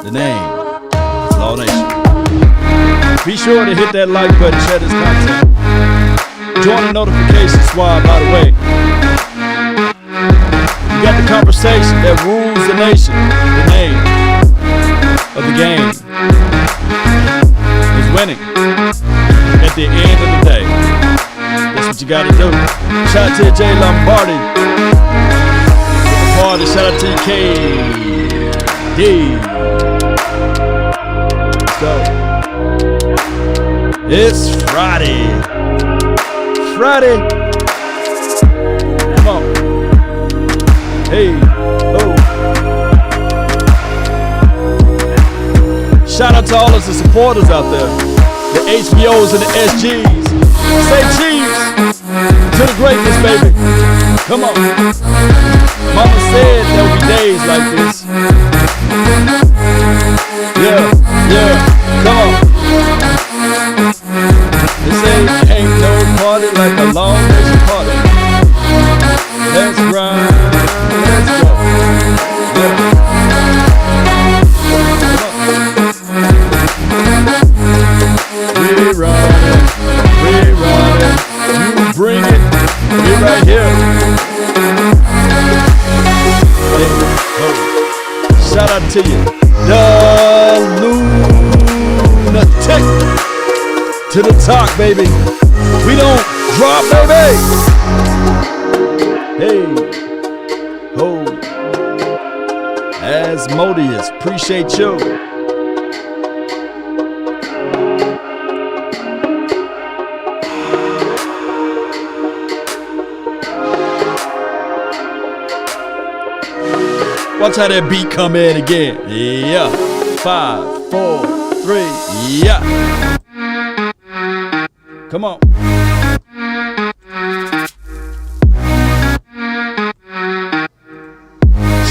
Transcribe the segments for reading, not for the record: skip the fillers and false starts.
The name is Law Nation. Be sure to hit that like button, share this content. Join the notification squad, by the way. You got the conversation that rules the nation. The name of the game is winning at the end of the day. That's what you got to do. Shout out to Jay Lombardi. Party. Shout out to KD. Let's go. It's Friday. Friday. Come on. Hey. Oh. Shout out to all of the supporters out there. The HBOs and the SGs. Say cheese to the greatness, baby. Come on. Mama said there'll be days like this. Yeah, yeah, come on. They say ain't no party like a long nation party. Let's ride, let's go. Yeah. We're riding, you bring it, we're right here. Shout out to you, the lunatic. To the top, baby. We don't drop, baby. Hey, ho, Asmodeus, appreciate you. Watch how that beat come in again. Yeah. 5, 4, 3. Yeah. Come on.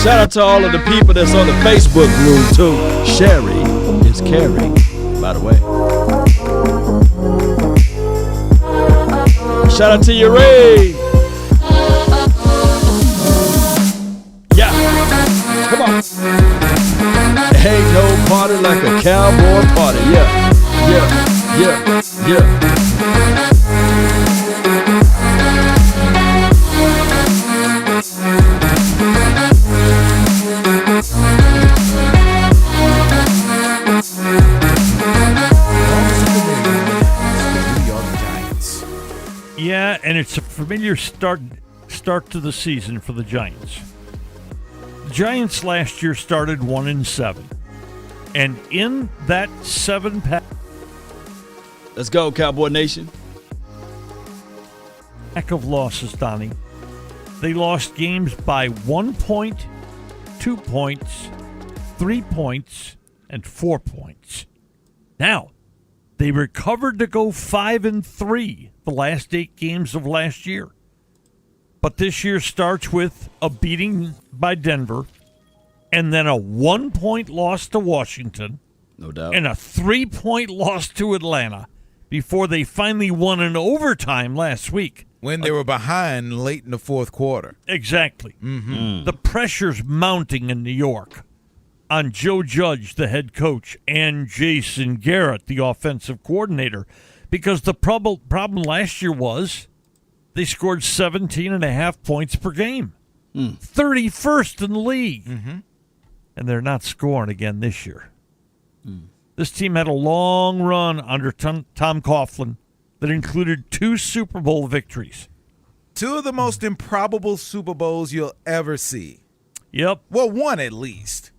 Shout out to all of the people that's on the Facebook group too. Sherry is caring, by the way. Shout out to you, Ray. Come on. Ain't no party like a cowboy party. Yeah, yeah, yeah, yeah. Yeah, and it's a familiar start to the season for the Giants. Giants last year started 1-7, and in that 7 pack. Let's go, Cowboy Nation. Pack of losses, Donnie. They lost games by 1 point, 2 points, 3 points, and 4 points. Now, they recovered to go 5-3 the last 8 games of last year. But this year starts with a beating by Denver, and then a 1-point loss to Washington, no doubt, and a 3-point loss to Atlanta before they finally won in overtime last week. When they were behind late in the fourth quarter. Exactly. Mm-hmm. The pressure's mounting in New York on Joe Judge, the head coach, and Jason Garrett, the offensive coordinator, because the problem last year was they scored 17.5 points per game. 31st in the league. Mm-hmm. And they're not scoring again this year. This team had a long run under Tom Coughlin that included 2 Super Bowl victories. 2 of the most improbable Super Bowls you'll ever see. Yep. Well, 1 at least.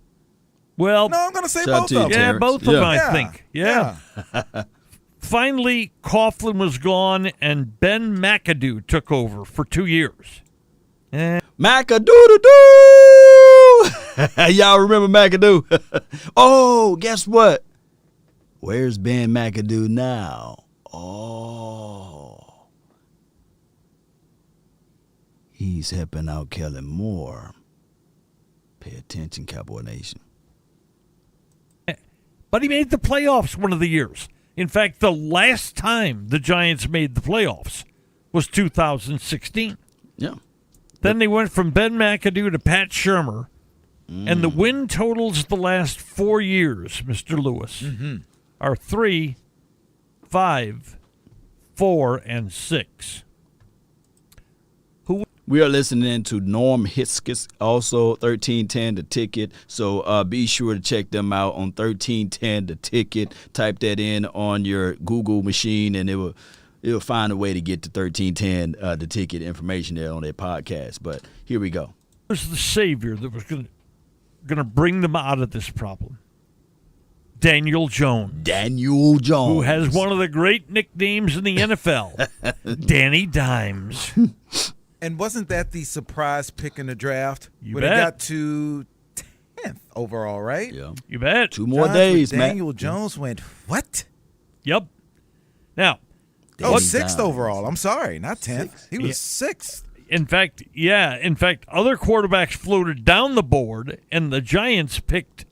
Well, no, I'm going to say both of them. Yeah, both of them, I think. Yeah. Yeah. Finally, Coughlin was gone, and Ben McAdoo took over for 2 years. McAdoo-doo-doo! Y'all remember McAdoo? Oh, guess what? Where's Ben McAdoo now? Oh. He's helping out Kellen Moore. Pay attention, Cowboy Nation. But he made the playoffs one of the years. In fact, the last time the Giants made the playoffs was 2016. Yeah. Then they went from Ben McAdoo to Pat Shurmur, And the win totals the last 4 years, Mr. Lewis, are 3, 5, 4, and 6. We are listening to Norm Hiskis, also 1310 The Ticket. So be sure to check them out on 1310 The Ticket. Type that in on your Google machine, and it'll find a way to get to 1310 The Ticket information there on their podcast. But here we go. Was the savior that was going to bring them out of this problem? Daniel Jones. Daniel Jones. Who has one of the great nicknames in the NFL, Danny Dimes. And wasn't that the surprise pick in the draft? You when bet. It got to 10th overall, right? Yeah. You bet. 2 more days, man. Daniel Jones went, what? Yep. Now, Oh, 6th overall. I'm sorry, not 10th. He was 6th. In fact, other quarterbacks floated down the board, and the Giants picked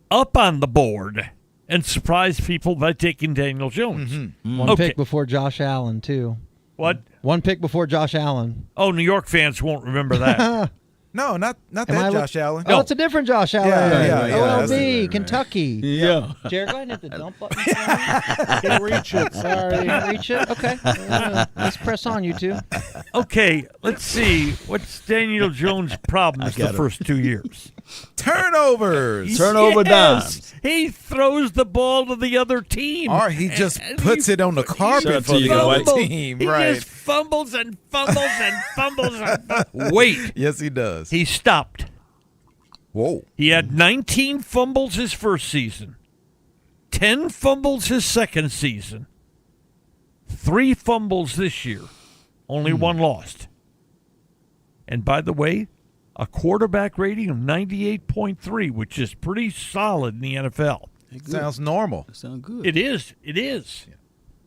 up on the board and surprised people by taking Daniel Jones. One pick before Josh Allen, too. What? One pick before Josh Allen. Oh, New York fans won't remember that. No, not that Josh Allen. Oh, it's a different Josh Allen. Yeah, that's OLB, right. Kentucky. Yeah. Jared, go ahead and hit the dump button. Can't reach it. Sorry. Can't reach it? Okay. Let's press on, you two. Okay, let's see. What's Daniel Jones' problems the first 2 years? Turnovers. Turnover dimes. He throws the ball to the other team. Or he just And puts it on the Shout carpet out for to the you, other Dwight. team. He Right. just fumbles and fumbles and fumbles and fumbles. Wait, Yes, he does. he stopped. Whoa. He had 19 fumbles his first season, 10 fumbles his second season, 3 fumbles this year, only 1 lost. And by the way, a quarterback rating of 98.3, which is pretty solid in the NFL. Sounds normal. Sound good. It is. It is.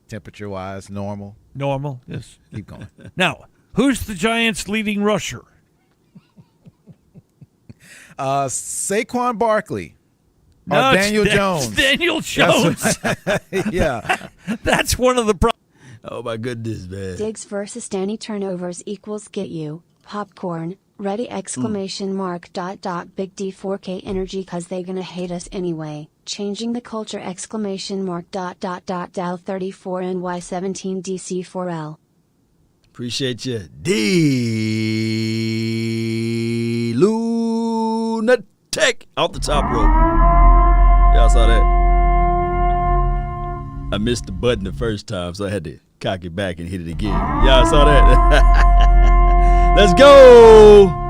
Temperature-wise, normal. Normal. Yes. Keep going. Now, who's the Giants' leading rusher? Saquon Barkley. No, Or Daniel it's Jones. Daniel Jones. Yeah. That's one of the problems. Oh, my goodness, man. Diggs versus Danny turnovers equals get you popcorn ready exclamation mark dot dot big D 4K energy cause they gonna hate us anyway changing the culture exclamation mark dot dot dot Dow 34 NY 17 DC 4L. Appreciate you. D. Lunatic off the top rope. Y'all saw that? I missed the button the first time, so I had to cock it back and hit it again. Y'all saw that? Let's go.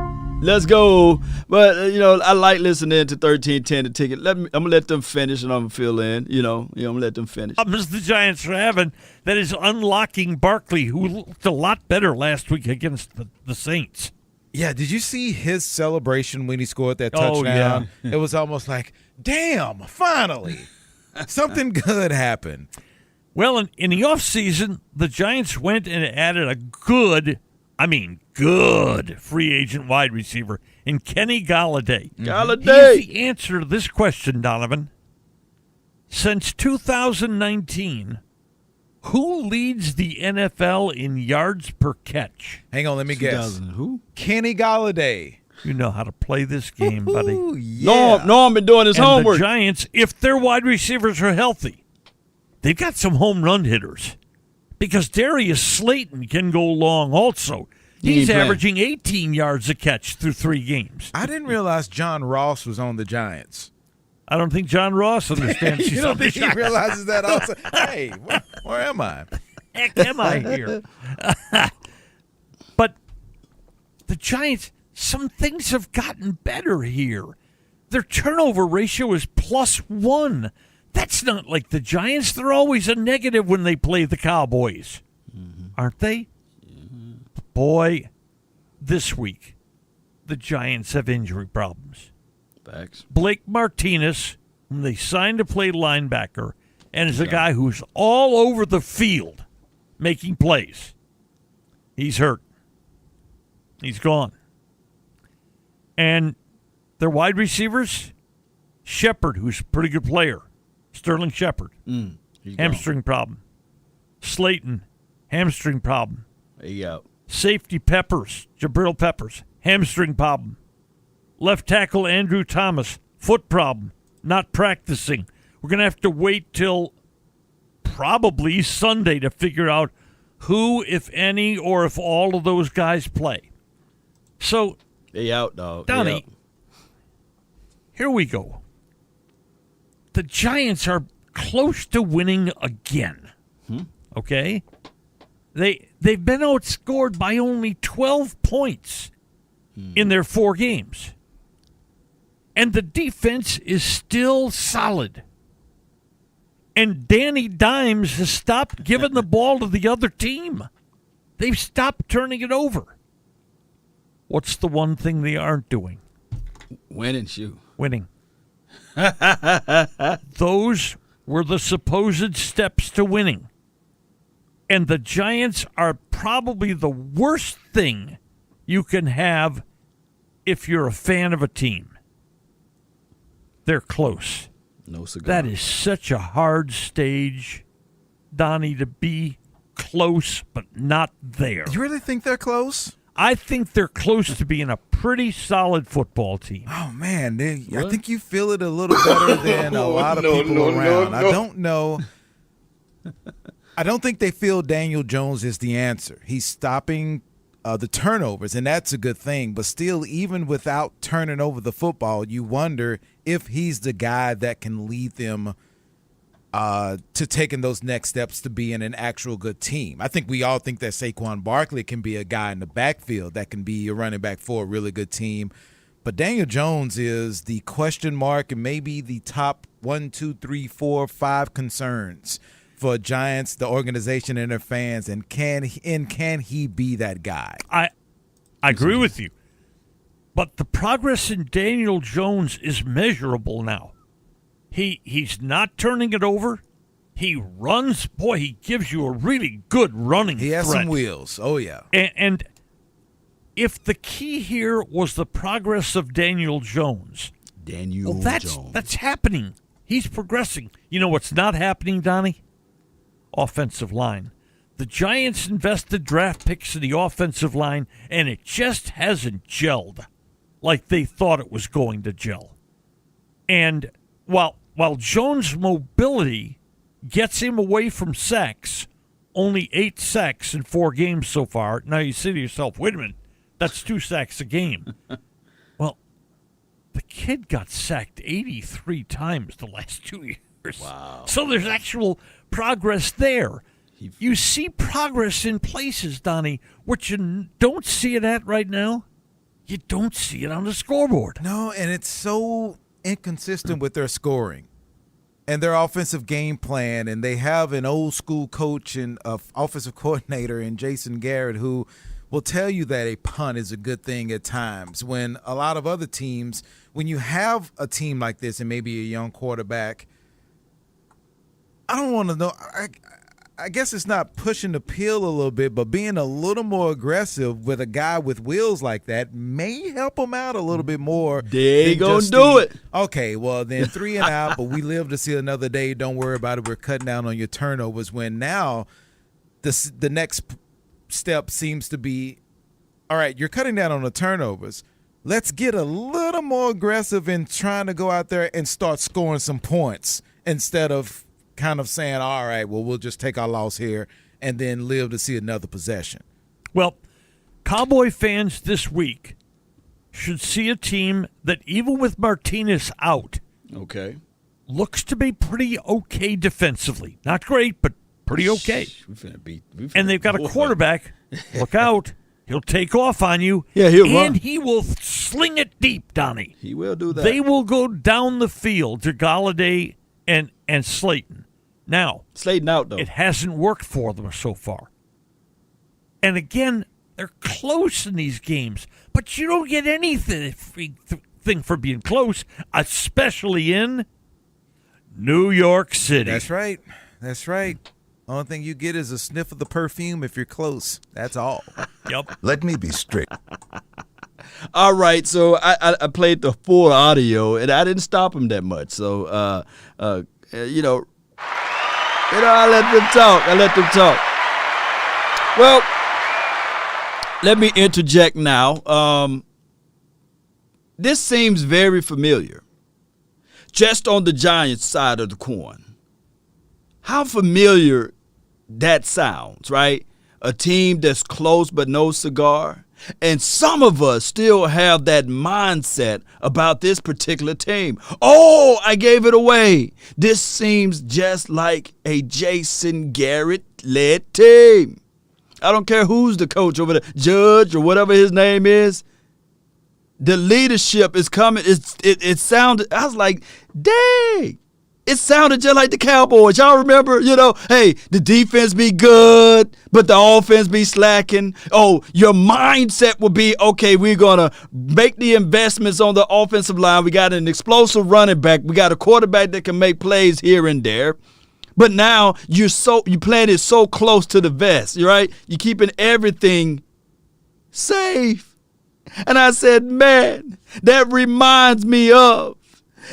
Let's go. But, I like listening to 1310 The Ticket. I'm going to let them finish and I'm going to fill in. I'm going to let them finish. Problems the Giants are having that is unlocking Barkley, who looked a lot better last week against the Saints. Yeah, did you see his celebration when he scored that Oh, touchdown? It was almost like, damn, finally. Something good happened. Well, in the offseason, the Giants went and added a good free agent wide receiver in Kenny Galladay. Galladay. He's the answer to this question, Donovan. Since 2019, who leads the NFL in yards per catch? Hang on, let me guess. 2000 who? Kenny Galladay. You know how to play this game, buddy. Ooh, yeah. Norm been doing his And homework. the Giants, if their wide receivers are healthy, they've got some home run hitters. Because Darius Slayton can go long also. He's ain't playing. averaging 18 yards a catch through 3 games. I didn't realize John Ross was on the Giants. I don't think John Ross understands You he's don't on the think he Giants. realizes that also? Hey, where am I? Heck am I here? But the Giants, some things have gotten better here. Their turnover ratio is +1. That's not like the Giants. They're always a negative when they play the Cowboys. Aren't they? Boy, this week, the Giants have injury problems. Facts. Blake Martinez, whom they signed to play linebacker, and is a guy who's all over the field making plays. He's hurt. He's gone. And their wide receivers, Shepard, who's a pretty good player. Sterling Shepard, He's gone. hamstring problem. Slayton, hamstring problem. He out. Safety Peppers, Jabril Peppers, hamstring problem. Left tackle Andrew Thomas, foot problem, not practicing. We're going to have to wait till probably Sunday to figure out who, if any, or if all of those guys play. So, They out, dog. Donnie, here we go. The Giants are close to winning again. Okay? They've been outscored by only 12 points in their 4 games. And the defense is still solid. And Danny Dimes has stopped giving the ball to the other team. They've stopped turning it over. What's the one thing they aren't doing? Winning, shoe. Winning. Those were the supposed steps to winning. And the Giants are probably the worst thing you can have if you're a fan of a team. They're close. No cigar. That is such a hard stage, Donnie, to be close but not there. You really think they're close? I think they're close to being a pretty solid football team. Oh, man. I think you feel it a little better than a lot of people around. I don't know. I don't think they feel Daniel Jones is the answer. He's stopping the turnovers, and that's a good thing. But still, even without turning over the football, you wonder if he's the guy that can lead them to taking those next steps to being an actual good team. I think we all think that Saquon Barkley can be a guy in the backfield that can be a running back for a really good team. But Daniel Jones is the question mark and maybe the top 1, 2, 3, 4, 5 concerns for Giants, the organization, and their fans. And can he be that guy? I agree with you. But the progress in Daniel Jones is measurable now. He's not turning it over. He runs. Boy, he gives you a really good running He has threat. some wheels. Oh, yeah. And if the key here was the progress of Daniel Jones, Daniel Jones. That's happening. He's progressing. You know what's not happening, Donnie? Offensive line. The Giants invested draft picks in the offensive line, and it just hasn't gelled like they thought it was going to gel. And while Jones' mobility gets him away from sacks, only 8 sacks in 4 games so far. Now you say to yourself, wait a minute, that's 2 sacks a game. Well, the kid got sacked 83 times the last 2 years. Wow. So there's actual progress there. You see progress in places, Donnie, which you don't see it at right now. You don't see it on the scoreboard. No, and it's so inconsistent with their scoring and their offensive game plan. And they have an old school coach and offensive coordinator in Jason Garrett who will tell you that a punt is a good thing at times, when a lot of other teams, when you have a team like this and maybe a young quarterback, I don't want to know. I guess it's not pushing the pill a little bit, but being a little more aggressive with a guy with wheels like that may help him out a little bit more. They gonna do it. Okay, well, then 3 and out, but we live to see another day. Don't worry about it. We're cutting down on your turnovers, when now the next step seems to be, all right, you're cutting down on the turnovers. Let's get a little more aggressive in trying to go out there and start scoring some points instead of kind of saying, all right, well, we'll just take our loss here and then live to see another possession. Well, Cowboy fans this week should see a team that, even with Martinez out, Okay. looks to be pretty okay defensively. Not great, but pretty okay. And they've got a quarterback. Look out. He'll take off on you. Yeah, he'll and run. he will sling it deep, Donnie. He will do that. They will go down the field to Galladay and Slayton. Now, Slayton out, though. it hasn't worked for them so far. And again, they're close in these games, but you don't get anything for being close, especially in New York City. That's right. That's right. Only thing you get is a sniff of the perfume if you're close. That's all. Yep. Let me be strict. All right, so I played the full audio, and I didn't stop him that much. So, I let them talk. Well, let me interject now. this seems very familiar. Just on the Giants side of the coin. How familiar that sounds, right? A team that's close but no cigar. And some of us still have that mindset about this particular team. Oh, I gave it away. This seems just like a Jason Garrett-led team. I don't care who's the coach over there, Judge or whatever his name is. The leadership is coming. It sounded, I was like, dang. It sounded just like the Cowboys. Y'all remember, hey, the defense be good, but the offense be slacking. Oh, your mindset would be, okay, we're going to make the investments on the offensive line. We got an explosive running back. We got a quarterback that can make plays here and there. But now you playing it so close to the vest, right? You're keeping everything safe. And I said, man, that reminds me of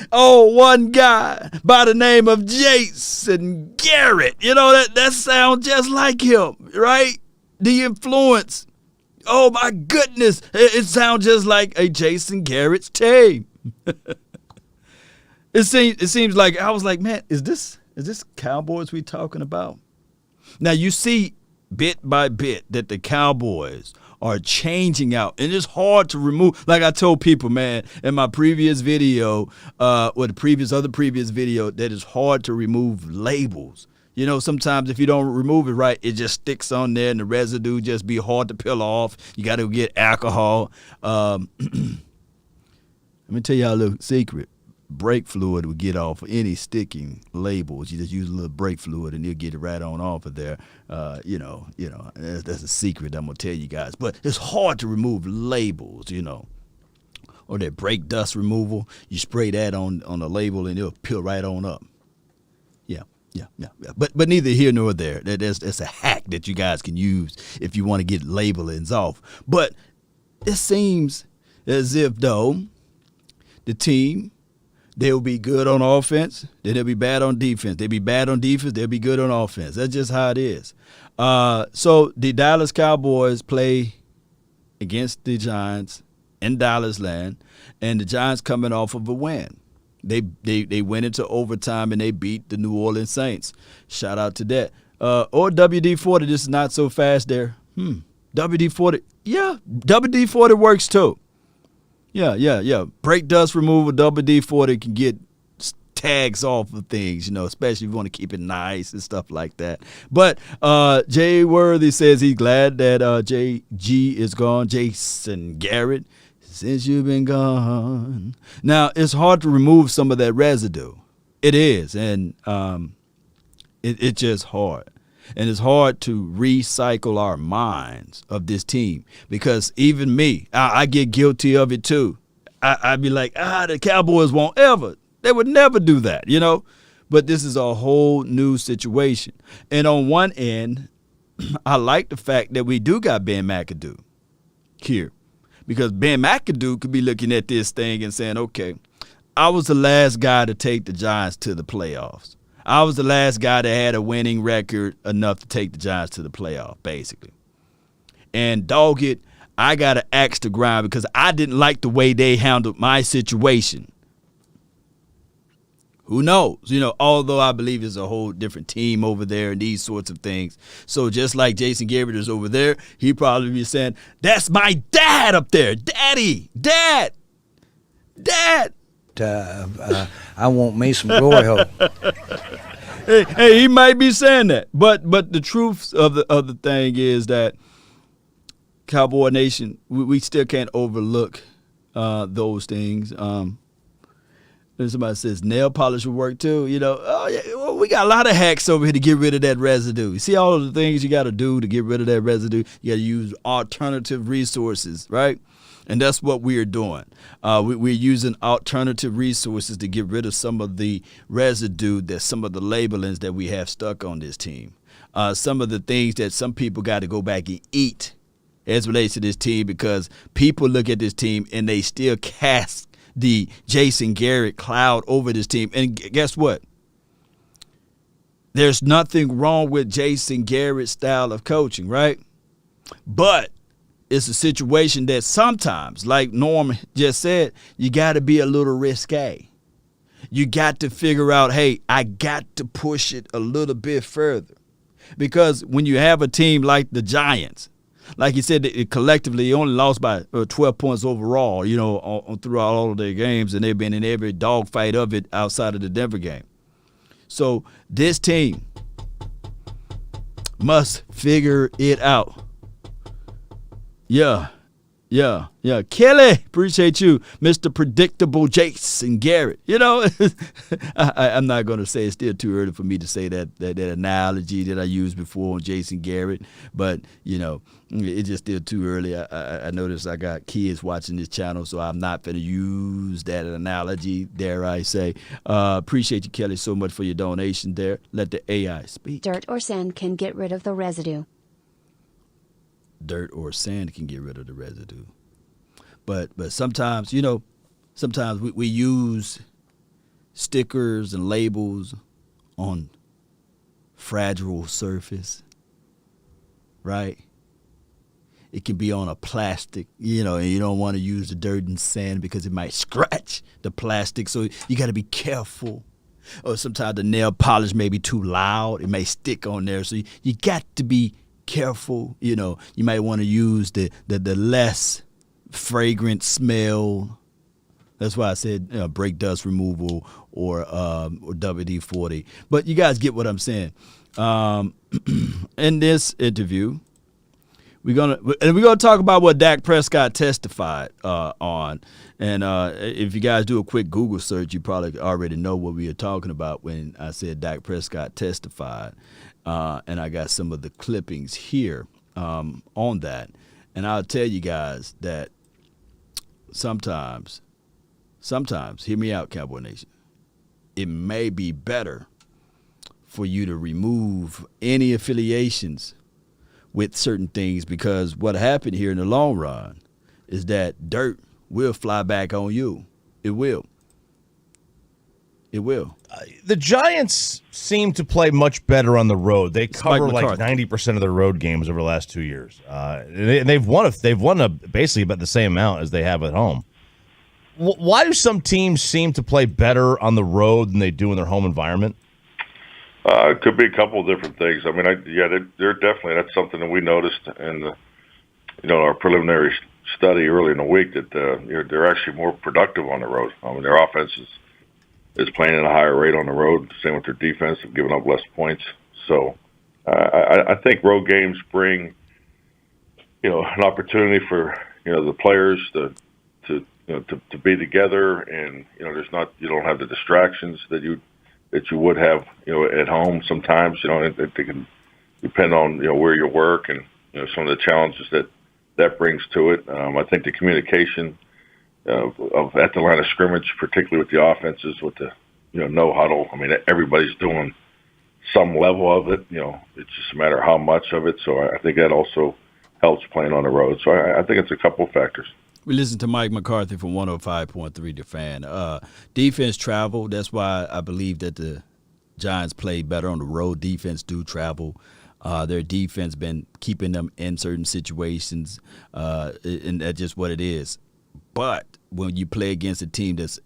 one guy by the name of Jason Garrett. That sounds just like him, right? The influence. Oh, my goodness. It sounds just like a Jason Garrett's team. It seems like, I was like, man, is this Cowboys we talking about? Now, you see bit by bit that the Cowboys are changing out, and it's hard to remove. Like I told people, man, in my previous video, or the previous video, that it's hard to remove labels. Sometimes if you don't remove it right, it just sticks on there, and the residue just be hard to peel off. You got to get alcohol. Let me tell y'all a little secret. Brake fluid will get off any sticking labels. You just use a little brake fluid and it'll get it right on off of there. That's a secret I'm gonna tell you guys. But it's hard to remove labels, or that brake dust removal. You spray that on a label and it'll peel right on up. Yeah. But neither here nor there. That's a hack that you guys can use if you want to get labelings off. But it seems as if though the team, they'll be good on offense, then they'll be bad on defense. They'll be bad on defense, they'll be good on offense. That's just how it is. So the Dallas Cowboys play against the Giants in Dallas land, and the Giants coming off of a win. They went into overtime and they beat the New Orleans Saints. Shout out to that. Or WD-40, this is not so fast there. WD-40, yeah, WD-40 works too. Yeah. Brake dust removal, WD-40 can get tags off of things, especially if you want to keep it nice and stuff like that. But Jay Worthy says he's glad that JG is gone, Jason Garrett, since you've been gone. Now, it's hard to remove some of that residue. It is, and it's just hard. And it's hard to recycle our minds of this team because even me, I get guilty of it too. I'd be like, the Cowboys won't ever. They would never do that, But this is a whole new situation. And on one end, I like the fact that we do got Ben McAdoo here because Ben McAdoo could be looking at this thing and saying, okay, I was the last guy to take the Giants to the playoffs. I was the last guy that had a winning record enough to take the Giants to the playoff, basically. And dog it, I got an axe to grind because I didn't like the way they handled my situation. Who knows? Although I believe it's a whole different team over there and these sorts of things. So just like Jason Garrett is over there, he'd probably be saying, that's my dad up there. Daddy, Dad. I want me some glory hole. Hey, he might be saying that, but the truth of the thing is that Cowboy Nation, we still can't overlook those things. Somebody says nail polish will work too. Oh yeah, well, we got a lot of hacks over here to get rid of that residue. You see all of the things you got to do to get rid of that residue. You got to use alternative resources, right? And that's what we are doing. We're using alternative resources to get rid of some of the residue, that some of the labelings that we have stuck on this team. Some of the things that some people got to go back and eat as relates to this team because people look at this team and they still cast the Jason Garrett cloud over this team. And guess what? There's nothing wrong with Jason Garrett's style of coaching, right? But it's a situation that sometimes, like Norm just said, you got to be a little risque. You got to figure out, hey, I got to push it a little bit further. Because when you have a team like the Giants, like you said, it collectively only lost by 12 points overall, throughout all of their games, and they've been in every dogfight of it outside of the Denver game. So this team must figure it out. Yeah. Kelly, appreciate you, Mr. Predictable Jason Garrett. I'm not going to say it's still too early for me to say that analogy that I used before on Jason Garrett, but, it's just still too early. I noticed I got kids watching this channel, so I'm not going to use that analogy, dare I say. Appreciate you, Kelly, so much for your donation there. Let the AI speak. Dirt or sand can get rid of the residue. Dirt or sand can get rid of the residue. But sometimes, sometimes we use stickers and labels on fragile surface, right? It can be on a plastic, and you don't want to use the dirt and sand because it might scratch the plastic. So you got to be careful. Or sometimes the nail polish may be too loud. It may stick on there. So you got to be careful. You might want to use the less fragrant smell. That's why I said brake dust removal or WD-40. But you guys get what I'm saying. In this interview, we're gonna talk about what Dak Prescott testified on. And if you guys do a quick Google search, you probably already know what we are talking about when I said Dak Prescott testified. And I got some of the clippings here on that. And I'll tell you guys that sometimes, hear me out, Cowboy Nation, it may be better for you to remove any affiliations with certain things, because what happened here in the long run is that dirt will fly back on you. It will. The Giants seem to play much better on the road. They cover like 90% of their road games over the last 2 years. They've won basically about the same amount as they have at home. Why do some teams seem to play better on the road than they do in their home environment? It could be a couple of different things. I mean, they're definitely, that's something that we noticed in our preliminary study early in the week, that they're actually more productive on the road. I mean, their offense is playing at a higher rate on the road. Same with their defense, have given up less points. So I think road games bring an opportunity for the players to be together, and you don't have the distractions that you would have at home. Sometimes they can depend on where you work and some of the challenges that brings to it. I think the communication of at the line of scrimmage, particularly with the offenses, with the no huddle. I mean, everybody's doing some level of it. It's just a matter of how much of it. So I think that also helps playing on the road. So I think it's a couple of factors. We listen to Mike McCarthy from 105.3 The Fan. Defense travel. That's why I believe that the Giants play better on the road. Defense do travel. Their defense been keeping them in certain situations, and that's just what it is. But when you play against a team that's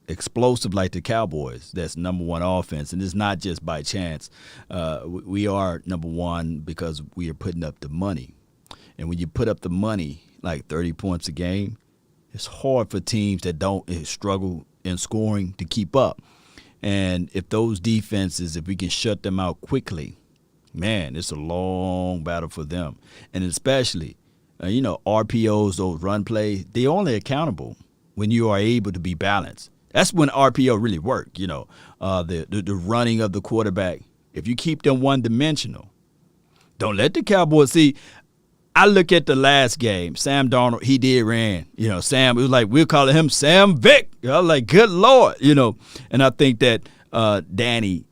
explosive like the Cowboys, that's number one offense, and it's not just by chance. We are number one because we are putting up the money. And when you put up the money, like 30 points a game, it's hard for teams that don't struggle in scoring to keep up. And if those defenses, if we can shut them out quickly, man, it's a long battle for them. And especially, RPOs, those run plays, they're only accountable when you are able to be balanced. That's when RPO really work, the running of the quarterback. If you keep them one-dimensional, don't let the Cowboys see. I look at the last game, Sam Darnold, he did ran. Sam, it was like, we're calling him Sam Vick. I was like, good Lord, And I think that Danny,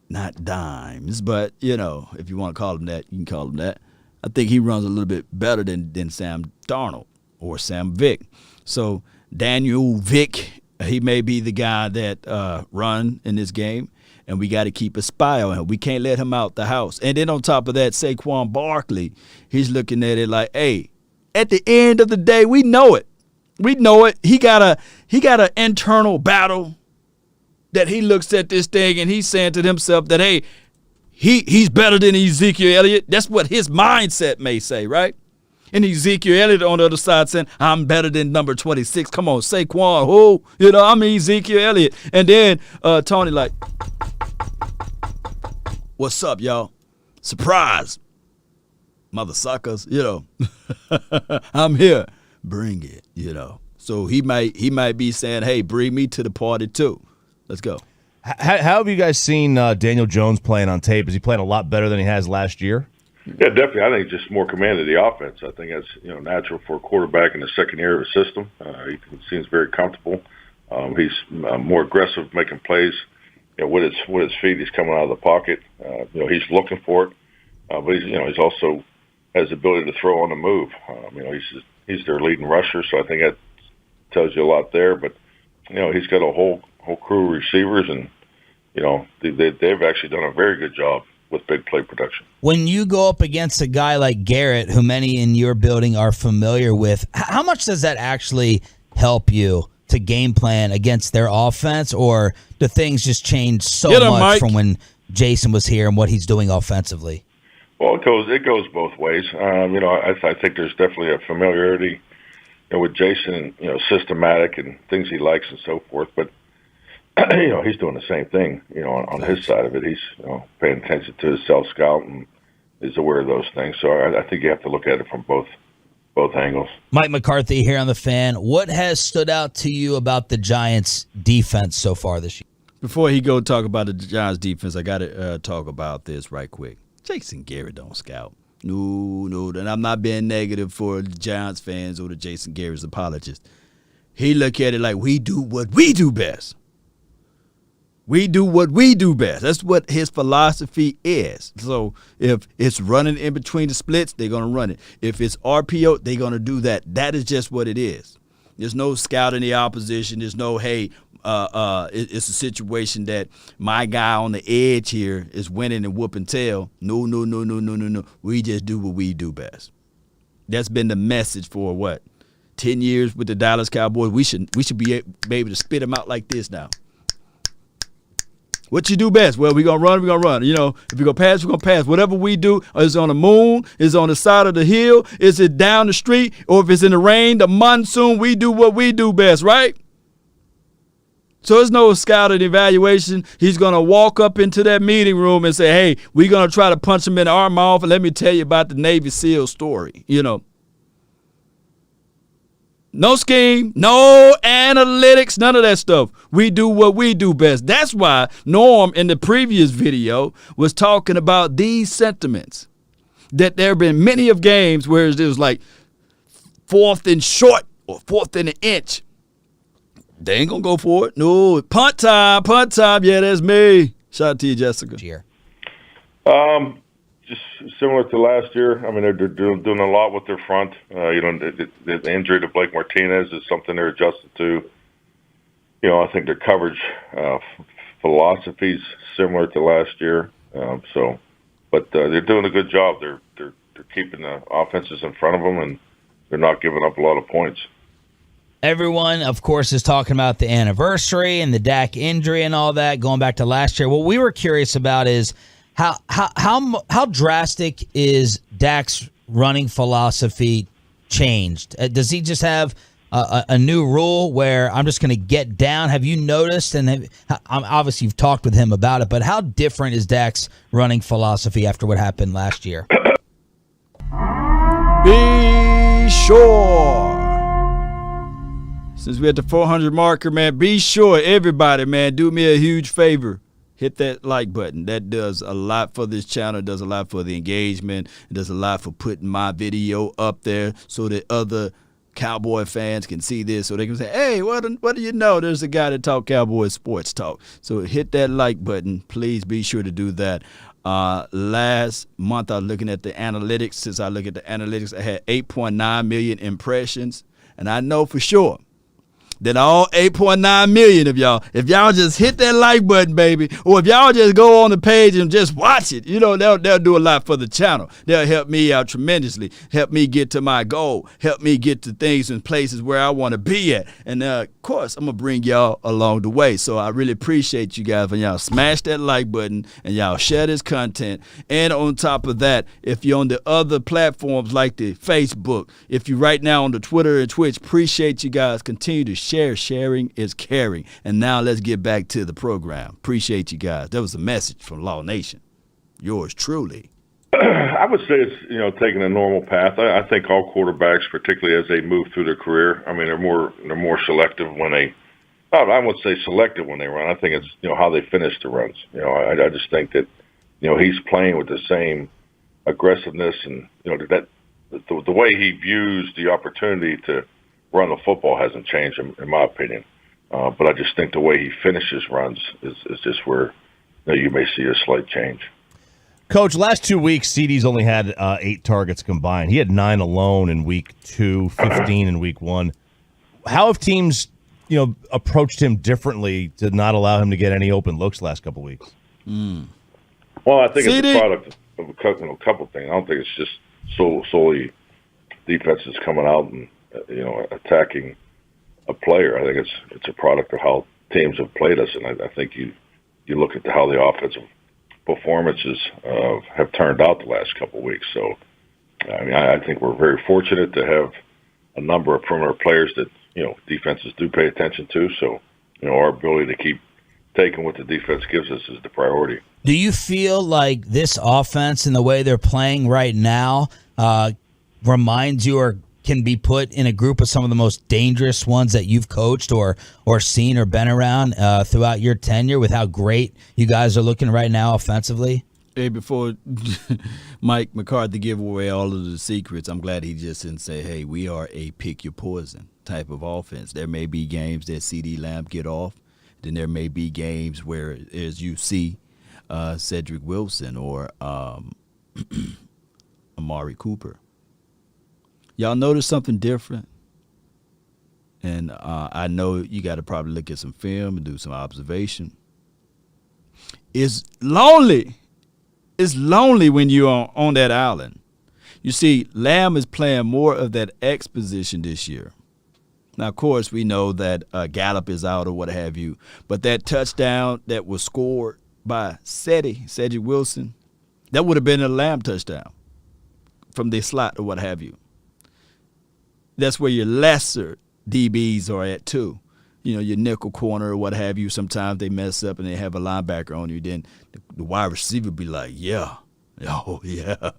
not Dimes, but, if you want to call him that, you can call him that. I think he runs a little bit better than Sam Darnold or Sam Vick. So Daniel Vick, he may be the guy that run in this game, and we got to keep a spy on him. We can't let him out the house. And then on top of that, Saquon Barkley, he's looking at it like, hey, at the end of the day, we know it. We know it. He got an internal battle that he looks at this thing and he's saying to himself that, hey, he's better than Ezekiel Elliott. That's what his mindset may say, right? And Ezekiel Elliott on the other side saying, I'm better than number 26. Come on, Saquon, who? You know, I'm Ezekiel Elliott. And then Tony like, what's up, y'all? Surprise, mother suckers, you know. I'm here. Bring it, you know. So he might be saying, hey, bring me to the party too. Let's go. How have you guys seen Daniel Jones playing on tape? Is he playing a lot better than he has last year? Yeah, definitely. I think just more command of the offense. I think that's natural for a quarterback in the second year of a system. He seems very comfortable. He's more aggressive, making plays. With his feet, he's coming out of the pocket. He's looking for it, but he's also has the ability to throw on the move. He's their leading rusher, so I think that tells you a lot there. But he's got a whole crew of receivers, and they've actually done a very good job with big play production. When you go up against a guy like Garrett, who many in your building are familiar with, how much does that actually help you to game plan against their offense, or do things just change so much from when Jason was here and what he's doing offensively? Well, it goes both ways. I think there's definitely a familiarity with Jason, systematic and things he likes and so forth, but he's doing the same thing, on his side of it. He's, paying attention to his self-scout and is aware of those things. So I think you have to look at it from both angles. Mike McCarthy here on The Fan. What has stood out to you about the Giants' defense so far this year? Before he go talk about the Giants' defense, I got to talk about this right quick. Jason Garrett don't scout. No, and I'm not being negative for the Giants fans or the Jason Garrett's apologists. He look at it like we do what we do best. We do what we do best. That's what his philosophy is. So if it's running in between the splits, they're going to run it. If it's RPO, they're going to do that. That is just what it is. There's no scouting the opposition. There's no, hey, it's a situation that my guy on the edge here is winning and whooping tail. No. We just do what we do best. That's been the message for 10 years with the Dallas Cowboys. We should be able to spit them out like this now. What you do best? Well, we're going to run. If we're going to pass, we're going to pass. Whatever we do is on the moon, is on the side of the hill, is it down the street, or if it's in the rain, the monsoon, we do what we do best, right? So there's no scouting evaluation. He's going to walk up into that meeting room and say, hey, we're going to try to punch him in our mouth, and let me tell you about the Navy SEAL story, No scheme, no analytics, none of that stuff. We do what we do best. That's why Norm in the previous video was talking about these sentiments. That there have been many of games where it was like 4th and short or 4th and an inch. They ain't going to go for it. No, punt time. Yeah, that's me. Shout out to you, Jessica. Cheer. Just similar to last year. I mean, they're doing a lot with their front. The injury to Blake Martinez is something they're adjusted to. I think their coverage philosophy is similar to last year. But they're doing a good job. They're keeping the offenses in front of them, and they're not giving up a lot of points. Everyone, of course, is talking about the anniversary and the Dak injury and all that, going back to last year. What we were curious about is how drastic is Dak's running philosophy changed? Does he just have a new rule where I'm just going to get down? Have you noticed? And obviously you've talked with him about it, but how different is Dak's running philosophy after what happened last year? Be sure. Since we're at the 400 marker, man, be sure, everybody, man, do me a huge favor. Hit that like button. That does a lot for this channel. It does a lot for the engagement. It does a lot for putting my video up there so that other Cowboy fans can see this, so they can say, hey, what do you know? There's a guy that talk Cowboy sports talk. So hit that like button. Please be sure to do that. Last month, I was looking at the analytics. Since I look at the analytics, I had 8.9 million impressions. And I know for sure then all 8.9 million of y'all, if y'all just hit that like button, baby, or if y'all just go on the page and just watch it, they'll do a lot for the channel. They'll help me out tremendously, help me get to my goal, help me get to things and places where I want to be at. And of course, I'm going to bring y'all along the way. So I really appreciate you guys when y'all smash that like button and y'all share this content. And on top of that, if you're on the other platforms like the Facebook, if you're right now on the Twitter and Twitch, appreciate you guys. Continue to share. Sharing is caring. And now let's get back to the program. Appreciate you guys. That was a message from Law Nation. Yours truly. I would say it's taking a normal path. I think all quarterbacks, particularly as they move through their career, I mean they're more selective when they. I wouldn't say selective when they run. I think it's how they finish the runs. I just think that he's playing with the same aggressiveness and that the way he views the opportunity to run the football hasn't changed in my opinion. But I just think the way he finishes runs is just where you may see a slight change. Coach, last 2 weeks, CeeDee's only had 8 targets combined. He had 9 alone in week 2, 15 in week 1. How have teams, approached him differently to not allow him to get any open looks last couple weeks? Well, I think it's a product of a couple things. I don't think it's just solely defenses coming out and attacking a player. I think it's a product of how teams have played us, and I think you look at how the offensive performances have turned out the last couple of weeks. So, I think we're very fortunate to have a number of perimeter players that defenses do pay attention to. So, our ability to keep taking what the defense gives us is the priority. Do you feel like this offense and the way they're playing right now reminds you or can be put in a group of some of the most dangerous ones that you've coached or seen or been around throughout your tenure with how great you guys are looking right now offensively? Hey, before Mike McCarthy give away all of the secrets, I'm glad he just didn't say, hey, we are a pick your poison type of offense. There may be games that CeeDee Lamb get off. Then there may be games where, as you see, Cedric Wilson or Amari Cooper. Y'all notice something different? And I know you got to probably look at some film and do some observation. It's lonely. It's lonely when you're on that island. You see, Lamb is playing more of that X position this year. Now, of course, we know that Gallup is out or what have you. But that touchdown that was scored by Cedric Wilson, that would have been a Lamb touchdown from the slot or what have you. That's where your lesser DBs are at too. Your nickel corner or what have you. Sometimes they mess up and they have a linebacker on you. Then the wide receiver be like, yeah, oh yeah,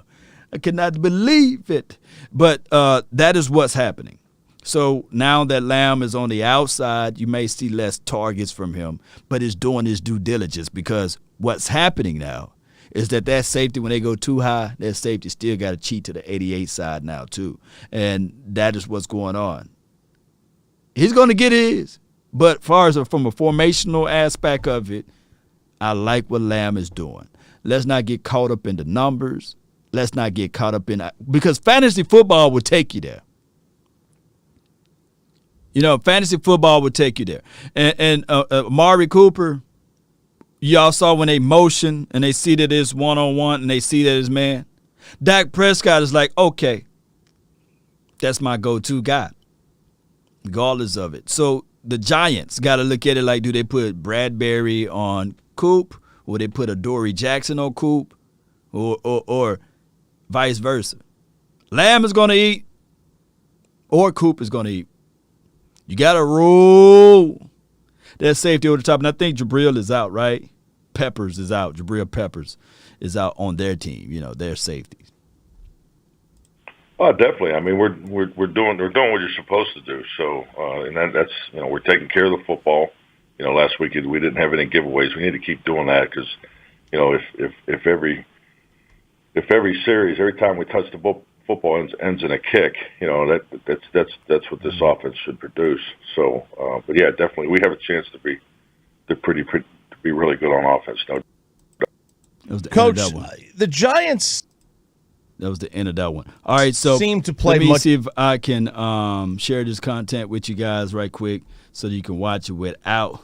I cannot believe it. But that is what's happening. So now that Lamb is on the outside, you may see less targets from him, but he's doing his due diligence because what's happening now is that safety, when they go too high, that safety still got to cheat to the 88 side now too. And that is what's going on. He's going to get his. But far as from a formational aspect of it, I like what Lamb is doing. Let's not get caught up in the numbers. Let's not get caught up in – because fantasy football will take you there. Fantasy football will take you there. And Amari Cooper – y'all saw when they motion and they see that it's one-on-one and they see that it's man. Dak Prescott is like, okay, that's my go-to guy, regardless of it. So the Giants got to look at it like, do they put Bradbury on Coop or they put Adoree Jackson on Coop or vice versa? Lamb is going to eat or Coop is going to eat. You got to roll that safety over the top. And I think Jabril is out, right? Peppers is out. Jabril Peppers is out on their team, their safeties. Oh, definitely. I mean, we're doing what you're supposed to do. So, and that's we're taking care of the football. Last week we didn't have any giveaways. We need to keep doing that because, if every series, every time we touch the football ends in a kick, that's what this offense should produce. So, but yeah, definitely we have a chance to be really good on offense. No. Coach, the Giants That was the end of that one. All right, so Seem to play let me much- see if I can share this content with you guys right quick so that you can watch it without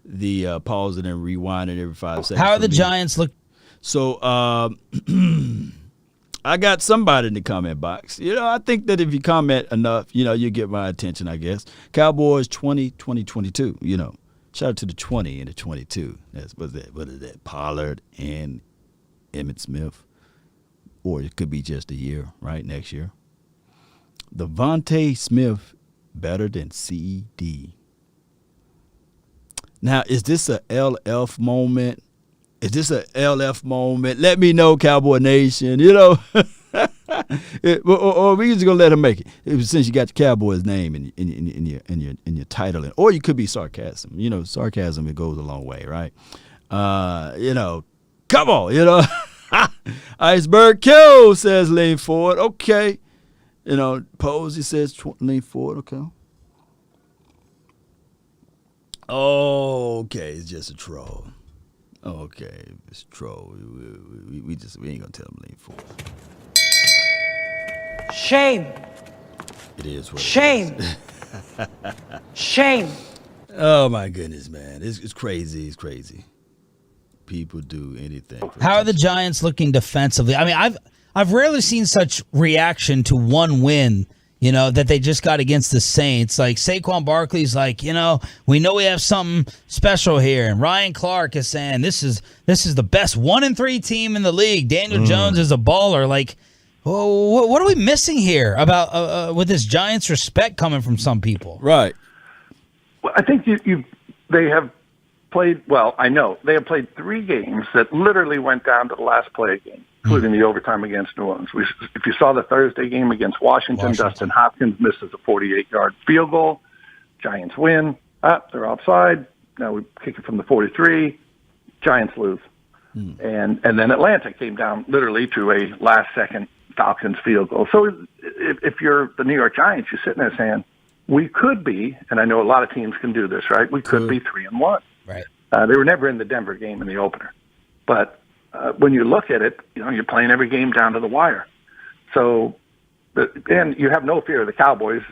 the pausing and rewinding every 5 seconds. How are for the me. Giants look? So I got somebody in the comment box. I think that if you comment enough, you get my attention, I guess. Cowboys 2022, Shout out to the 20 and the 22. What is that? Pollard and Emmitt Smith. Or it could be just a year, right? Next year. Devontae Smith better than CD. Now, is this a LF moment? Let me know, Cowboy Nation. Or we just gonna let him make it. Since you got the Cowboys name in your title, or you could be sarcasm. Sarcasm, it goes a long way, right? Come on, Iceberg kill, says lean forward. Okay. Posey says lean forward. Okay. Okay, it's just a troll. Okay, it's a troll. We ain't gonna tell him lean forward. Shame. It is what Shame. it is. Shame. Oh my goodness, man. It's crazy. It's crazy. People do anything. How are the Giants looking defensively? I mean, I've rarely seen such reaction to one win, that they just got against the Saints. Like Saquon Barkley's like, we know we have something special here. And Ryan Clark is saying this is the best 1-3 team in the league. Daniel Jones is a baller. Like, what are we missing here about with this Giants respect coming from some people? Right. Well, I think they have played, well, I know, they have played 3 games that literally went down to the last play of the game, including the overtime against New Orleans. If you saw the Thursday game against Washington, Dustin Hopkins misses a 48-yard field goal. Giants win. They're offside. Now we kick it from the 43. Giants lose. And then Atlanta came down literally to a last-second Falcons field goal. So if you're the New York Giants, you're sitting there saying, we could be, and I know a lot of teams can do this, right? We could be 3-1. Right. They were never in the Denver game in the opener. But when you look at it, you're playing every game down to the wire. So, and you have no fear of the Cowboys.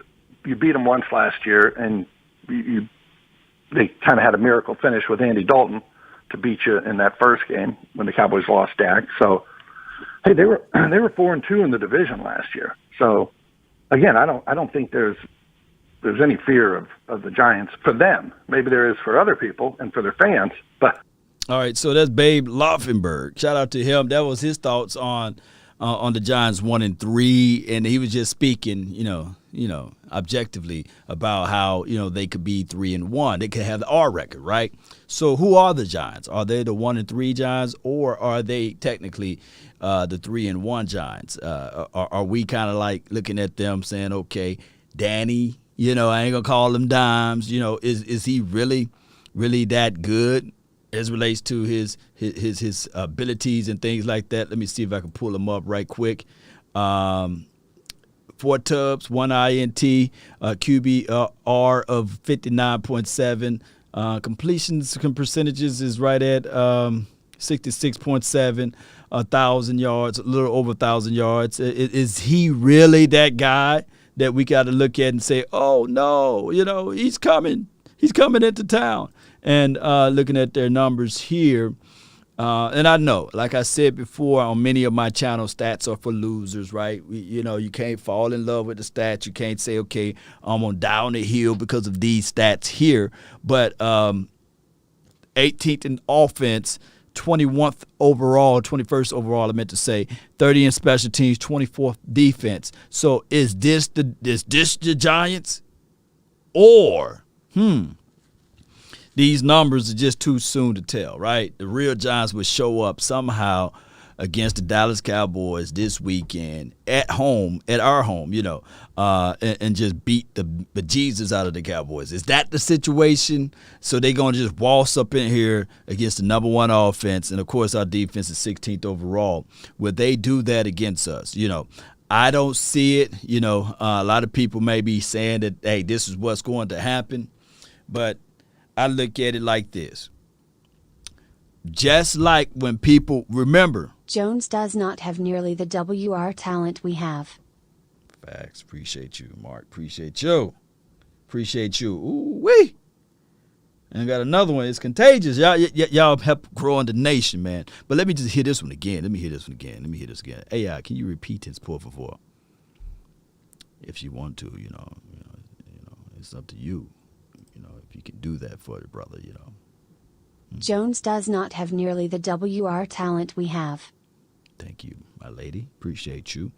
You beat them once last year, and they kind of had a miracle finish with Andy Dalton to beat you in that first game when the Cowboys lost Dak. So, hey, they were 4-2 in the division last year. So, again, I don't think there's any fear of the Giants for them. Maybe there is for other people and for their fans, but. All right, so that's Babe Laufenberg. Shout out to him. That was his thoughts on the Giants 1-3, and he was just speaking, objectively about how they could be 3-1. They could have the R record, right? So who are the Giants? Are they the 1-3 Giants, or are they technically the 3-1 Giants? Are we kind of like looking at them saying, okay, Danny? I ain't gonna call him Dimes. Is he really that good as relates to his abilities and things like that? Let me see if I can pull him up right quick. 4 tubs, 1 INT, QBR of 59.7. Completions percentages is right at 66.7. 1,000 yards, a little over 1,000 yards. Is he really that guy that we got to look at and say, oh, no, he's coming into town? And looking at their numbers here, and I know, like I said before, on many of my channels, stats are for losers, right? You can't fall in love with the stats. You can't say, okay, I'm on down the hill because of these stats here. But 18th in offense, 21st overall, 21st overall, I meant to say, 30 in special teams, 24th defense. So is this the Giants? Or, these numbers are just too soon to tell, right? The real Giants would show up somehow against the Dallas Cowboys this weekend at home, at our home, and just beat the bejesus out of the Cowboys. Is that the situation? So they're going to just waltz up in here against the number 1 offense, and, of course, our defense is 16th overall. Will they do that against us? I don't see it. A lot of people may be saying that, hey, this is what's going to happen. But I look at it like this. Just like when people remember. Jones does not have nearly the WR talent we have. Facts. Appreciate you, Mark. Appreciate you. Appreciate you. Ooh-wee. And I got another one. It's contagious. Y'all help growing the nation, man. But let me just hear this one again. Let me hear this again. AI, can you repeat this, por favor? If you want to, you know, it's up to you. You know, if you can do that for the brother, you know. Jones does not have nearly the WR talent we have. Thank you, my lady. Appreciate you.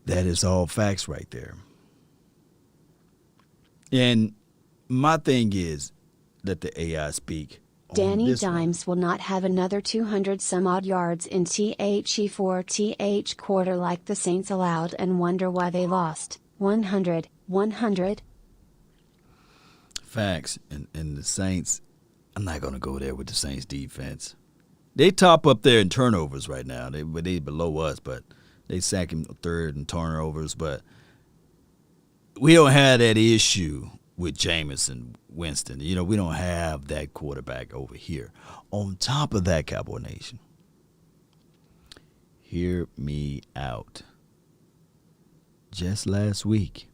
That is all facts right there. And my thing is, let the AI speak. Danny Dimes will not have another 200 some odd yards in THE4 quarter like the Saints allowed and wonder why they lost. 100. Facts. And the Saints, I'm not going to go there with the Saints defense. They top up there in turnovers right now. They below us, but they sack him third in turnovers. But we don't have that issue with Jameson, Winston. You know, we don't have that quarterback over here. On top of that, Cowboy Nation, hear me out. Just last week,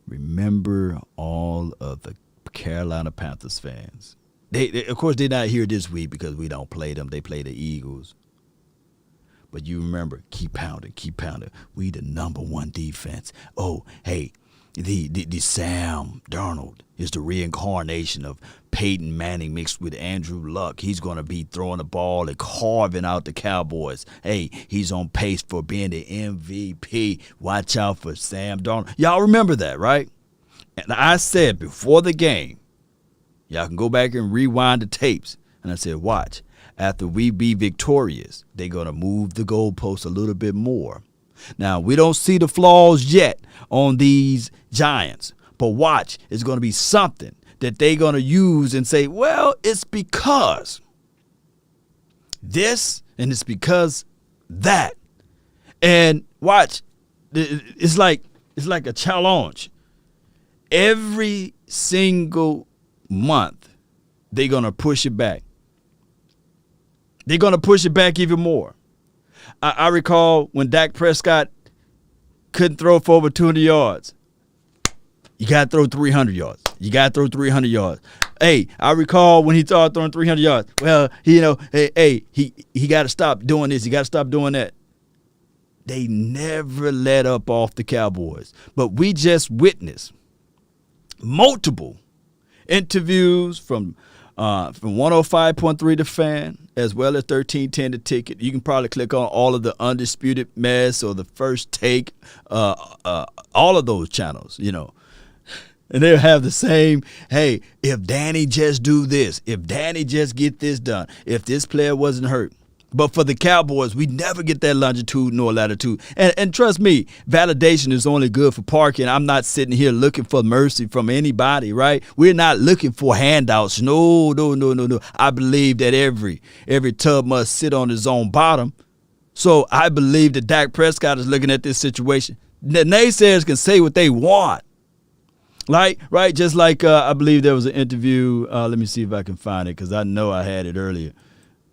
remember all of the Carolina Panthers fans. They of course, they're not here this week because we don't play them. They play the Eagles. But you remember, keep pounding. We the number one defense. Oh, hey, the Sam Darnold is the reincarnation of Peyton Manning mixed with Andrew Luck. He's going to be throwing the ball and carving out the Cowboys. Hey, he's on pace for being the MVP. Watch out for Sam Darnold. Y'all remember that, right? And I said before the game, y'all can go back and rewind the tapes. And I said, watch. After we be victorious, they're going to move the goalposts a little bit more. Now, we don't see the flaws yet on these Giants, but watch, it's going to be something that they're going to use and say, well, it's because this and it's because that. And watch, it's like a challenge. Every single month, they're going to push it back. They're going to push it back even more. I recall when Dak Prescott couldn't throw for over 200 yards. You got to throw 300 yards. Hey, I recall when he started throwing 300 yards. Well, he got to stop doing this. He got to stop doing that. They never let up off the Cowboys. But we just witnessed multiple interviews from 105.3 The Fan, as well as 1310 The Ticket. You can probably click on all of the Undisputed Mess or the First Take, all of those channels, you know. And they'll have the same, hey, if Danny just do this, if Danny just get this done, if this player wasn't hurt. But for the Cowboys, we never get that longitude nor latitude. And trust me, validation is only good for parking. I'm not sitting here looking for mercy from anybody, right? We're not looking for handouts. No. I believe that every tub must sit on its own bottom. So I believe that Dak Prescott is looking at this situation. The naysayers can say what they want. Right? Just like I believe there was an interview. Let me see if I can find it because I know I had it earlier.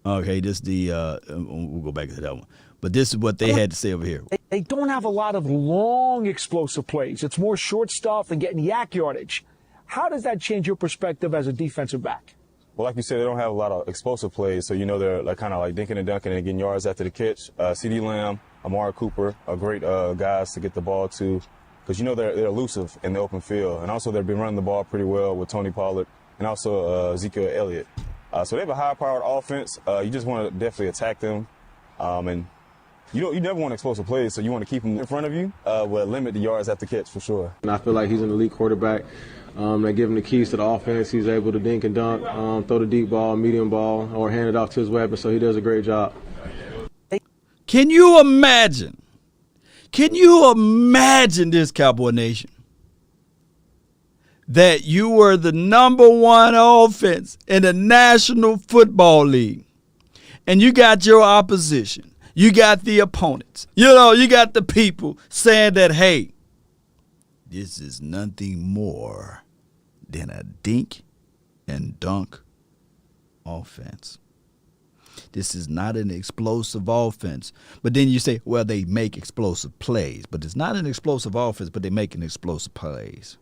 Okay, this we'll go back to that one. But this is what they had to say over here. They don't have a lot of long explosive plays. It's more short stuff and getting yak yardage. How does that change your perspective as a defensive back? Well, like you said, they don't have a lot of explosive plays, so you know they're like, kind of like dinking and dunking and getting yards after the catch. CeeDee Lamb, Amari Cooper are great guys to get the ball to because, you know, they're elusive in the open field. And also they've been running the ball pretty well with Tony Pollard and also Ezekiel Elliott. So they have a high-powered offense. You just want to definitely attack them. And you never want explosive plays, so you want to keep them in front of you, but limit the yards after catch for sure. And I feel like he's an elite quarterback. They give him the keys to the offense. He's able to dink and dunk, throw the deep ball, medium ball, or hand it off to his weapon, so he does a great job. Can you imagine? This, Cowboy Nation? That you were the number one offense in the National Football League. And you got your opposition. You got the opponents. You know, you got the people saying that, hey, this is nothing more than a dink and dunk offense. This is not an explosive offense. But then you say, well, they make explosive plays. But it's not an explosive offense, but they're making explosive plays.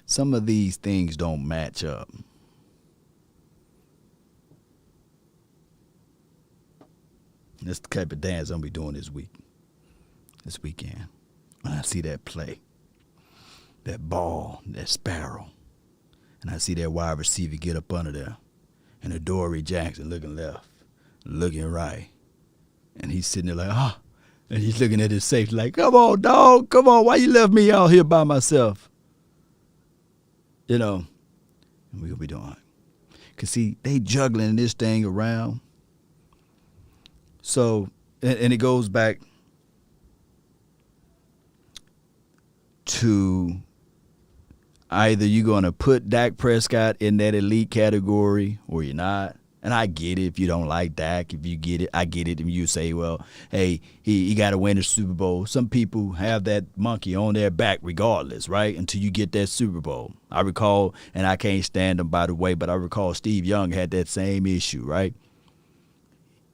Some of these things don't match up. That's the type of dance I'm going to be doing this weekend. When I see that play, that ball, that sparrow, and I see that wide receiver get up under there, and Adoree Jackson looking left, looking right, and he's sitting there like, ah, and he's looking at his safety like, come on, dog, come on, why you left me out here by myself? You know, and we're going to be doing it. Because, see, they juggling this thing around. So, and it goes back to either you're going to put Dak Prescott in that elite category or you're not. And I get it if you don't like Dak. If you get it, I get it. And you say, well, hey, he got to win the Super Bowl. Some people have that monkey on their back regardless, right, until you get that Super Bowl. I recall, and I can't stand him, by the way, but I recall Steve Young had that same issue, right?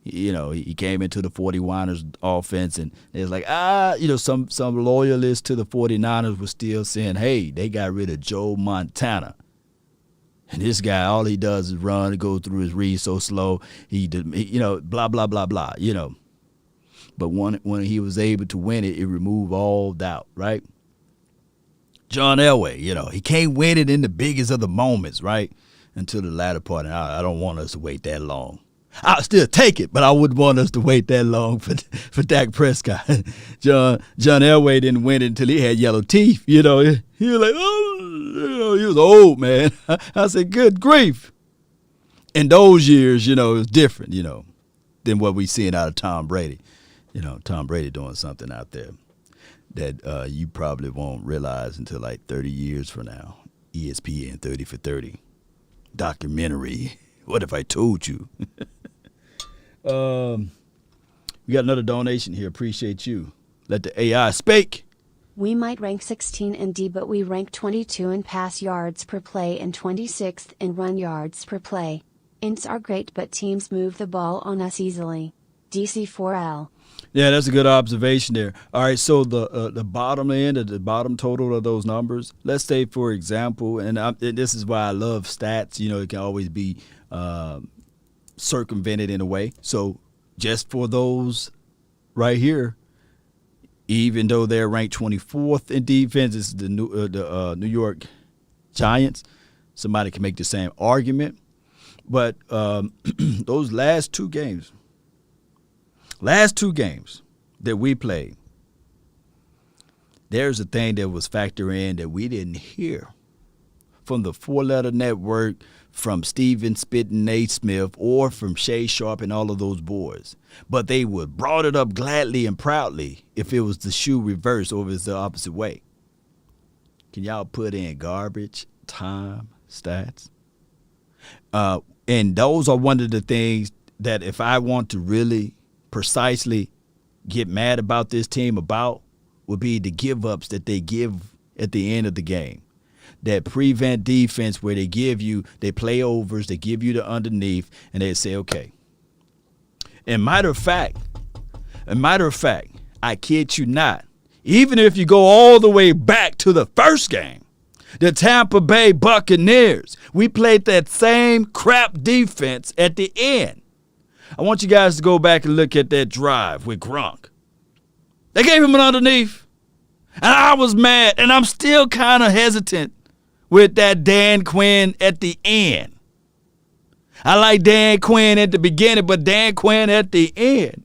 You know, he came into the 49ers offense, and it was like, some loyalists to the 49ers were still saying, hey, they got rid of Joe Montana. And this guy, all he does is run and go through his read so slow. He blah, blah, blah, blah, you know. But when he was able to win it, it removed all doubt, right? John Elway, you know, he can't win it in the biggest of the moments, right? Until the latter part. And I don't want us to wait that long. I'll still take it, but I wouldn't want us to wait that long for Dak Prescott. John Elway didn't win it until he had yellow teeth. You know, he was like, oh, you know, he was old, man. I said, good grief. In those years, you know, it was different, you know, than what we seeing out of Tom Brady. You know, Tom Brady doing something out there that you probably won't realize until like 30 years from now. ESPN 30 for 30 documentary. What if I told you? We got another donation here. Appreciate you. Let the AI speak. We might rank 16 in D, but we rank 22 in pass yards per play and 26th in run yards per play. Ints are great, but teams move the ball on us easily. DC4L. Yeah, that's a good observation there. All right, so the bottom end, the bottom total of those numbers, let's say, for example, and this is why I love stats, you know, it can always be circumvented in a way. So just for those right here, even though they're ranked 24th in defense, it's the New York Giants. Somebody can make the same argument. But those last two games that we played, there's a thing that was factored in that we didn't hear from the four-letter network, from Steven Spittin' Naismith, or from Shay Sharp and all of those boys. But they would brought it up gladly and proudly if it was the shoe reverse or if it's the opposite way. Can y'all put in garbage time stats? And those are one of the things that if I want to really precisely get mad about this team about, would be the give-ups that they give at the end of the game. That prevent defense where they play overs, they give you the underneath, and they say, okay. And matter of fact, I kid you not, even if you go all the way back to the first game, the Tampa Bay Buccaneers, we played that same crap defense at the end. I want you guys to go back and look at that drive with Gronk. They gave him an underneath, and I was mad, and I'm still kind of hesitant with that Dan Quinn at the end. I like Dan Quinn at the beginning, but Dan Quinn at the end.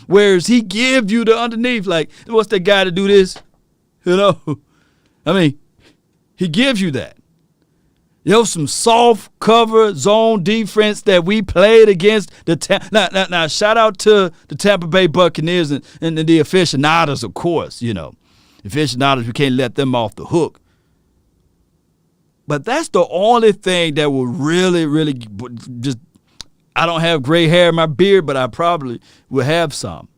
Whereas he give you the underneath, like, what's that guy to do this? You know? I mean, he gives you that. You know, some soft cover zone defense that we played against the now shout out to the Tampa Bay Buccaneers and the aficionados, of course, you know. Aficionados, we can't let them off the hook. But that's the only thing that will really, really just, I don't have gray hair in my beard, but I probably will have some.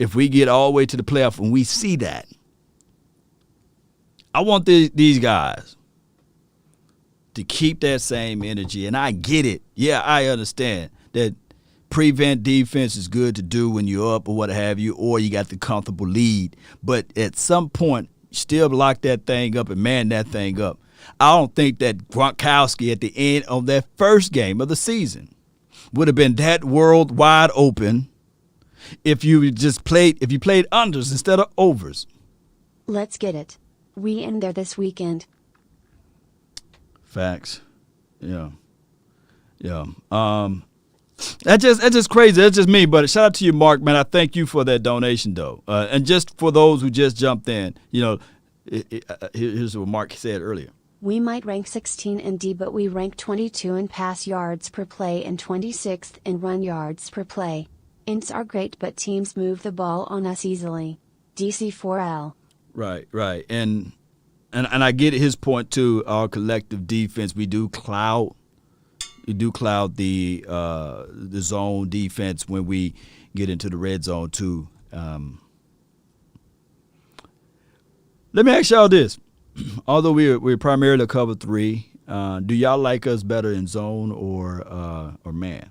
if we get all the way to the playoff and we see that, I want these guys to keep that same energy. And I get it. Yeah, I understand that prevent defense is good to do when you're up or what have you, or you got the comfortable lead. But at some point, still lock that thing up and man that thing up. I don't think that Gronkowski at the end of that first game of the season would have been that world wide open if you played unders instead of overs. Let's get it. We in there this weekend. Facts. Yeah. That's just crazy. That's just me. But shout out to you, Mark, man. I thank you for that donation, though. And just for those who just jumped in, here's what Mark said earlier. We might rank 16 in D, but we rank 22 in pass yards per play and 26th in run yards per play. Ints are great, but teams move the ball on us easily. DC4L. Right. And I get his point too. Our collective defense, we do cloud the zone defense when we get into the red zone too. Let me ask y'all this. Although we're primarily cover 3, do y'all like us better in zone or man?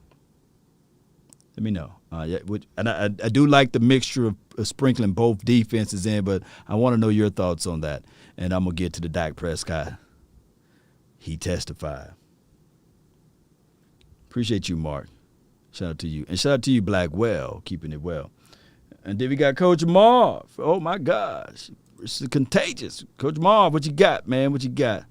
Let me know. And I do like the mixture of sprinkling both defenses in, but I want to know your thoughts on that. And I'm going to get to the Dak Prescott. He testified. Appreciate you, Mark. Shout out to you. And shout out to you, Blackwell, keeping it well. And then we got Coach Marv. Oh, my gosh. It's contagious. Coach Marv, what you got, man? What you got?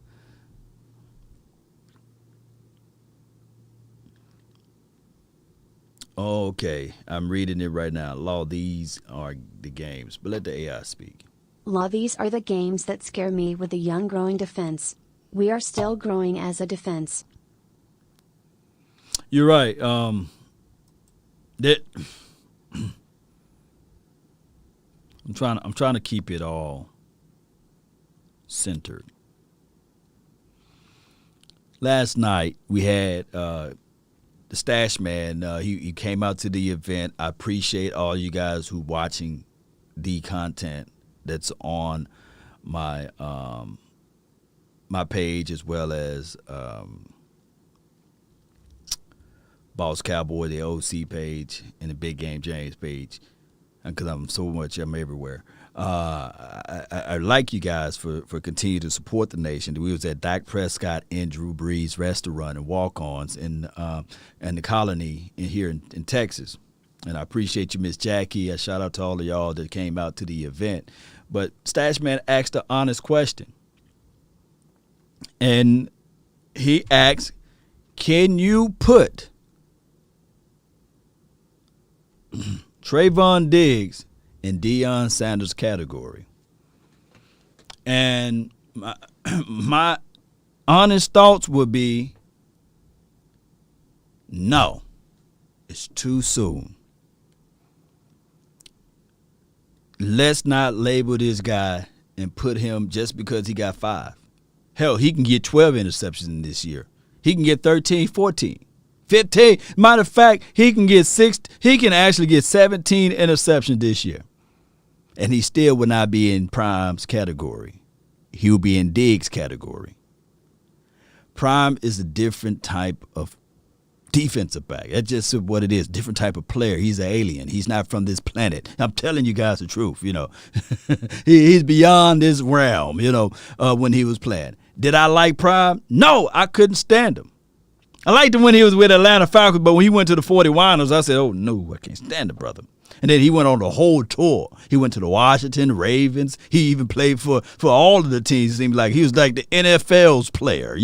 Okay, I'm reading it right now. Law, these are the games. But let the AI speak. Law, these are the games that scare me with the young growing defense. We are still growing as a defense. You're right. I'm trying to keep it all centered. Last night we had the Stash Man. He came out to the event. I appreciate all you guys who watching the content that's on my my page as well as Boss Cowboy, the OC page, and the Big Game James page. Because I'm everywhere. I like you guys for continuing to support the nation. We was at Dak Prescott and Drew Brees restaurant and walk-ons in the Colony here in Texas. And I appreciate you, Miss Jackie. A shout out to all of y'all that came out to the event. But Stash Man asked an honest question. And he asked, can you put Trayvon Diggs in Deion Sanders category? And my honest thoughts would be, no, it's too soon. Let's not label this guy and put him just because he got 5. Hell, he can get 12 interceptions in this year. He can get 13, 14. 15. Matter of fact, he can actually get 17 interceptions this year. And he still would not be in Prime's category. He'll be in Diggs' category. Prime is a different type of defensive back. That's just what it is. Different type of player. He's an alien. He's not from this planet. I'm telling you guys the truth, he's beyond this realm, when he was playing. Did I like Prime? No, I couldn't stand him. I liked him when he was with Atlanta Falcons, but when he went to the 49ers, I said, oh, no, I can't stand the brother. And then he went on the whole tour. He went to the Washington Ravens. He even played for all of the teams. It seemed like he was like the NFL's player,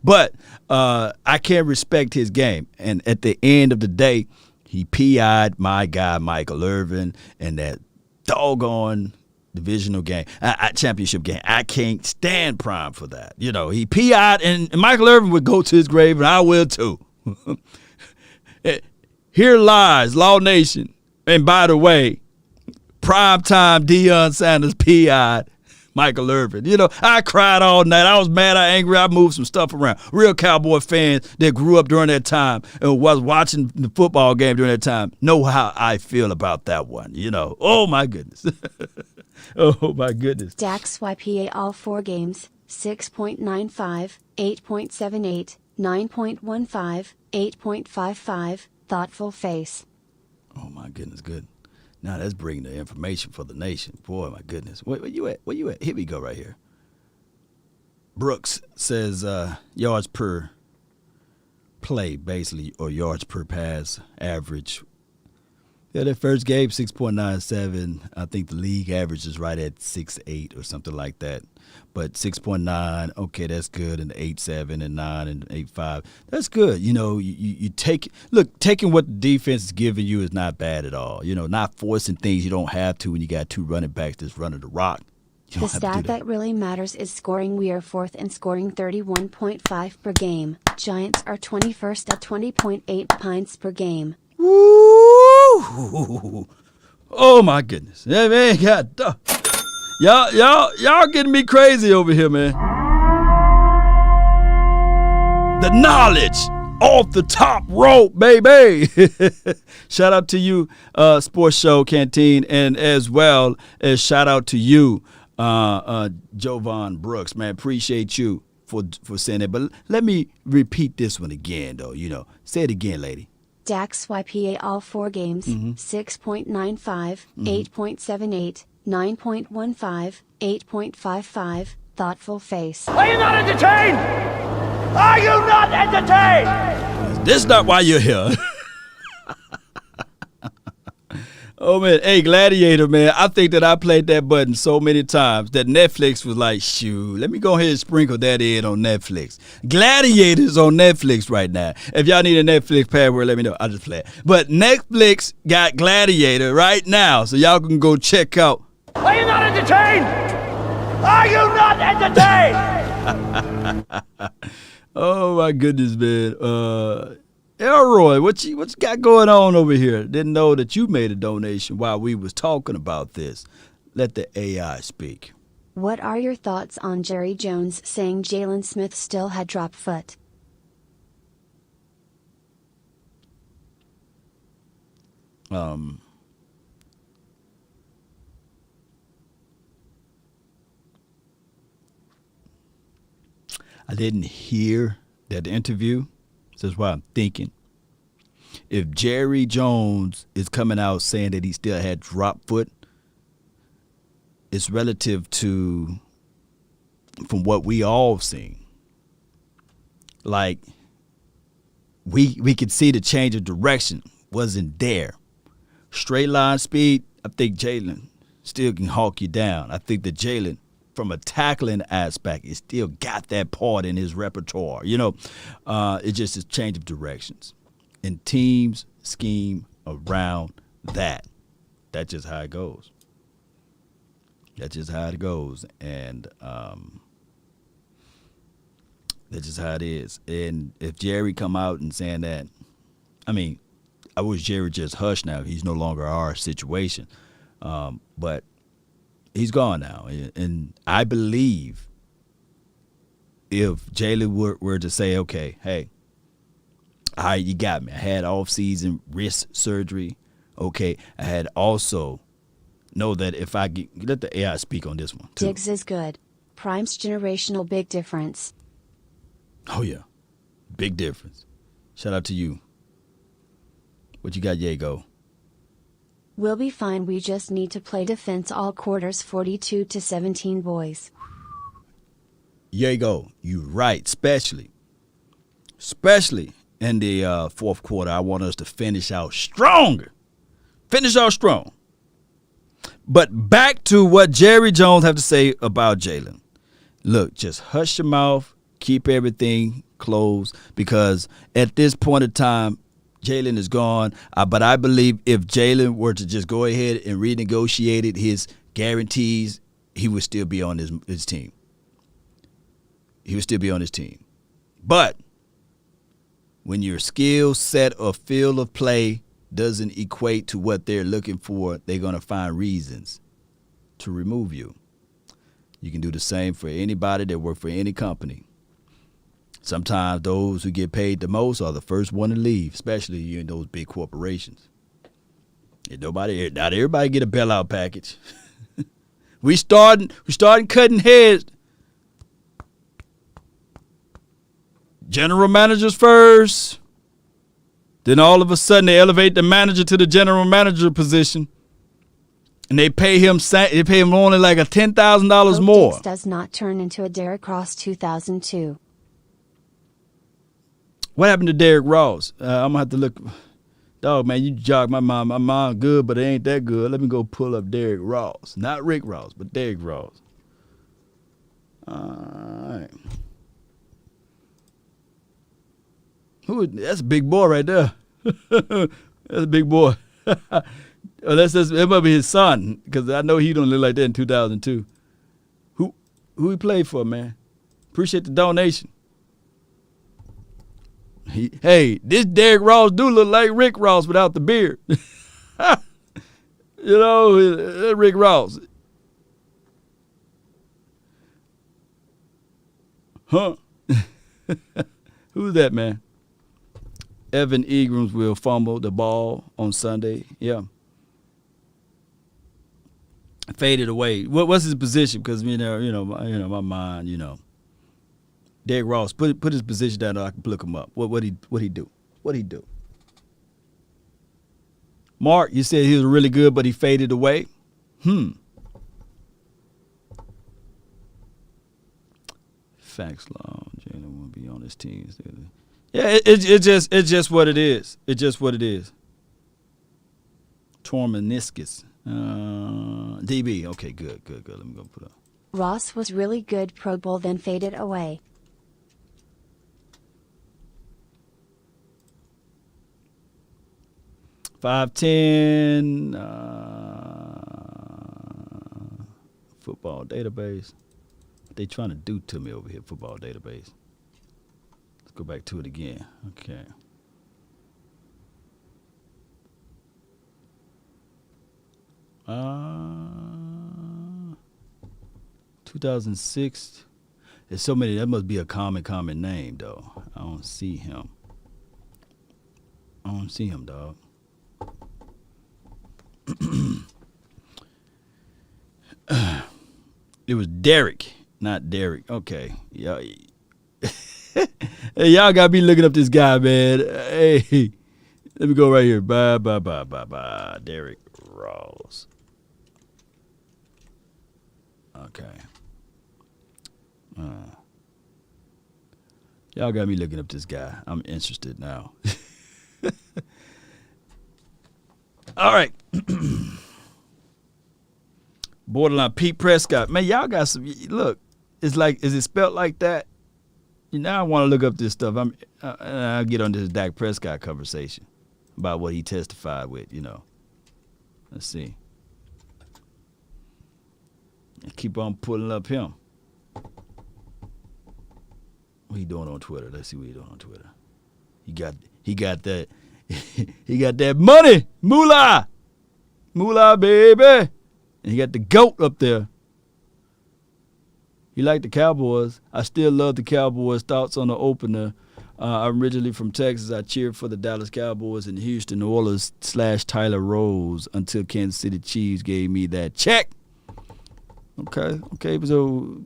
But I can't respect his game. And at the end of the day, he PI'd my guy, Michael Irvin, and that doggone divisional game, championship game. I can't stand Prime for that. He PI'd, and Michael Irvin would go to his grave, and I will too. Here lies Law Nation. And by the way, primetime Deion Sanders PI'd Michael Irvin. You know, I cried all night. I was mad, angry. I moved some stuff around. Real Cowboy fans that grew up during that time and was watching the football game during that time know how I feel about that one. You know, oh my goodness. Oh my goodness. Dax YPA all 4 games, 6.95, 8.78, 9.15, 8.55, thoughtful face. Oh my goodness, good. Now that's bringing the information for the nation. Boy, my goodness. Where you at? Where you at? Here we go right here. Brooks says yards per play, basically, or yards per pass average. Yeah, that first game, 6.97. I think the league average is right at 6.8 or something like that. But 6.9, okay, that's good. And 8.7 and 9 and 8.5, that's good. You know, you take taking what the defense is giving you is not bad at all. You know, not forcing things you don't have to when you got 2 running backs that's running the rock. The stat that really matters is scoring. We are 4th in scoring, 31.5 per game. Giants are 21st at 20.8 points per game. Woo! Oh my goodness. Yeah, man, God. Y'all getting me crazy over here, man. The knowledge off the top rope, baby. Shout out to you, Sports Show Canteen, and as well as shout out to you, Jovan Brooks, man. Appreciate you for saying that. But let me repeat this one again, though. You know, say it again, lady. Dax YPA all 4 games, 6.95, 8.78, 9.15, 8.55, thoughtful face. Are you not entertained? Are you not entertained? This is not why you're here. Oh, man. Hey, Gladiator, man. I think that I played that button so many times that Netflix was like, shoot, let me go ahead and sprinkle that in on Netflix. Gladiator's on Netflix right now. If y'all need a Netflix password, let me know. I'll just play it. But Netflix got Gladiator right now, so y'all can go check out. Are you not entertained? Are you not entertained? Oh, my goodness, man. Elroy, what you got going on over here? Didn't know that you made a donation while we was talking about this. Let the AI speak. What are your thoughts on Jerry Jones saying Jalen Smith still had drop foot? I didn't hear that interview. That's why I'm thinking. If Jerry Jones is coming out saying that he still had drop foot, it's relative to from what we all seen. Like we could see the change of direction wasn't there. Straight line speed, I think Jalen still can hawk you down. I think that Jalen, from a tackling aspect, it still got that part in his repertoire. You know, it's just a change of directions. And teams scheme around that. That's just how it goes. That's just how it goes. And that's just how it is. And if Jerry come out and saying that, I mean, I wish Jerry just hushed now. He's no longer our situation. But he's gone now. And I believe if Jalen were to say, okay, hey, all right, you got me. I had off-season wrist surgery. Okay, I had also know that if I get, let the AI speak on this one, too. Diggs is good. Prime's generational big difference. Oh, yeah. Big difference. Shout out to you. What you got, Yago? We'll be fine. We just need to play defense all quarters, 42-17, boys. Yago, you right. Especially in the fourth quarter, I want us to finish out stronger. Finish out strong. But back to what Jerry Jones have to say about Jalen. Look, just hush your mouth. Keep everything closed. Because at this point in time, Jalen is gone. But I believe if Jalen were to just go ahead and renegotiate his guarantees, he would still be on his team. He would still be on his team. But when your skill set or field of play doesn't equate to what they're looking for, they're going to find reasons to remove you. You can do the same for anybody that work for any company. Sometimes those who get paid the most are the first one to leave, especially in those big corporations. And not everybody get a bailout package. we starting cutting heads. General managers first. Then all of a sudden they elevate the manager to the general manager position. And they pay him only like a $10,000 more. Dix does not turn into a Derrick Ross 2002. What happened to Derrick Ross? I'm going to have to look. Dog, man, you jogged my mind. My mind good, but it ain't that good. Let me go pull up Derrick Ross. Not Rick Ross, but Derrick Ross. All right. That's a big boy right there. That's a big boy. It might be his son, because I know he don't look like that in 2002. Who he played for, man? Appreciate the donation. This Derrick Ross do look like Rick Ross without the beard. Rick Ross. Huh? Who's that, man? Evan Egrams will fumble the ball on Sunday. Yeah. Faded away. What's his position? Because my mind, Derrick Ross, put his position down so I can look him up. What he do? What he do? Mark, you said he was really good, but he faded away. Facts long. Jalen won't be on his team. Yeah, it's just what it is. It's just what it is. Torn meniscus. DB. Okay, good. Let me go put up. Ross was really good Pro Bowl, then faded away. $5.10 football database. What they trying to do to me over here, football database? Let's go back to it again. Okay. Uh, 2006. There's so many. That must be a common name, though. I don't see him. Dog. It was Derek, not Derek. Okay. Hey, y'all got me looking up this guy, man. Hey, let me go right here. Bye. Derrick Ross. Okay. Y'all got me looking up this guy. I'm interested now. All right. Borderline Pete Prescott. Man, y'all got some. Look, it's like, is it spelled like that? Now I want to look up this stuff. I'll get on this Dak Prescott conversation about what he testified with, Let's see. Keep on pulling up him. What he doing on Twitter? Let's see what he doing on Twitter. He got that he got that money. Moolah, baby. And he got the GOAT up there. He liked the Cowboys. I still love the Cowboys. Thoughts on the opener. I'm originally from Texas. I cheered for the Dallas Cowboys in Houston, New Orleans / Tyler Rose until Kansas City Chiefs gave me that check. Okay. So,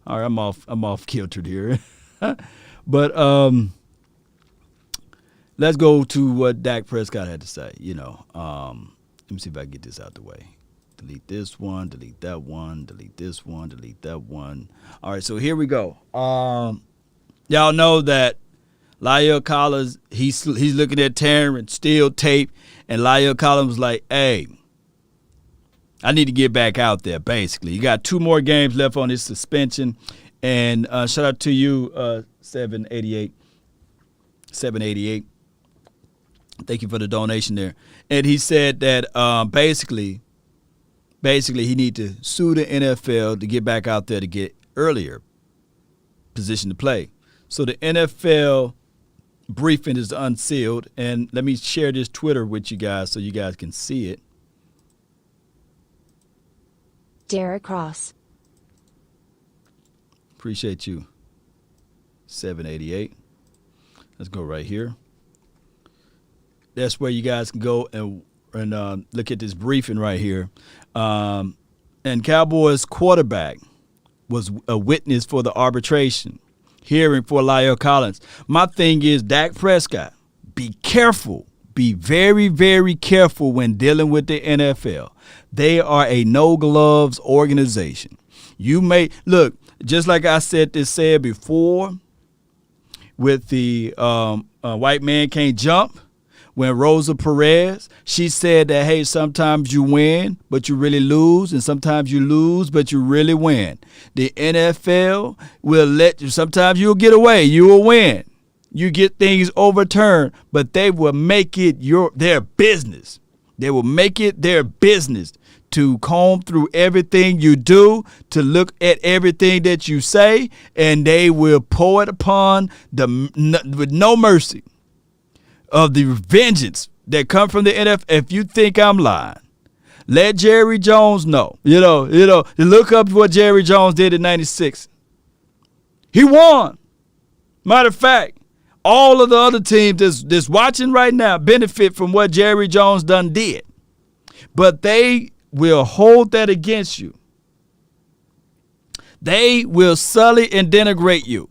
all right, I'm off kiltered here. But let's go to what Dak Prescott had to say. Let me see if I can get this out the way. Delete this one, delete that one, delete this one, delete that one. All right, so here we go. Y'all know that La'el Collins, he's looking at Terrence Steele tape, and La'el Collins was like, hey, I need to get back out there, basically. You got 2 more games left on his suspension. And shout out to you, 788. Thank you for the donation there. And he said that basically he need to sue the NFL to get back out there to get earlier position to play. So the NFL briefing is unsealed. And let me share this Twitter with you guys so you guys can see it. Derek Ross. Appreciate you. 788. Let's go right here. That's where you guys can go and look at this briefing right here. And Cowboys quarterback was a witness for the arbitration hearing for La'el Collins. My thing is, Dak Prescott, be careful. Be very, very careful when dealing with the NFL. They are a no-gloves organization. You may look, just like I said before with the white man can't jump. When Rosa Perez, she said that, hey, sometimes you win, but you really lose, and sometimes you lose, but you really win. The NFL will let you, sometimes you'll get away, you will win. You get things overturned, but they will make it their business. They will make it their business to comb through everything you do, to look at everything that you say, and they will pour it upon with no mercy of the vengeance that come from the NFL. If you think I'm lying, let Jerry Jones know. You look up what Jerry Jones did in '96. He won. Matter of fact, all of the other teams that's watching right now benefit from what Jerry Jones done did. But they will hold that against you. They will sully and denigrate you.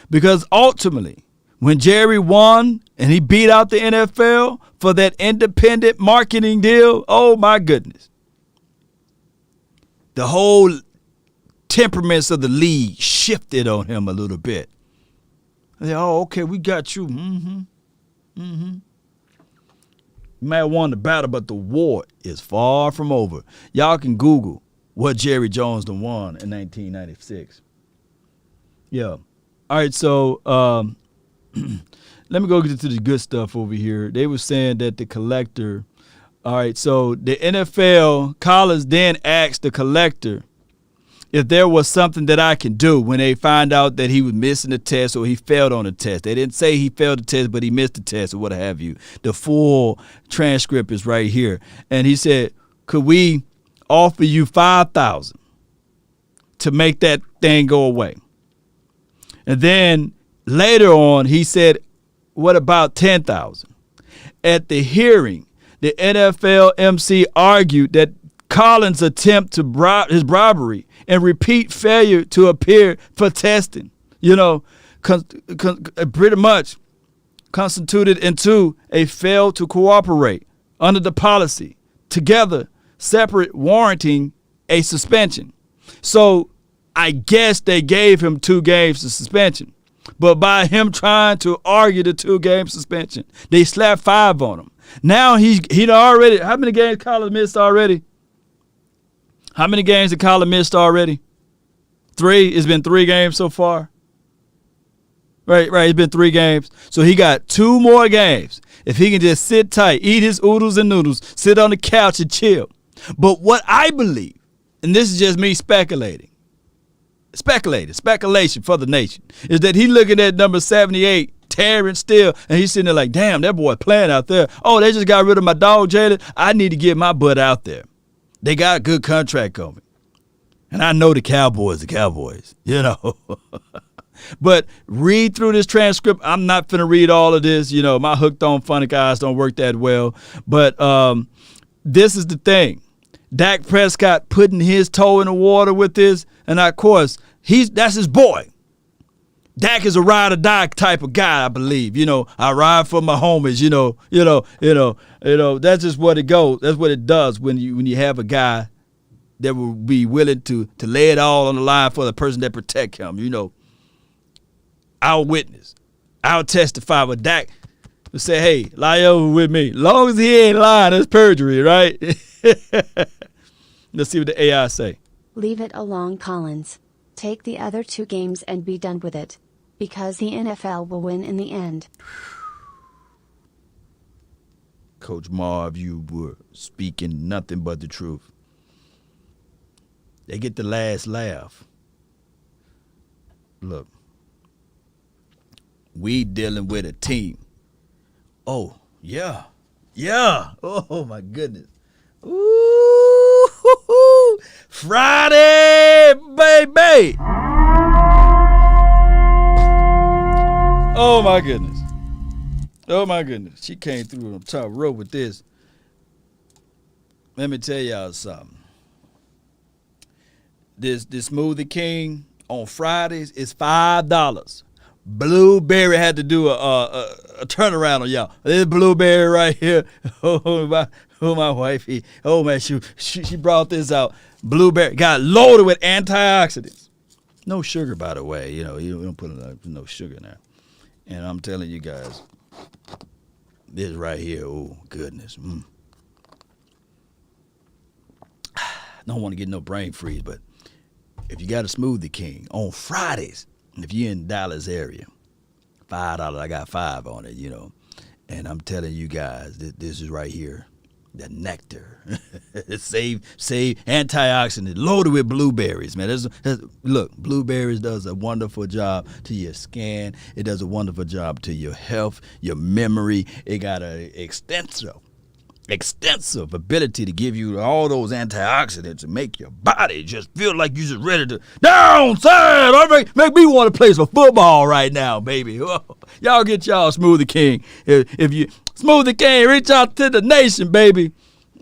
Because ultimately, when Jerry won and he beat out the NFL for that independent marketing deal, oh my goodness. The whole temperaments of the league shifted on him a little bit. They, oh, okay, we got you. You might have won the battle, but the war is far from over. Y'all can Google what Jerry Jones done won in 1996. Yeah. All right, so let me go get to the good stuff over here. They were saying that the collector, all right, so the NFL, Collins then asked the collector if there was something that I can do when they find out that he was missing the test or he failed on the test. They didn't say he failed the test, but he missed the test or what have you. The full transcript is right here. And he said, could we offer you $5,000 to make that thing go away? And then later on, he said, what about $10,000? At the hearing, the NFL MC argued that Collins' attempt to his bribery and repeat failure to appear for testing, pretty much constituted into a fail to cooperate under the policy, together separate warranting a suspension. So I guess they gave him 2 games of suspension. But by him trying to argue the 2-game suspension, they slapped 5 on him. Now he already, how many games Collins missed already? How many games did Collins missed already? 3. It's been 3 games so far. Right. It's been 3 games. So he got 2 more games. If he can just sit tight, eat his oodles and noodles, sit on the couch and chill. But what I believe, and this is just me speculation for the nation, is that he looking at number 78, Terrence Steele, and he's sitting there like, damn, that boy playing out there. Oh, they just got rid of my dog, Jalen. I need to get my butt out there. They got a good contract on me. And I know the Cowboys, But read through this transcript. I'm not finna read all of this. My hooked on funny guys don't work that well. But this is the thing. Dak Prescott putting his toe in the water with this, and of course, that's his boy. Dak is a ride or die type of guy, I believe. I ride for my homies. That's just what it goes. That's what it does when you have a guy that will be willing to lay it all on the line for the person that protect him. I'll witness. I'll testify with Dak. To say, hey, lie over with me. Long as he ain't lying, that's perjury, right? Let's see what the AI say. Leave it alone, Collins. Take the other 2 games and be done with it. Because the NFL will win in the end. Coach Marv, you were speaking nothing but the truth. They get the last laugh. Look, we dealing with a team. Oh, yeah. Oh, my goodness. Ooh, Friday, baby. Oh my goodness. Oh my goodness. She came through on top rope with this. Let me tell y'all something. This Smoothie King on Fridays is $5. Blueberry had to do a turnaround on y'all. This blueberry right here. Oh my wifey. Oh man, she brought this out. Blueberry got loaded with antioxidants. No sugar, by the way. You don't put no sugar in there. And I'm telling you guys, this right here. Oh goodness. Don't want to get no brain freeze, but if you got a Smoothie King on Fridays, if you're in Dallas area, $5, I got 5 on it, And I'm telling you guys, this is right here, the nectar. save antioxidant, loaded with blueberries, man. Look, blueberries does a wonderful job to your skin. It does a wonderful job to your health, your memory. It got an extensive ability to give you all those antioxidants and make your body just feel like you're just ready to downside. Make me want to play some football right now, baby. Oh, y'all get y'all Smoothie King. If you Smoothie King, reach out to the nation, baby.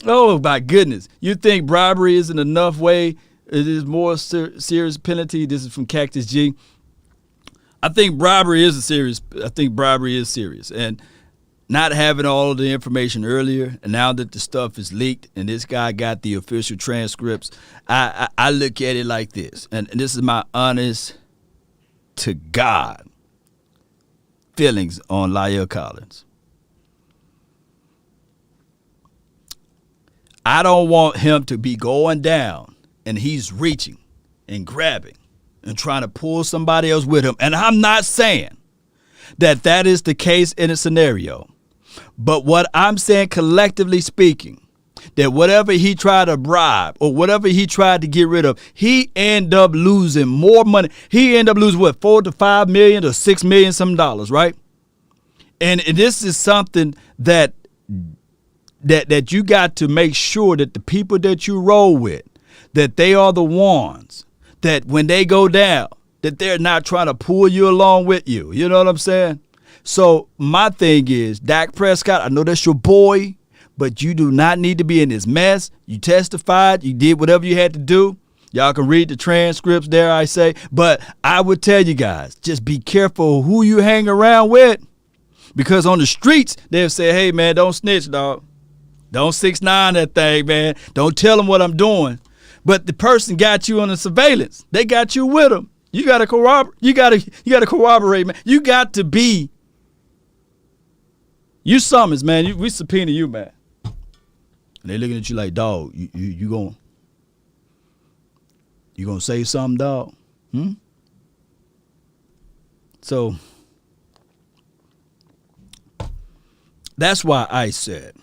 Oh my goodness. You think bribery isn't enough way? It is more serious penalty. This is from Cactus G. I think bribery is serious. And not having all of the information earlier, and now that the stuff is leaked and this guy got the official transcripts, I look at it like this, and this is my honest to God feelings on La'el Collins. I don't want him to be going down and he's reaching and grabbing and trying to pull somebody else with him. And I'm not saying that is the case in a scenario. But what I'm saying, collectively speaking, that whatever he tried to bribe or whatever he tried to get rid of, he end up losing more money. He end up losing what, $4 to $5 million or $6 million some dollars, right? And this is something that you got to make sure that the people that you roll with, that they are the ones that when they go down, that they're not trying to pull you along with you. You know what I'm saying? So my thing is, Dak Prescott, I know that's your boy, but you do not need to be in this mess. You testified. You did whatever you had to do. Y'all can read the transcripts, dare I say. But I would tell you guys, just be careful who you hang around with. Because on the streets, they'll say, hey, man, don't snitch, dog. Don't 6ix9ine that thing, man. Don't tell them what I'm doing. But the person got you on the surveillance. They got you with them. You got to corroborate. You got to corroborate, man. You got to be. You summons, man. We subpoena you, man. And they looking at you like, dog, you gonna say something, dog? So that's why I said,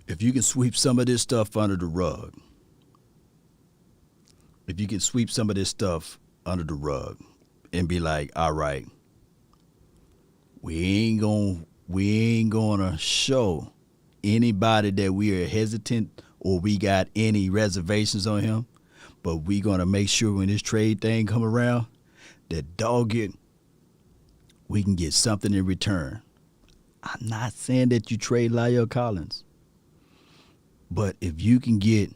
if you can sweep some of this stuff under the rug, and be like, all right, we ain't gonna show anybody that we are hesitant or we got any reservations on him, but we gonna make sure when this trade thing come around, that we can get something in return. I'm not saying that you trade La'el Collins, but if you can get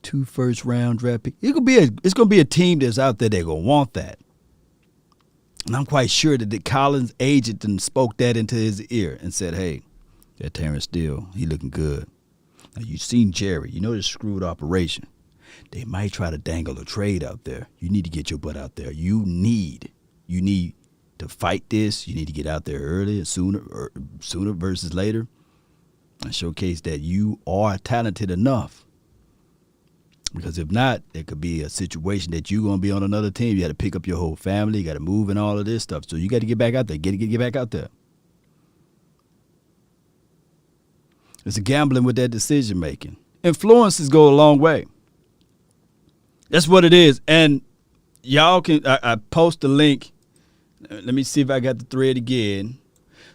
2 first-round draft picks, it's gonna be a team that's out there that gonna want that. And I'm quite sure that the Collins agent then spoke that into his ear and said, hey, that Terrence Steele, he looking good. Now, you've seen Jerry. You know this screwed operation. They might try to dangle a trade out there. You need to get your butt out there. You need to fight this. You need to get out there earlier, sooner versus later, and showcase that you are talented enough. Because if not, it could be a situation that you're going to be on another team. You got to pick up your whole family. You got to move and all of this stuff. So you got to get back out there. Get back out there. It's a gambling with that decision making. Influences go a long way. That's what it is. And y'all can, I post the link. Let me see if I got the thread again.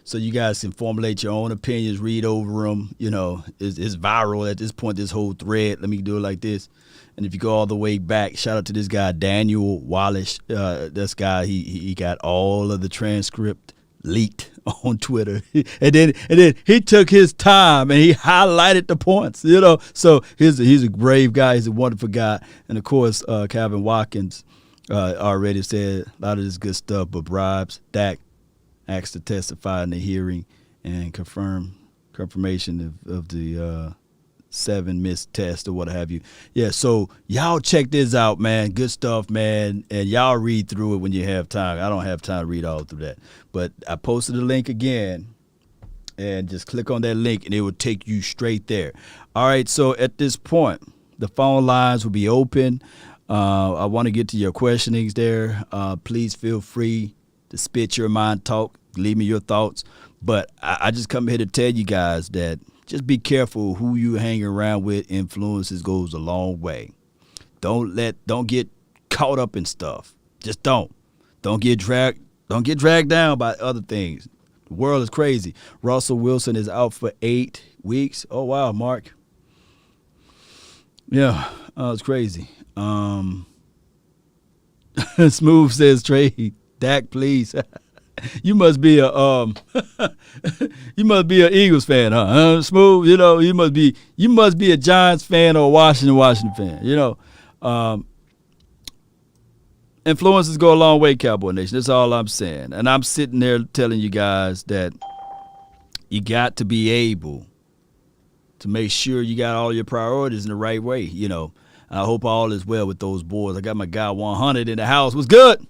so you guys can formulate your own opinions, read over them. You know, it's viral at this point, this whole thread. Let me do it like this. And if you go all the way back, shout out to this guy, Daniel Wallace. This guy, he got all of the transcript leaked on Twitter. and then he took his time and he highlighted the points, you know. So he's a brave guy. He's a wonderful guy. And, of course, Calvin Watkins already said a lot of this good stuff, but bribes. Dak asked to testify in the hearing and confirmation of the 7 missed tests or what have you. Yeah, so y'all check this out, man. Good stuff, man. And y'all read through it when you have time. I don't have time to read all through that. But I posted the link again, and just click on that link, and it will take you straight there. All right, so at this point, the phone lines will be open. I want to get to your questionings there. Please feel free to spit your mind, talk, leave me your thoughts. But I just come here to tell you guys that just be careful who you hang around with. Influences goes a long way. Don't get caught up in stuff. Just don't get dragged down by other things. The world is crazy. Russell Wilson is out for 8 weeks. Oh wow, Mark. Yeah, it's crazy. Smooth says trade Dak, please. You must be a Eagles fan, huh? Smooth, you know, you must be a Giants fan or a Washington fan, you know. Influences go a long way, Cowboy Nation. That's all I'm saying. And I'm sitting there telling you guys that you got to be able to make sure you got all your priorities in the right way, you know. I hope all is well with those boys. I got my guy 100 in the house. What's good?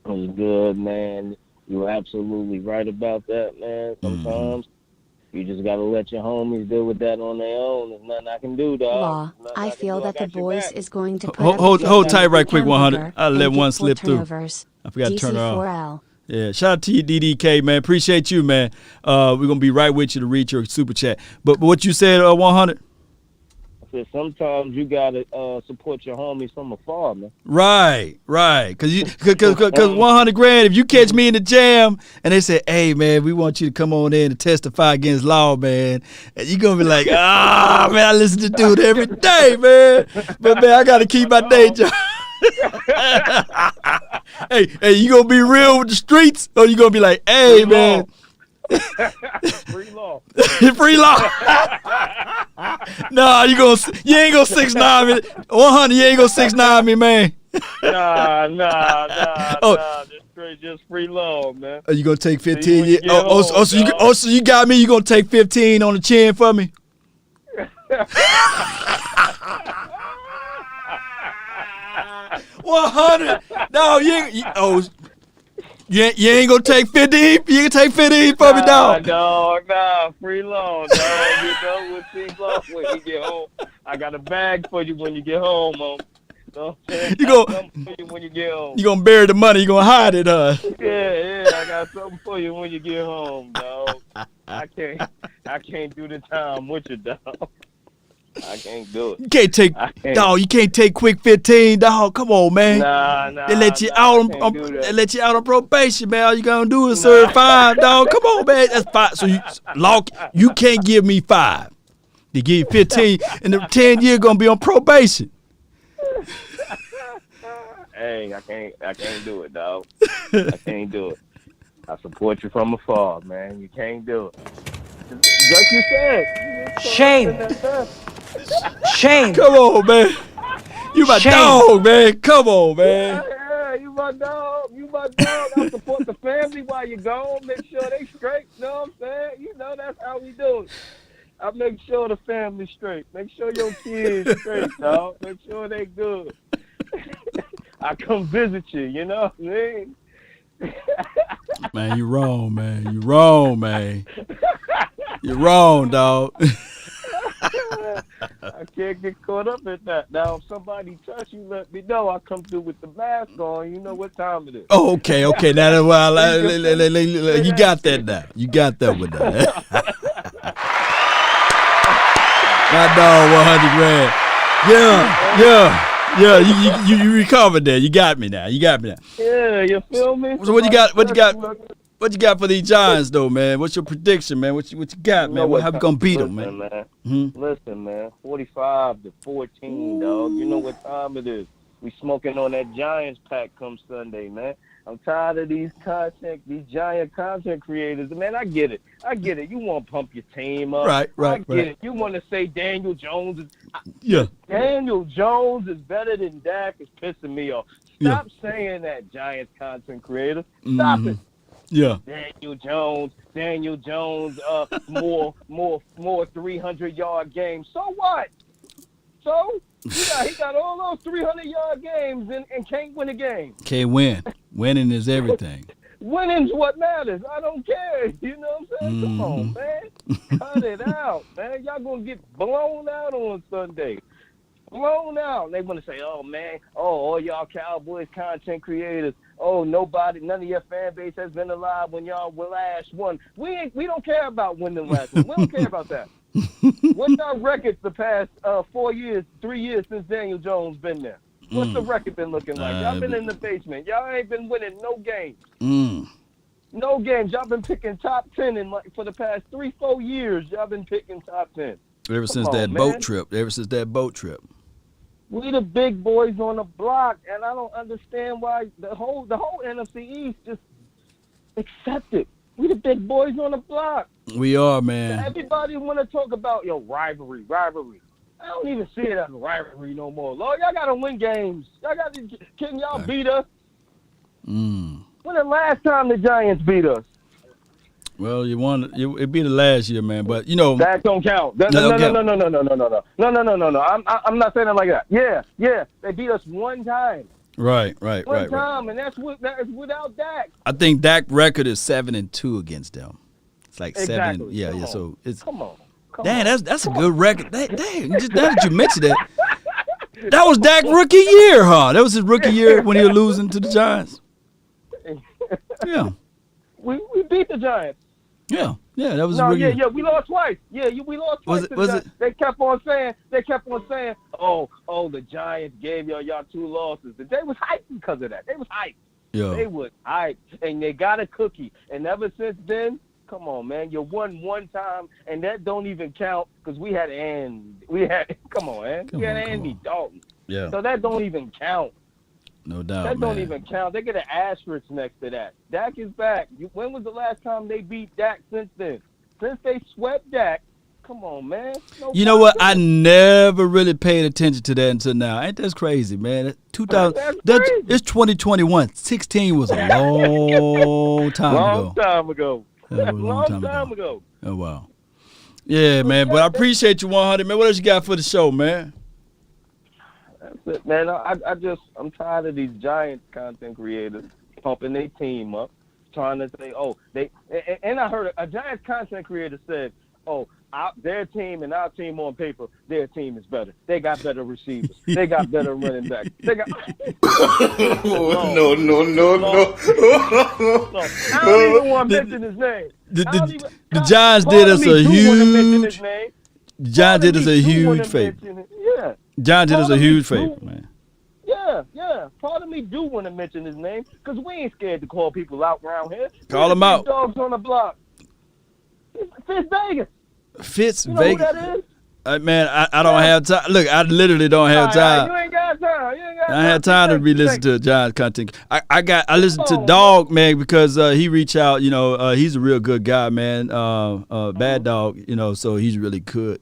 Was good, man. You were absolutely right about that, man. Sometimes you just got to let your homies deal with that on their own. There's nothing I can do, dog. Law, I feel that the boys is going to put hold tight right quick, 100. I'll let one slip through. I forgot to turn it off. DC4L. Yeah, shout out to you, DDK, man. Appreciate you, man. We're going to be right with you to read your super chat. But what you said, 100? Sometimes you gotta support your homies from afar, man. Right. Cause 100 grand. If you catch me in the jam and they say, "Hey, man, we want you to come on in and testify against law, man," and you gonna be like, man, I listen to dude every day, man. But man, I gotta keep my day job. hey, you gonna be real with the streets, or you gonna be like, "Hey, man." Free law. Free law. Nah, you ain't gonna 6'9" me. 100, you ain't gonna 6'9" me, man. Nah. Just free law, man. Are you gonna take 15? So you got me. You gonna take 15 on the chin for me? 100. No, you ain't gonna take 50. You can take 50 for me, dog. Nah, free loan, dog. You know what free loan when you get home. I got a bag for you when you get home, man. You when you get home. You gonna bury the money? You gonna hide it, huh? Yeah. I got something for you when you get home, dog. I can't do the time with you, dog. I can't do it. You can't take, dog. You can't take quick 15, dog. Come on, man. Nah. They let you out on probation, man. All you gonna do is serve 5, dog. Come on, man. That's 5. So you can't give me 5. They give you 15, and the 10 year gonna be on probation. Hey, I can't do it, dog. I can't do it. I support you from afar, man. You can't do it. Like you said. Shame. Come on, man. You my dog, man. Come on, man. Yeah, you my dog. I support the family while you're gone. Make sure they straight. You know what I'm saying? You know, that's how we do it. I make sure the family's straight. Make sure your kids straight, dog. Make sure they good. I come visit you, you know what I mean? Man, you wrong, man. You wrong, man. You're wrong, dog. I can't get caught up in that. Now, if somebody touch you, let me know. I come through with the mask on. You know what time it is. Oh, okay. Now that's why you got that now. You got that one now. My dog, 100 grand. Yeah. You recovered there. You got me now. Yeah, you feel me? So what you got? What What you got for these Giants, though, man? What's your prediction, man? What you got, man? How we gonna beat them, man? Listen, man. 45-14, dog. You know what time it is. We smoking on that Giants pack come Sunday, man. I'm tired of these giant content creators. Man, I get it. You want to pump your team up. Right. I get it. You want to say Daniel Jones Daniel Jones is better than Dak is pissing me off. Stop saying that, Giants content creator. Stop it. Yeah. Daniel Jones, more 300-yard games. So what? So he got all those 300-yard games and can't win a game. Can't win. Winning is everything. Winning's what matters. I don't care. You know what I'm saying? Come on, man. Cut it out, man. Y'all gonna get blown out on Sunday. Blown out. They want to say, oh, man, all y'all Cowboys content creators, none of your fan base has been alive when y'all were last one. We don't care about winning last one. We don't care about that. What's our record the past 3 years since Daniel Jones been there? What's the record been looking like? Y'all been in the basement. Y'all ain't been winning no games. No games. Y'all been picking top 10 for the past 3-4 years. Y'all been picking top 10. Ever since that boat trip. We the big boys on the block, and I don't understand why the whole NFC East just accept it. We the big boys on the block. We are, man. Everybody want to talk about rivalry. I don't even see it as a rivalry no more. Lord, y'all got to win games. Can y'all beat us? When the last time the Giants beat us? Well, it'd be the last year, man. But that don't count. No. I'm not saying it like that. Yeah. They beat us one time. Right. One time, and that's without Dak. I think Dak's record is 7-2 against them. It's like exactly. 7. Yeah. So it's come on. That's a good record. Now that you mentioned that was Dak's rookie year, huh? That was his rookie year when he was losing to the Giants. Yeah. We beat the Giants. Yeah, that was rookie. Yeah, we lost twice. Yeah, we lost twice. Was it? They kept on saying, oh, the Giants gave y'all 2 losses. They was hyped because of that. They was hyped. Yeah. They was hyped, and they got a cookie. And ever since then, come on, man, you won one time, and that don't even count because we had come on, man, we had Andy Dalton. Yeah. So that don't even count. No doubt, That don't man. even count. They get an asterisk next to that. Dak is back. When was the last time they beat Dak since then? Since they swept Dak, come on, man. You know what? I never really paid attention to that until now. Ain't that crazy, man? 2000. It's 2021. 16 was a long time ago. Long time ago. Long time ago. Oh, wow. Yeah, man. But I appreciate you 100, man. What else you got for the show, man? That's it, man. I'm tired of these Giants content creators pumping their team up, trying to say, and I heard a Giants content creator said, their team and our team on paper, their team is better. They got better receivers. They got better running backs. They got. No. I don't even want to mention his name. The Giants did us a huge. The Giants did us a huge favor. Yeah. Giants did us a huge favor, man. Yeah. Part of me do want to mention his name because we ain't scared to call people out around here. Call them out. Dogs on the block. Fitz Vegas. Fitz you Vegas. Know who that is? Man, I don't have time. Look, I literally don't have time. You ain't got time. I had time to re-listen to Giants content. I listened to Dog, man, because he reached out. He's a real good guy, man. Bad Dog, so he's really good.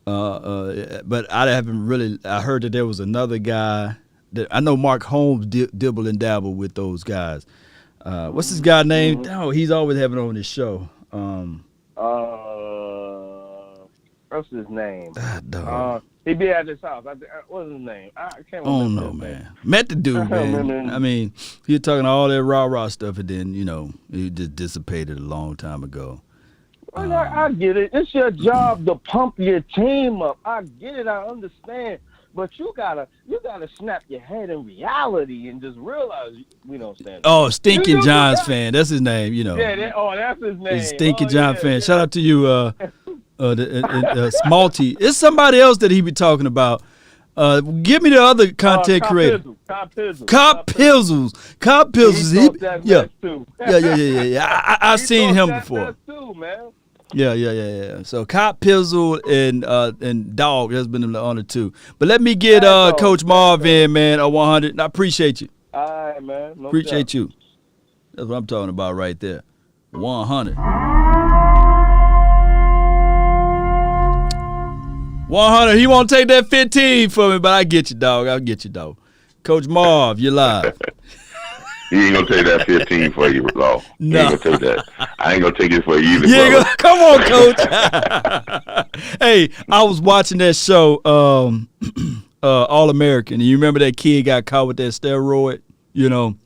But I haven't really. I heard that there was another guy that I know. Mark Holmes dibble and dabble with those guys. What's this guy named? Oh, he's always having on his show. What's his name? He be at his house. What's his name? I can't remember. Oh no, man. Met the dude, man. I mean, he was talking all that rah stuff, and then he just dissipated a long time ago. Well, I get it. It's your job to pump your team up. I get it. I understand. But you gotta snap your head in reality and just realize we don't stand. Oh, Stinking Giants fan. That's his name. Yeah. That's his name. Stinking Giants fan. Shout out to you, Smalty. It's somebody else that he be talking about. Give me the other content creator. Cop Pizzles. Cop Pizzles. He that mess too. Yeah. I've seen him before. Mess too, man. Yeah. So Cop Pizzle and Dog has been on the two. But let me get Coach Marv in, man, a 100. I appreciate you. All right, man. No Appreciate doubt. you. That's what I'm talking about right there. 100. 100. He won't take that 15 for me, but I get you, dog. I'll get you, dog. Coach Marv, you're live. He ain't gonna take that 15 for you, Law. No. He ain't gonna take that. I ain't gonna take it for you either. Yeah, brother. come on, Coach. Hey, I was watching that show, All American. And you remember that kid got caught with that steroid? You know.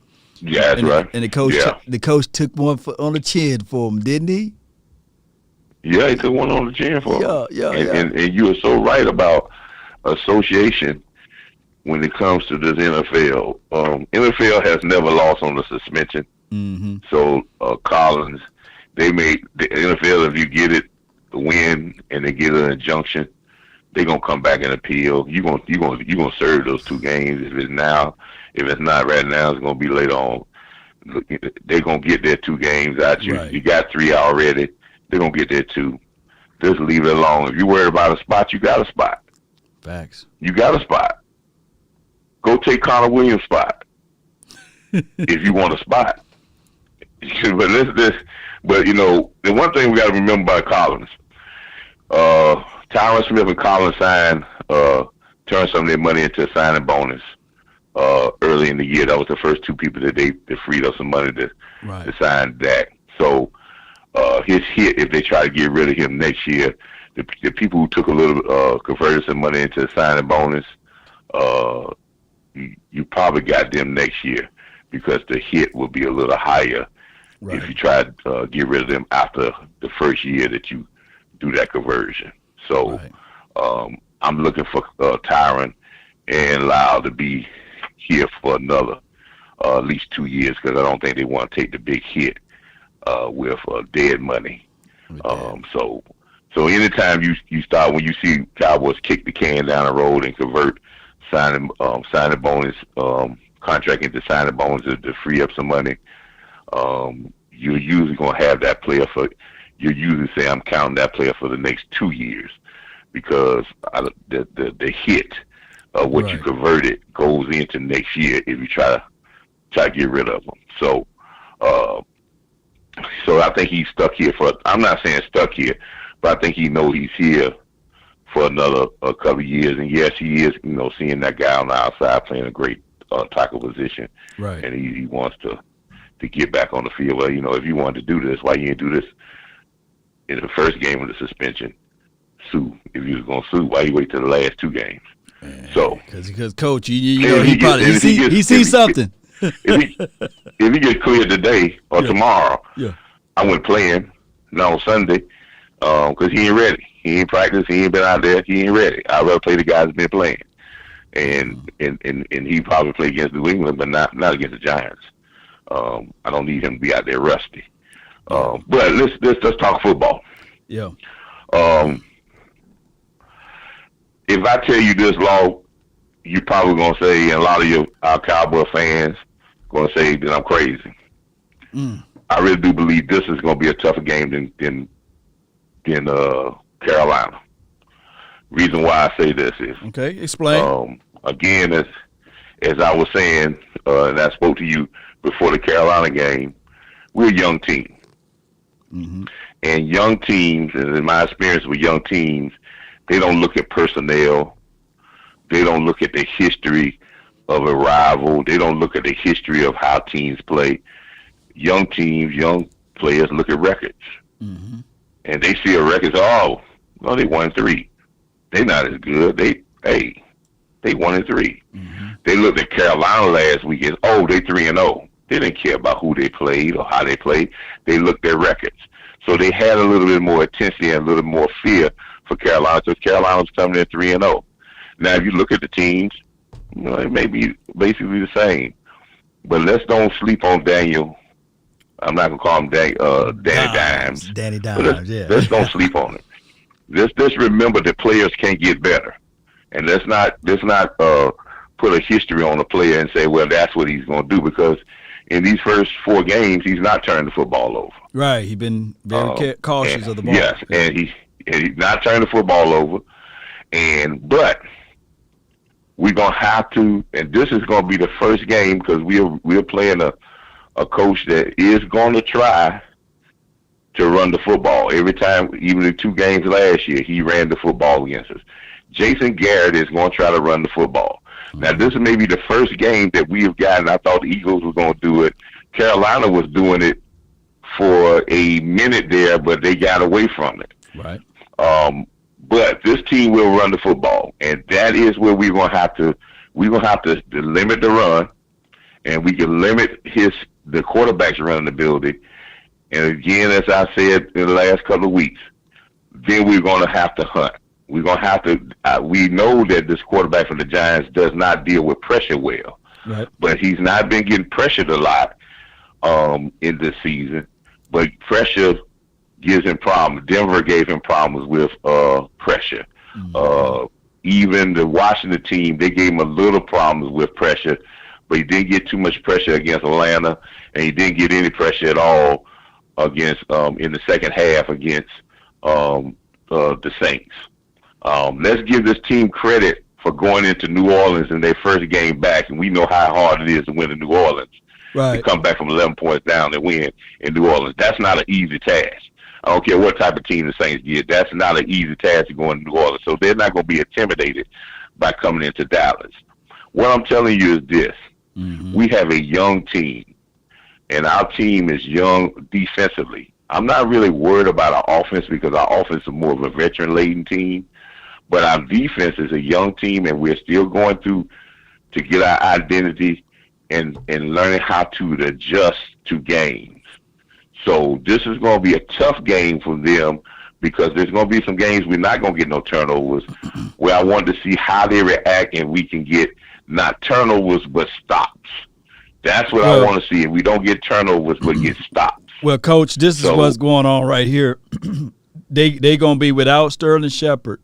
Yeah, that's right. And the coach took one on the chin for him, didn't he? Yeah, he took one on the chin for him. Yeah. And you are so right about association when it comes to this NFL. NFL has never lost on the suspension. Mm-hmm. So Collins, they made the NFL, if you get it, win, and they get an injunction, they're gonna come back and appeal. You gonna serve those 2 games. If it's not right now, it's gonna be later on. They're gonna get their 2 games out you. Right. You got 3 already. They're gonna get their 2. Just leave it alone. If you're worried about a spot, you got a spot. Facts. You got a spot. Go take Connor Williams' spot if you want a spot. But you know, the one thing we got to remember about Collins, Tyron Smith and Collins turned some of their money into a signing bonus early in the year. That was the first 2 people that they freed up some money to sign Dak. So his hit, if they try to get rid of him next year, the people who took a little converted some money into a signing bonus, you probably got them next year because the hit will be a little higher if you try to get rid of them after the first year that you do that conversion. So I'm looking for Tyron and Lyle to be here for another at least 2 years because I don't think they want to take the big hit with dead money. So anytime you start, when you see Cowboys kick the can down the road and convert signing bonus contract into signing bonus to free up some money, you're usually going to have that player you usually say, I'm counting that player for the next 2 years because the hit of what you converted goes into next year if you try to get rid of them. So I think he's stuck here I'm not saying stuck here, but I think he knows he's here for another couple of years. And yes, he is, seeing that guy on the outside playing a great tackle position. Right. And he wants to get back on the field. Well, if you wanted to do this, why you didn't do this in the first game of the suspension? Sue. If you was going to sue, why you wait till the last 2 games? So because Coach, he sees something. If he gets cleared today or tomorrow, I wouldn't play him. Not on Sunday because he ain't ready. He ain't practiced. He ain't been out there. He ain't ready. I'd rather play the guys that's been playing, and he probably play against New England, but not against the Giants. I don't need him to be out there rusty. But let's talk football. Yeah. If I tell you this, Law, you're probably gonna say, and a lot of our Cowboy fans gonna say that I'm crazy. I really do believe this is gonna be a tougher game than Carolina. Reason why I say this is explain. Again, as I was saying, and I spoke to you before the Carolina game, we're a young team. Mm-hmm. And young teams, and in my experience with young teams, they don't look at personnel. They don't look at the history of a rival. They don't look at the history of how teams play. Young teams, young players look at records. Mm-hmm. And they see a record, they 1-3. They're not as good. They 1-3. Mm-hmm. They looked at Carolina last weekend. They 3-0. They didn't care about who they played or how they played. They looked at records. So they had a little bit more intensity and a little more fear for Carolina. So Carolina was coming in 3-0. Now, if you look at the teams, it may be basically the same. But let's don't sleep on Daniel. I'm not gonna call him Danny Dimes. Danny Dimes, Let's don't sleep on it. Let's remember that players can't get better. And let's not put a history on a player and say, well, that's what he's going to do, because in these first 4 games, he's not turning the football over. Right. He's been very cautious of the ball. Yes, and he's not turning the football over. But we're going to have to, and this is going to be the first game, because we're playing a coach that is going to try to run the football. Every time, even in 2 games last year, he ran the football against us. Jason Garrett is going to try to run the football. Now, this is maybe the first game that we have gotten. I thought the Eagles were going to do it. Carolina was doing it for a minute there, but they got away from it. Right. But this team will run the football, and that is where we're going to have to limit the run, and we can limit the quarterbacks running the building. And again, as I said in the last couple of weeks, then we're going to have to hunt. We're going to have to. We know that this quarterback from the Giants does not deal with pressure well, right. But he's not been getting pressured a lot in this season. But pressure gives him problems. Denver gave him problems with pressure. Mm-hmm. Even the Washington team, they gave him a little problems with pressure, but he didn't get too much pressure against Atlanta, and he didn't get any pressure at all against in the second half against the Saints. Let's give this team credit for going into New Orleans in their first game back, and we know how hard it is to win in New Orleans. Right. To come back from 11 points down and win in New Orleans. That's not an easy task. I don't care what type of team the Saints get. That's not an easy task to go into New Orleans. So they're not going to be intimidated by coming into Dallas. What I'm telling you is this. Mm-hmm. We have a young team, and our team is young defensively. I'm not really worried about our offense, because our offense is more of a veteran-laden team. But our defense is a young team, and we're still going through to get our identity and learning how to adjust to games. So this is going to be a tough game for them, because there's going to be some games we're not going to get no turnovers, where I want to see how they react, and we can get not turnovers but stops. That's what I want to see. And we don't get turnovers but get stops. Well, Coach, this is what's going on right here. They going to be without Sterling Shepard,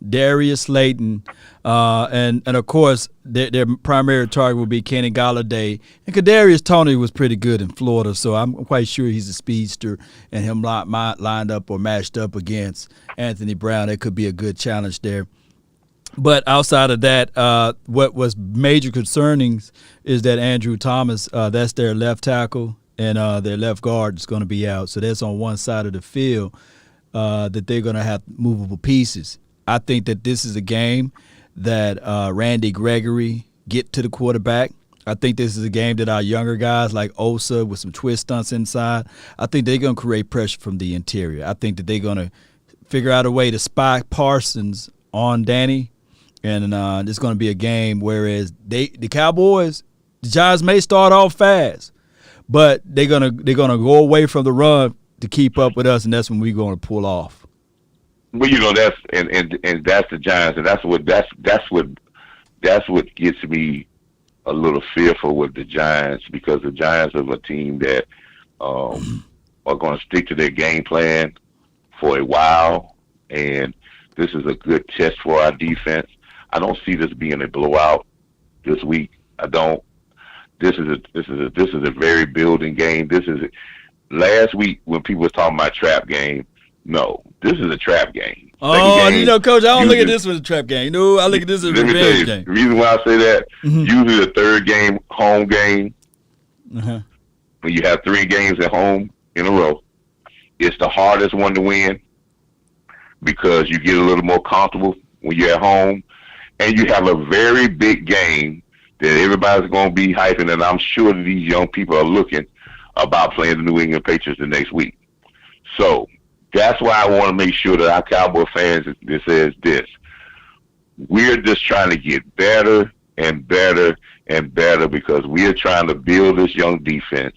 Darius Slayton, and of course their primary target will be Kenny Golladay. And Kadarius Toney was pretty good in Florida, so I'm quite sure he's a speedster, and him lined up or matched up against Anthony Brown, it could be a good challenge there. But outside of that, what was major concerning is that Andrew Thomas, that's their left tackle, and their left guard is going to be out. So that's on one side of the field that they're going to have movable pieces. I think that this is a game that Randy Gregory get to the quarterback. I think this is a game that our younger guys like Osa with some twist stunts inside, I think they're going to create pressure from the interior. I think that they're going to figure out a way to spy Parsons on Danny, and it's going to be a game whereas the Cowboys, the Giants may start off fast, but they're gonna go away from the run to keep up with us, and that's when we're going to pull off. Well, that's and that's the Giants, and that's what gets me a little fearful with the Giants, because the Giants are a team that are going to stick to their game plan for a while, and this is a good test for our defense. I don't see this being a blowout this week. I don't. This is a very building game. Last week when people were talking about trap game. No, this is a trap game. Coach, I don't look at this as a trap game. No, I look at this as a revenge game. The reason why I say that, usually the third game, home game, when you have 3 games at home in a row, it's the hardest one to win, because you get a little more comfortable when you're at home, and you have a very big game that everybody's going to be hyping, and I'm sure that these young people are looking about playing the New England Patriots the next week. So that's why I want to make sure that our Cowboy fans says this. We're just trying to get better and better and better, because we are trying to build this young defense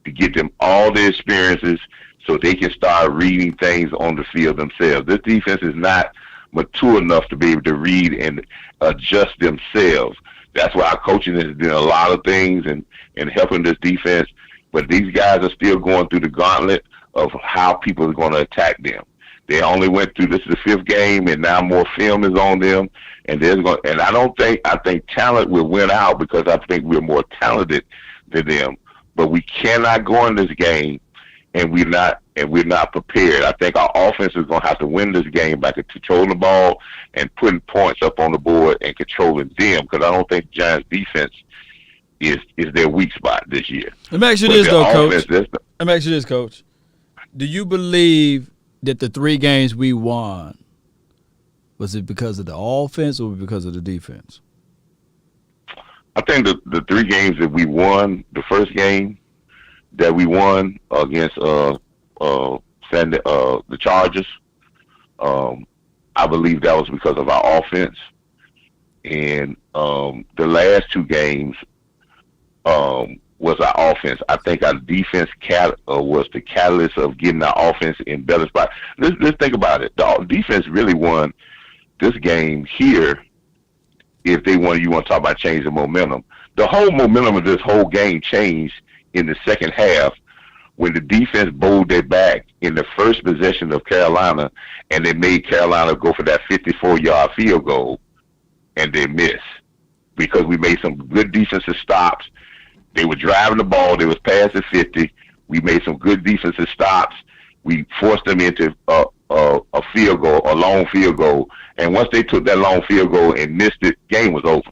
to get them all the experiences so they can start reading things on the field themselves. This defense is not mature enough to be able to read and adjust themselves. That's why our coaching has done a lot of things and helping this defense. But these guys are still going through the gauntlet of how people are going to attack them. They only went through, this is the 5th game, and now more film is on them. and I think talent will win out because I think we're more talented than them. But we cannot go in this game and we're not prepared. I think our offense is going to have to win this game by controlling the ball and putting points up on the board and controlling them, because I don't think Giants defense is their weak spot this year. Let me ask you this, though, Coach. Let me ask you this, Coach. Do you believe that the 3 games we won, was it because of the offense or because of the defense? I think the 3 games that we won, the first game that we won against the Chargers, I believe that was because of our offense. And the last 2 games was our offense. I think our defense was the catalyst of getting our offense in better spot. Let's think about it. The defense really won this game here. If they want, you want to talk about changing momentum. The whole momentum of this whole game changed in the second half when the defense bowled their back in the first possession of Carolina, and they made Carolina go for that 54-yard field goal, and they missed because we made some good defensive stops. They were driving the ball. They was past the 50. We made some good defensive stops. We forced them into a field goal, a long field goal. And once they took that long field goal and missed it, game was over.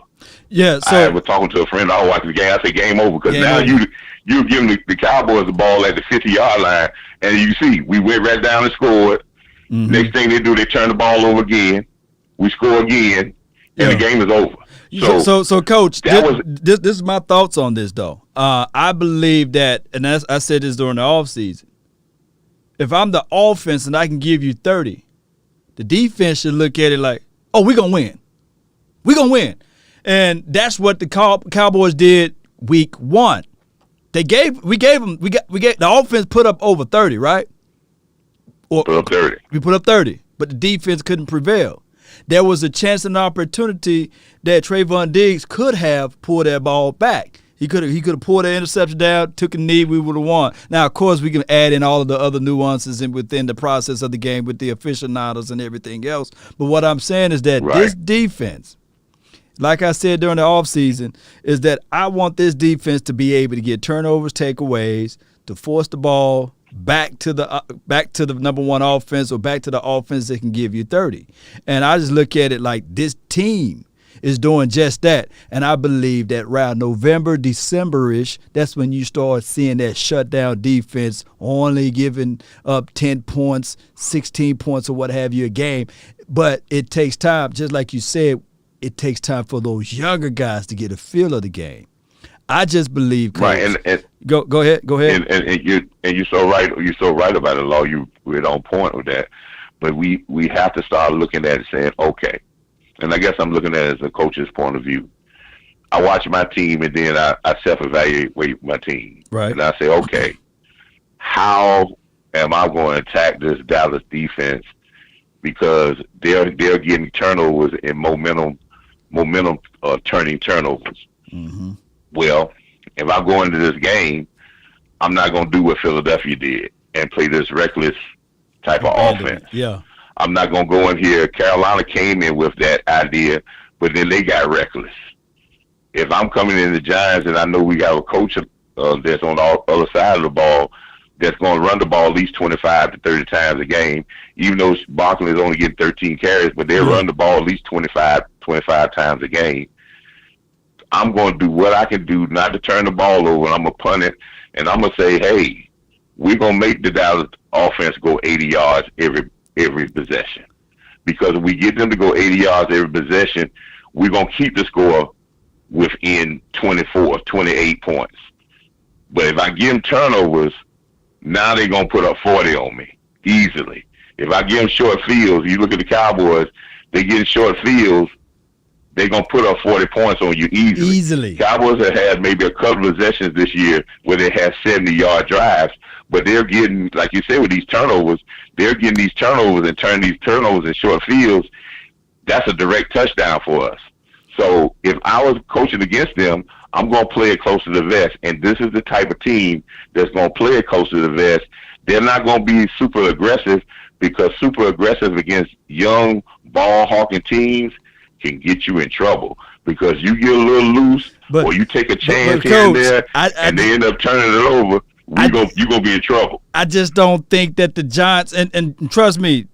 Yeah. So I was talking to a friend. I was watching the game. I said, "Game over," because now you're giving the Cowboys the ball at the 50-yard line, and you see we went right down and scored. Mm-hmm. Next thing they do, they turn the ball over again. We score again, and the game is over. So Coach, this is my thoughts on this, though. I believe that, and I said this during the offseason, if I'm the offense and I can give you 30, the defense should look at it like, oh, we're going to win. We're going to win. And that's what the Cowboys did week 1. We gave the offense put up over 30, right? Put up 30. We put up 30, but the defense couldn't prevail. There was a chance and opportunity that Trayvon Diggs could have pulled that ball back. He could have pulled that interception down, took a knee, we would have won. Now, of course, we can add in all of the other nuances within the process of the game with the aficionados and everything else. But what I'm saying is that this defense, like I said during the offseason, is that I want this defense to be able to get turnovers, takeaways, to force the ball back to the number one offense or back to the offense that can give you 30. And I just look at it like this team is doing just that. And I believe that around November, December-ish, that's when you start seeing that shutdown defense only giving up 10 points, 16 points or what have you a game. But it takes time, just like you said, it takes time for those younger guys to get a feel of the game. I just believe, Coach, right, and go ahead. You're so right. You're so right about it, Law. We're on point with that. But we have to start looking at it, saying, okay. And I guess I'm looking at it as a coach's point of view. I watch my team, and then I self-evaluate my team. Right. And I say, okay, how am I going to attack this Dallas defense? Because they're getting turnovers and momentum turning turnovers. Mm-hmm. Well, if I go into this game, I'm not going to do what Philadelphia did and play this reckless type of offense. Yeah. I'm not going to go in here. Carolina came in with that idea, but then they got reckless. If I'm coming in the Giants and I know we got a coach that's on the other side of the ball that's going to run the ball at least 25 to 30 times a game, even though Barkley is only getting 13 carries, but they run the ball at least 25 times a game. I'm going to do what I can do not to turn the ball over, and I'm going to punt it, and I'm going to say, hey, we're going to make the Dallas offense go 80 yards every possession. Because if we get them to go 80 yards every possession, we're going to keep the score within 24, 28 points. But if I give them turnovers, now they're going to put up 40 on me easily. If I give them short fields, you look at the Cowboys, they get short fields, they're going to put up 40 points on you easily. Cowboys have had maybe a couple of possessions this year where they had 70-yard drives, but they're getting, like you said, with these turnovers, they're getting these turnovers and turning these turnovers in short fields. That's a direct touchdown for us. So if I was coaching against them, I'm going to play it close to the vest, and this is the type of team that's going to play it close to the vest. They're not going to be super aggressive, because super aggressive against young ball-hawking teams can get you in trouble because you get a little loose or you take a chance here and there, and they end up turning it over. You're gonna be in trouble. I just don't think that the Giants and trust me,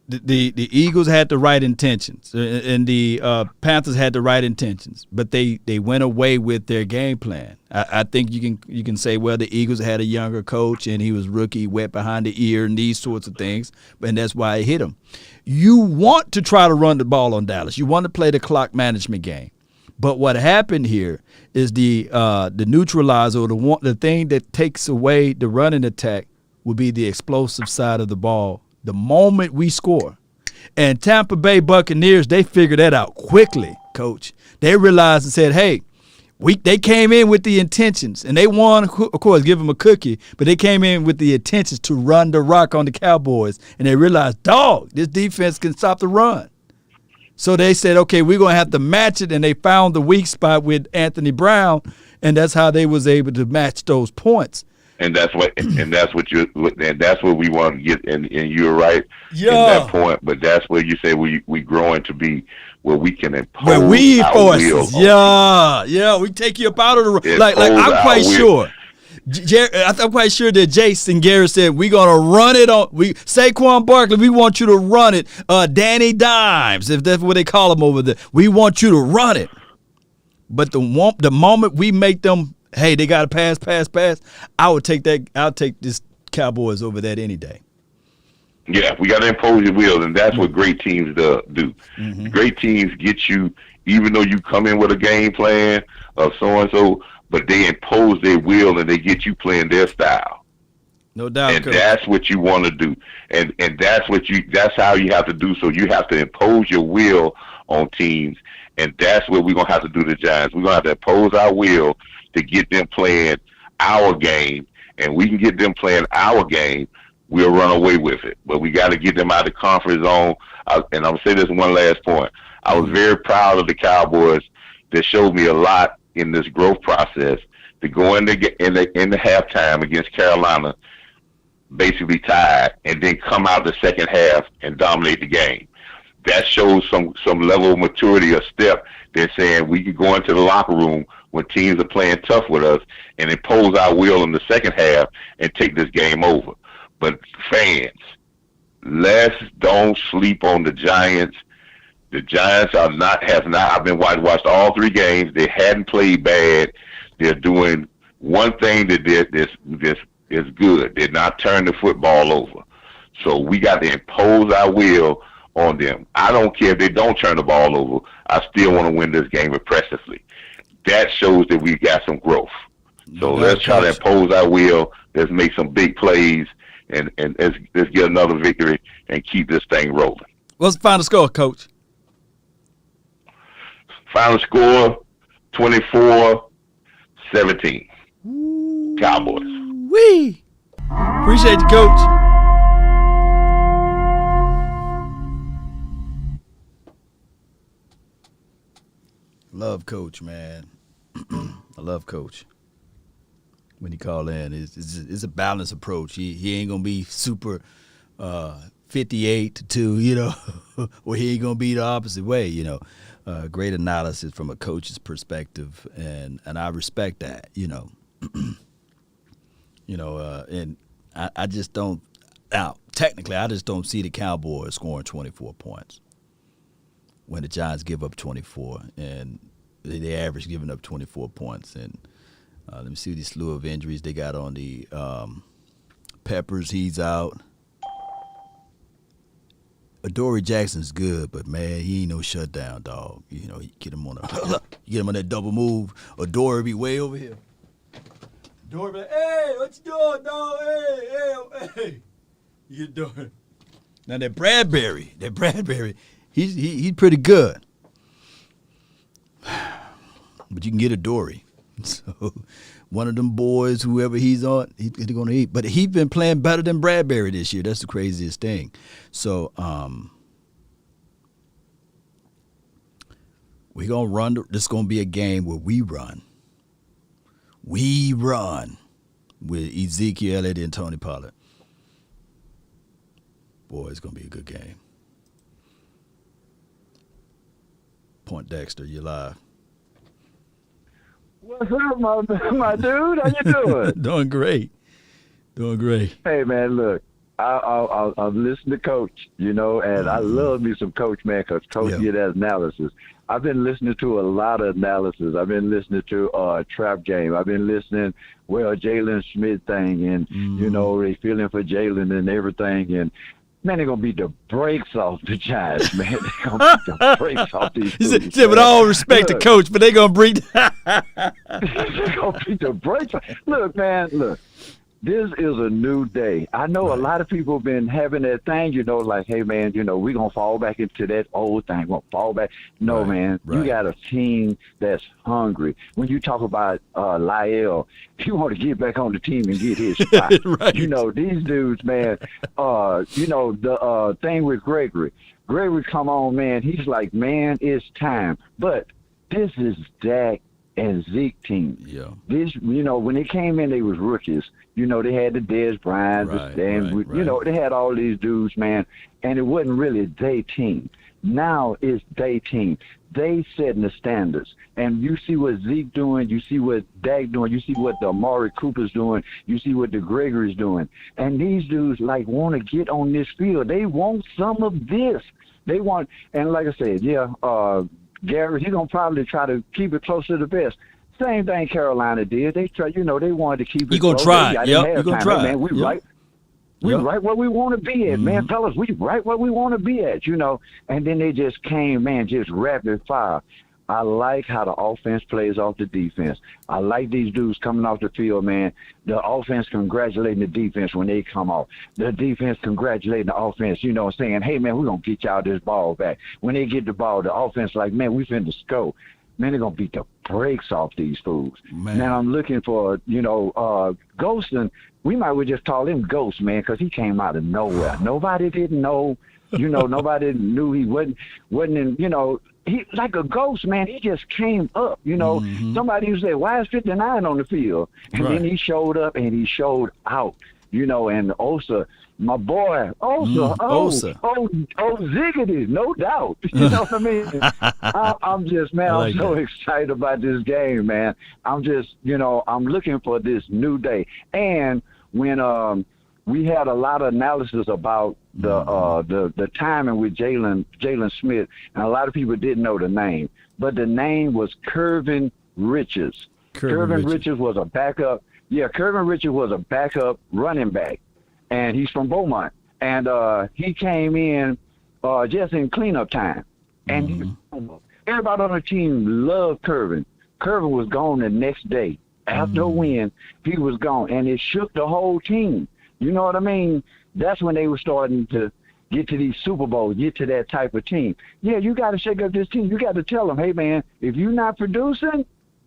the Eagles had the right intentions and the Panthers had the right intentions, but they went away with their game plan. I think you can say, well, the Eagles had a younger coach and he was rookie, wet behind the ear, and these sorts of things, and that's why it hit him. You want to try to run the ball on Dallas. You want to play the clock management game. But what happened here is the neutralizer, or the thing that takes away the running attack, will be the explosive side of the ball the moment we score. And Tampa Bay Buccaneers, they figured that out quickly, Coach. They realized and said, hey, they came in with the intentions, and they won, of course, give them a cookie, but they came in with the intentions to run the rock on the Cowboys, and they realized, dog, this defense can stop the run. So they said, okay, we're going to have to match it, and they found the weak spot with Anthony Brown, and that's how they was able to match those points. And that's what we want to get. And you're right in that point. But that's where you say we growing to be where we can impose our will. Yeah, we take you up out of the like I'm quite sure. I'm quite sure that Jason Garrett said we're gonna run it on. Saquon Barkley, we want you to run it. Danny Dimes, if that's what they call him over there, we want you to run it. But the moment we make them, hey, they got to pass, I would take that. I'll take this Cowboys over that any day. Yeah, we got to impose your will, and that's what great teams do. Mm-hmm. Great teams get you, even though you come in with a game plan of so-and-so, but they impose their will and they get you playing their style. No doubt. And that's what you want to do. And that's how you have to do. So you have to impose your will on teams, and that's what we're going to have to do to the Giants. We're going to have to impose our will to get them playing our game, and we can get them playing our game, we'll run away with it. But we got to get them out of the comfort zone. And I'm going to say this one last point. I was very proud of the Cowboys that showed me a lot in this growth process to go in the halftime against Carolina, basically tied, and then come out the second half and dominate the game. That shows some level of maturity or step. They're saying we can go into the locker room when teams are playing tough with us and impose our will in the second half and take this game over. But fans, let's don't sleep on the Giants. The Giants have not. I've been watched all three games. They hadn't played bad. They're doing one thing that this is good. They're not turning the football over. So we got to impose our will on them. I don't care if they don't turn the ball over. I still want to win this game impressively. That shows that we've got some growth. So let's try to impose our will. Let's make some big plays, and let's get another victory and keep this thing rolling. What's the final score, Coach? Final score, 24-17. Cowboys. Wee. Appreciate you, Coach. Love Coach, man. I love Coach. When he call in, it's a balanced approach. He ain't gonna be super 58-2, you know, or he ain't gonna be the opposite way, you know. Great analysis from a coach's perspective, and I respect that, you know. You know, and I just don't. Now, technically, I just don't see the Cowboys scoring 24 points when the Giants give up 24, and they average giving up 24 points. And let me see the slew of injuries they got on the Peppers. He's out. Adoree Jackson's good, but man, he ain't no shutdown dog. You know, you get him on that double move. Adoree be way over here. Adoree be like, hey, what you doing, dog? Hey. You doing? Now that Bradbury, he's pretty good. But you can get Adoree. So one of them boys, whoever he's on, he's going to eat. But he's been playing better than Bradbury this year. That's the craziest thing. So we're going to run. This is going to be a game where we run. We run with Ezekiel Elliott and Tony Pollard. Boy, it's going to be a good game. Dexter. You're live. What's up, my dude? How you doing? Doing great. Doing great. Hey, man, look, I'm listening to Coach, and I love me some Coach, man, because Coach get that analysis. I've been listening to a lot of analysis. I've been listening to Trap Game. I've been listening, Jalen Smith thing, and, they feeling for Jalen and everything, and man, they're going to beat the brakes off the Giants, man. They're going to beat the brakes off these fools, with all respect to Coach, but they're going to bring they're going to beat the brakes off. Look, man, look. This is a new day. I know a lot of people have been having that thing, like, hey, man, we're going to fall back into that old thing. We're going to fall back. No, man, you got a team that's hungry. When you talk about Lyle, you want to get back on the team and get his spot. These dudes, man, the thing with Gregory. Gregory, come on, man. He's like, man, it's time. But this is Dak and Zeke team. Yeah. This, when they came in, they was rookies. They had the Dez Bryant, they had all these dudes, man, and it wasn't really their team. Now it's their team. They setting the standards. And you see what Zeke doing, you see what Dak doing, you see what the Amari Cooper's doing, you see what the Gregory's doing. And these dudes, want to get on this field. They want some of this. They want, and like I said, Gary, he's going to probably try to keep it close to the best. Same thing Carolina did. They try, they wanted to keep it. You're going to try. Yep, you're going to try. Man, we right where we want to be at, man, fellas. We right where we want to be at, And then they just came, man, just rapid fire. I like how the offense plays off the defense. I like these dudes coming off the field, man. The offense congratulating the defense when they come off. The defense congratulating the offense, saying, hey, man, we're going to get y'all this ball back. When they get the ball, the offense like, man, we finna score. Man, they're going to beat the brakes off these fools. Man, I'm looking for, Ghost, and we might well just call him Ghost, man, because he came out of nowhere. Nobody didn't know, nobody knew he wasn't in, he like a ghost, man. He just came up, Somebody used to say, why is 59 on the field? And then he showed up and he showed out, and Osa, my boy, Osa, Ziggity, no doubt. You know what I mean? I'm just, man, I'm so excited about this game, man. I'm just, I'm looking for this new day. And when we had a lot of analysis about the timing with Jalen Smith, and a lot of people didn't know the name, but the name was Curvin Richards. Curvin Richards was a backup. Yeah, Curvin Richards was a backup running back. And he's from Beaumont. And he came in just in cleanup time. And everybody on the team loved Curvin. Curvin was gone the next day. After a win, he was gone. And it shook the whole team. You know what I mean? That's when they were starting to get to these Super Bowls, get to that type of team. Yeah, you got to shake up this team. You got to tell them, hey, man, if you're not producing,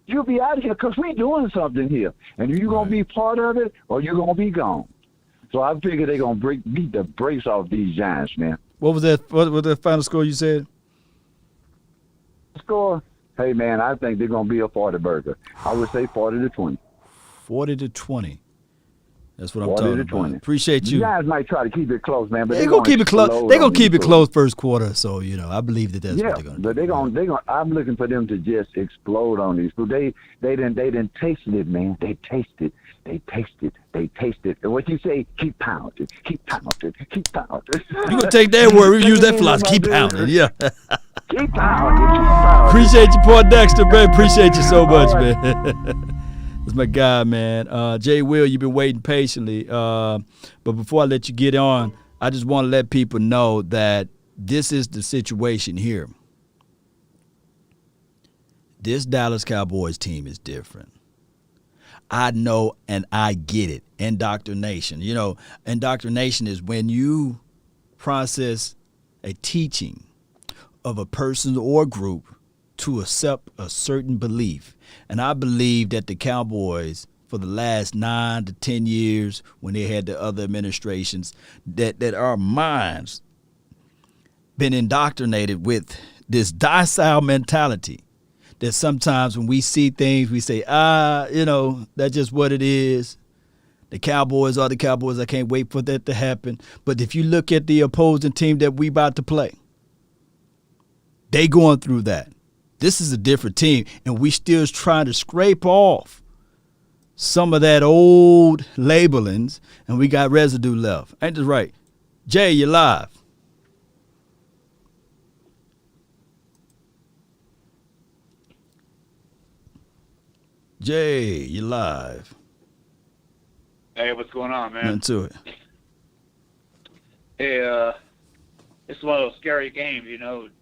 you'll be out of here because we're doing something here. And you're going to be part of it or you're going to be gone. So I figure they're going to beat the brakes off these Giants, man. What was that? What was the final score you said? Score? Hey, man, I think they're going to be a 40 burger. I would say 40-20. 40-20. That's what I'm talking about. Appreciate you. You guys might try to keep it close, man, but they're going to keep it close. They're going to keep it close first quarter, so, I believe that's what they're going to do. But they're going I'm looking for them to just explode on these. They didn't taste it, man. They tasted. And what you say, keep pounding. You're going to take that word. We use that philosophy. Keep pounding, yeah. Keep pounding. Appreciate you, Paul Dexter, man. Appreciate you so much, man. That's my guy, man. Jay Will, you've been waiting patiently. But before I let you get on, I just want to let people know that this is the situation here. This Dallas Cowboys team is different. I know and I get it. Indoctrination. Indoctrination is when you process a teaching of a person or group to accept a certain belief. And I believe that the Cowboys, for the last 9 to 10 years, when they had the other administrations, that our minds been indoctrinated with this docile mentality that sometimes when we see things, we say, that's just what it is. The Cowboys are the Cowboys. I can't wait for that to happen. But if you look at the opposing team that we about to play, they going through that. This is a different team, and we still trying to scrape off some of that old labelings, and we got residue left. Ain't this right? Jay, you live. Jay, you live. Hey, what's going on, man? Nothing to it. Hey, it's one of those scary games.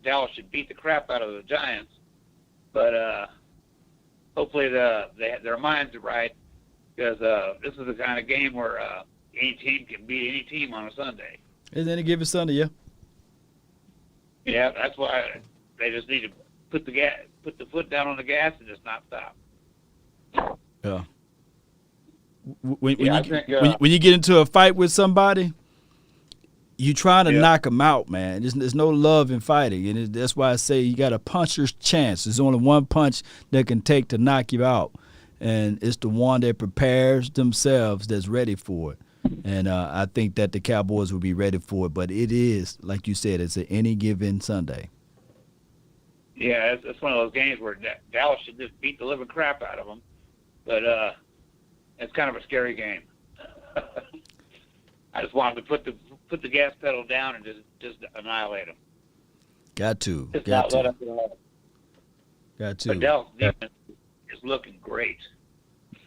Dallas should beat the crap out of the Giants, but hopefully their minds are right, because this is the kind of game where any team can beat any team on a Sunday. Is any given Sunday, yeah? Yeah, that's why they just need to put the foot down on the gas and just not stop. Yeah. When you get into a fight with somebody, you trying to knock them out, man. There's no love in fighting, and that's why I say you got a puncher's chance. There's only one punch that can take to knock you out, and it's the one that prepares themselves that's ready for it. And I think that the Cowboys will be ready for it, but it is, like you said, it's any given Sunday. Yeah, it's one of those games where Dallas should just beat the living crap out of them, but it's kind of a scary game. I just wanted to put the gas pedal down and just annihilate them. Got to. Just not let them get off. Got to. But Dallas defense is looking great.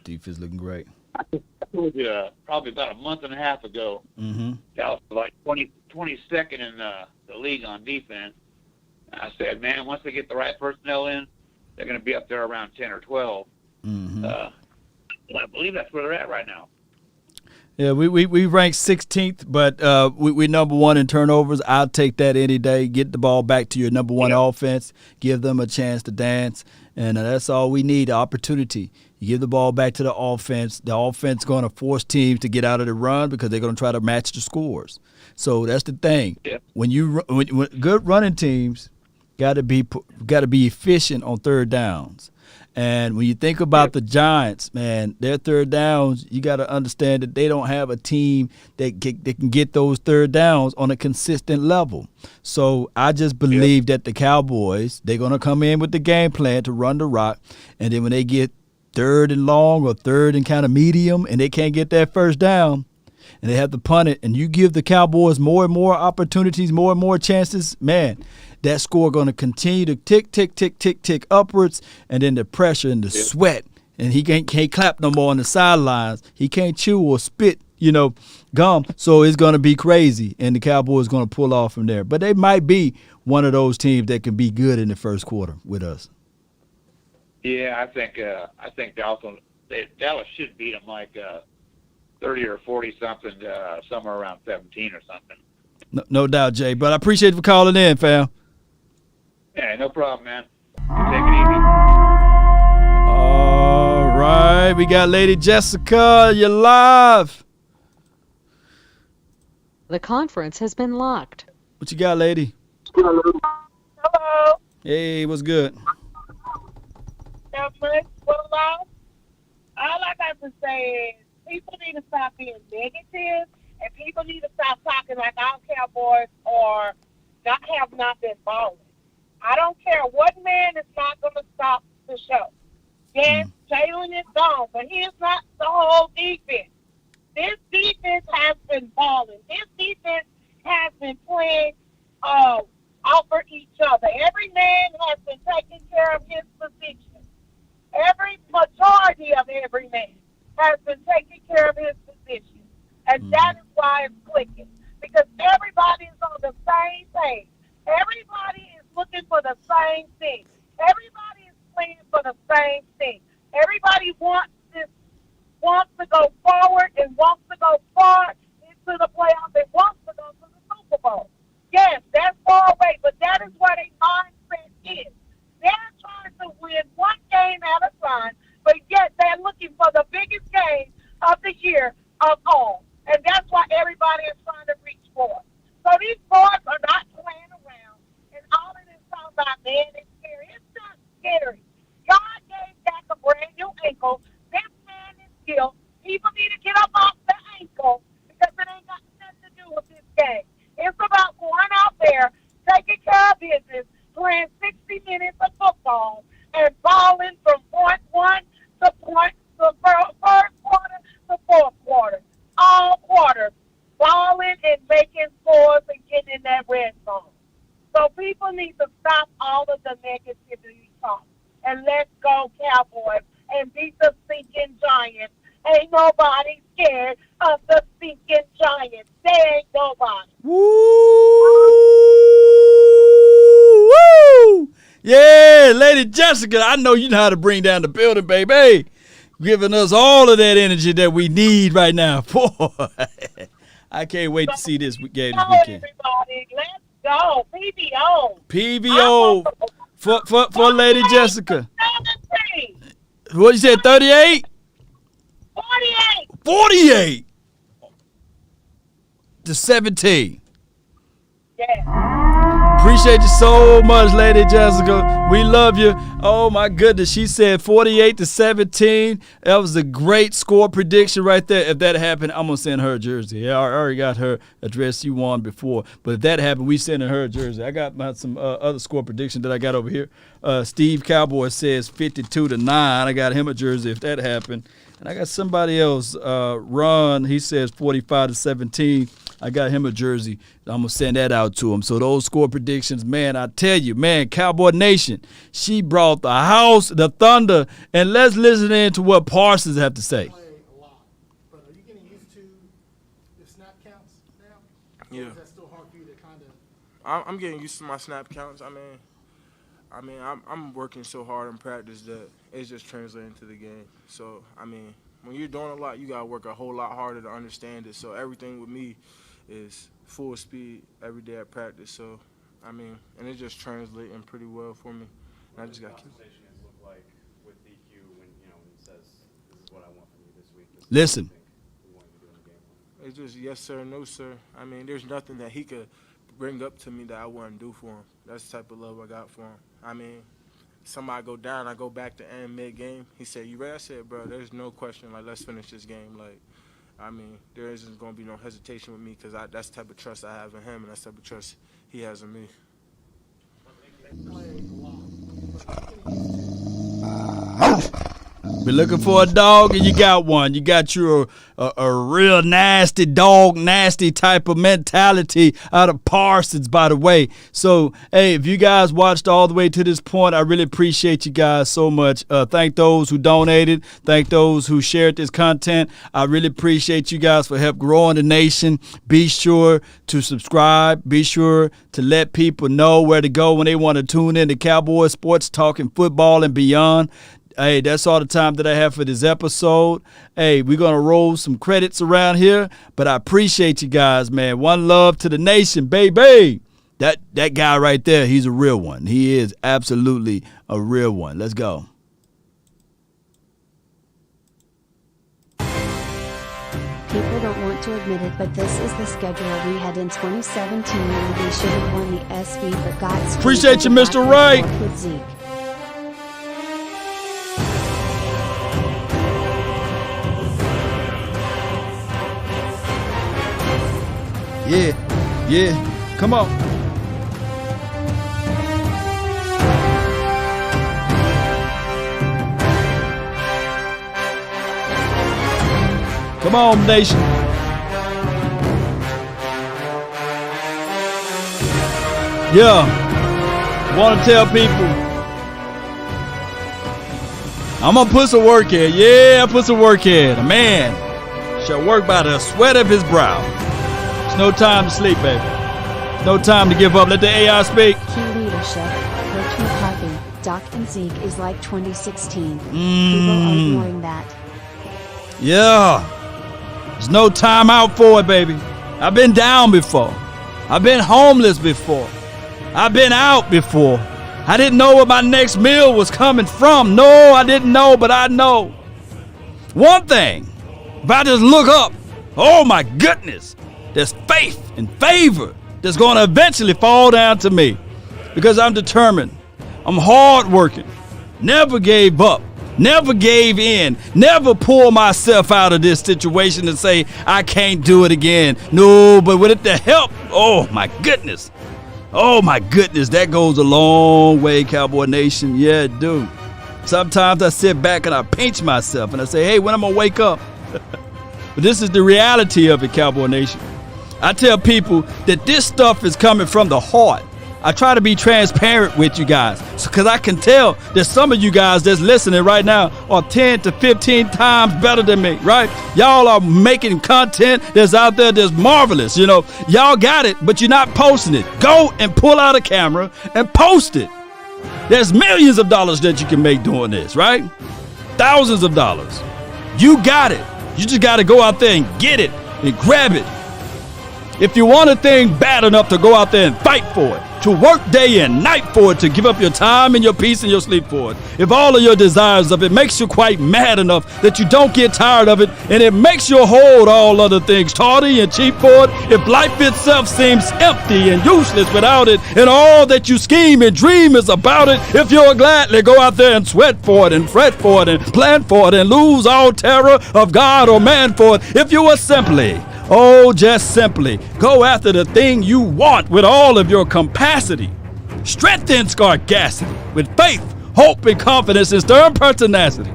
Defense looking great. I told you probably about a month and a half ago, Dallas was like 22nd in the league on defense. And I said, man, once they get the right personnel in, they're going to be up there around 10 or 12. I believe that's where they're at right now. Yeah, we ranked 16th, but we number one in turnovers. I'll take that any day. Get the ball back to your number one offense. Give them a chance to dance, and that's all we need, opportunity. You give the ball back to the offense. The offense going to force teams to get out of the run because they're going to try to match the scores. So that's the thing. Yeah. When good running teams got to be efficient on third downs. And when you think about the Giants, man, their third downs, you got to understand that they don't have a team that can get those third downs on a consistent level. So I just believe that the Cowboys, they're going to come in with the game plan to run the rock, and then when they get third and long or third and kind of medium and they can't get that first down and they have to punt it, and you give the Cowboys more and more opportunities, more and more chances, man, that score going to continue to tick, tick, tick, tick, tick upwards, and then the pressure and the sweat, and he can't clap no more on the sidelines. He can't chew or spit, gum. So it's going to be crazy, and the Cowboys going to pull off from there. But they might be one of those teams that can be good in the first quarter with us. Yeah, I think Dallas should beat them like 30 or 40 something, somewhere around 17 or something. No doubt, Jay. But I appreciate you for calling in, fam. Yeah, no problem, man. You take it easy. All right, we got Lady Jessica. You're live. The conference has been locked. What you got, lady? Hello. Hey, what's good? Not much. Well, all I got to say is people need to stop being negative, and people need to stop talking like our Cowboys have not been balling. I don't care what man is not going to stop the show. Yes, Jalen is gone, but he is not the whole defense. This defense has been balling. This defense has been playing off for each other. Every man has been taking care of his position. Every majority of every man has been taking care of his position. And that is why it's clicking. Because everybody is on the same page. Everybody is looking for the same thing. Everybody is playing for the same thing. Everybody wants to go forward and wants to go far into the playoffs and wants to go to the Super Bowl. Yes, that's far away, but that is where their mindset is. They're trying to win one game at a time, but yet they're looking for the biggest game of the year of all. And that's what everybody is trying to reach for. So these boys are not playing around. And all of this talking about, man, it's scary. It's not scary. God gave Dak a brand new ankle. This man is still. People need to get up off the ankle because it ain't got nothing to do with this game. It's about going out there, taking care of business, playing playing 60 minutes of football and balling from point one to first quarter to fourth quarter. All quarters. Balling and making scores and getting in that red zone. So people need to stop all of the negativity talk. And let's go Cowboys and beat the stinking Giants. Ain't nobody scared of the stinking Giants. There ain't nobody. Woo! Yeah, Lady Jessica, I know you know how to bring down the building, baby. Giving us all of that energy that we need right now. Boy, I can't wait to see this game this weekend. Everybody, let's go. PBO. PBO for Lady Jessica. What you said, 38? 48. 48 to 17. Yeah. Appreciate you so much, Lady Jessica. We love you. Oh, my goodness. She said 48 to 17. That was a great score prediction right there. If that happened, I'm going to send her a jersey. Yeah, I already got her address. She won before. But if that happened, we sending her a jersey. I got some other score prediction that I got over here. Steve Cowboy says 52 to 9. I got him a jersey if that happened. And I got somebody else, Ron, he says 45 to 17. I got him a jersey. I'm going to send that out to him. So those score predictions, man, I tell you, man, Cowboy Nation, she brought the house, the thunder, and let's listen in to what Parsons have to say. Yeah. Is that still hard for you to kind of? I'm getting used to my snap counts. I'm working so hard in practice that it's just translating to the game. So, when you're doing a lot, you got to work a whole lot harder to understand it. So everything with me is full speed every day at practice. So, and it's just translating pretty well for me. And I just got to keep. Look like with DQ when he says, "This is what I want from you this week." Listen. It's just yes sir, no sir. There's nothing that he could bring up to me that I wouldn't do for him. That's the type of love I got for him. Somebody go down, I go back to end mid-game. He said, "You ready?" I said, "Bro, there's no question. Like, let's finish this game." There isn't going to be no hesitation with me because that's the type of trust I have in him and that's the type of trust he has in me. Been looking for a dog and you got one. You got you a real nasty dog, nasty type of mentality out of Parsons, by the way. So, hey, if you guys watched all the way to this point, I really appreciate you guys so much. Thank those who donated. Thank those who shared this content. I really appreciate you guys for help growing the nation. Be sure to subscribe. Be sure to let people know where to go when they want to tune in to Cowboys Sports, talking football and beyond. Hey, that's all the time that I have for this episode. Hey, we're going to roll some credits around here, but I appreciate you guys, man. One love to the nation, baby. That guy right there, he's a real one. He is absolutely a real one. Let's go. People don't want to admit it, but this is the schedule we had in 2017 and we should have won the SV, but God's appreciate you, Mr. Wright. With Zeke. Yeah, come on. Come on, nation. Yeah, want to tell people, I'm going to put some work in. Yeah, I put some work in. A man shall work by the sweat of his brow. It's no time to sleep, baby. No time to give up. Let the AI speak. Key leadership. Coach McCarthy, Doc and Zeke is like 2016. People are ignoring that. Yeah. There's no time out for it, baby. I've been down before. I've been homeless before. I've been out before. I didn't know where my next meal was coming from. No, I didn't know, but I know. One thing, if I just look up, oh my goodness, there's faith and favor that's going to eventually fall down to me because I'm determined. I'm hardworking. Never gave up. Never gave in. Never pull myself out of this situation and say, I can't do it again. No, but with the help, oh my goodness, Oh my goodness, that goes a long way, Cowboy Nation. Yeah, it do. Sometimes I sit back and I pinch myself and I say, hey, when I'm gonna wake up? But this is the reality of it, Cowboy Nation. I tell people that this stuff is coming from the heart. I try to be transparent with you guys because I can tell that some of you guys that's listening right now are 10 to 15 times better than me, right? Y'all are making content that's out there that's marvelous. You know, y'all got it, but you're not posting it. Go and pull out a camera and post it. There's millions of dollars that you can make doing this, right? Thousands of dollars. You got it. You just got to go out there and get it and grab it. If you want a thing bad enough to go out there and fight for it, to work day and night for it, to give up your time and your peace and your sleep for it, if all of your desires of it makes you quite mad enough that you don't get tired of it, and it makes you hold all other things tawdry and cheap for it, if life itself seems empty and useless without it, and all that you scheme and dream is about it, if you'll gladly go out there and sweat for it and fret for it and plan for it and lose all terror of God or man for it, if you will simply, just simply go after the thing you want with all of your capacity, strength and scarcity, with faith, hope, and confidence and stern pertinacity.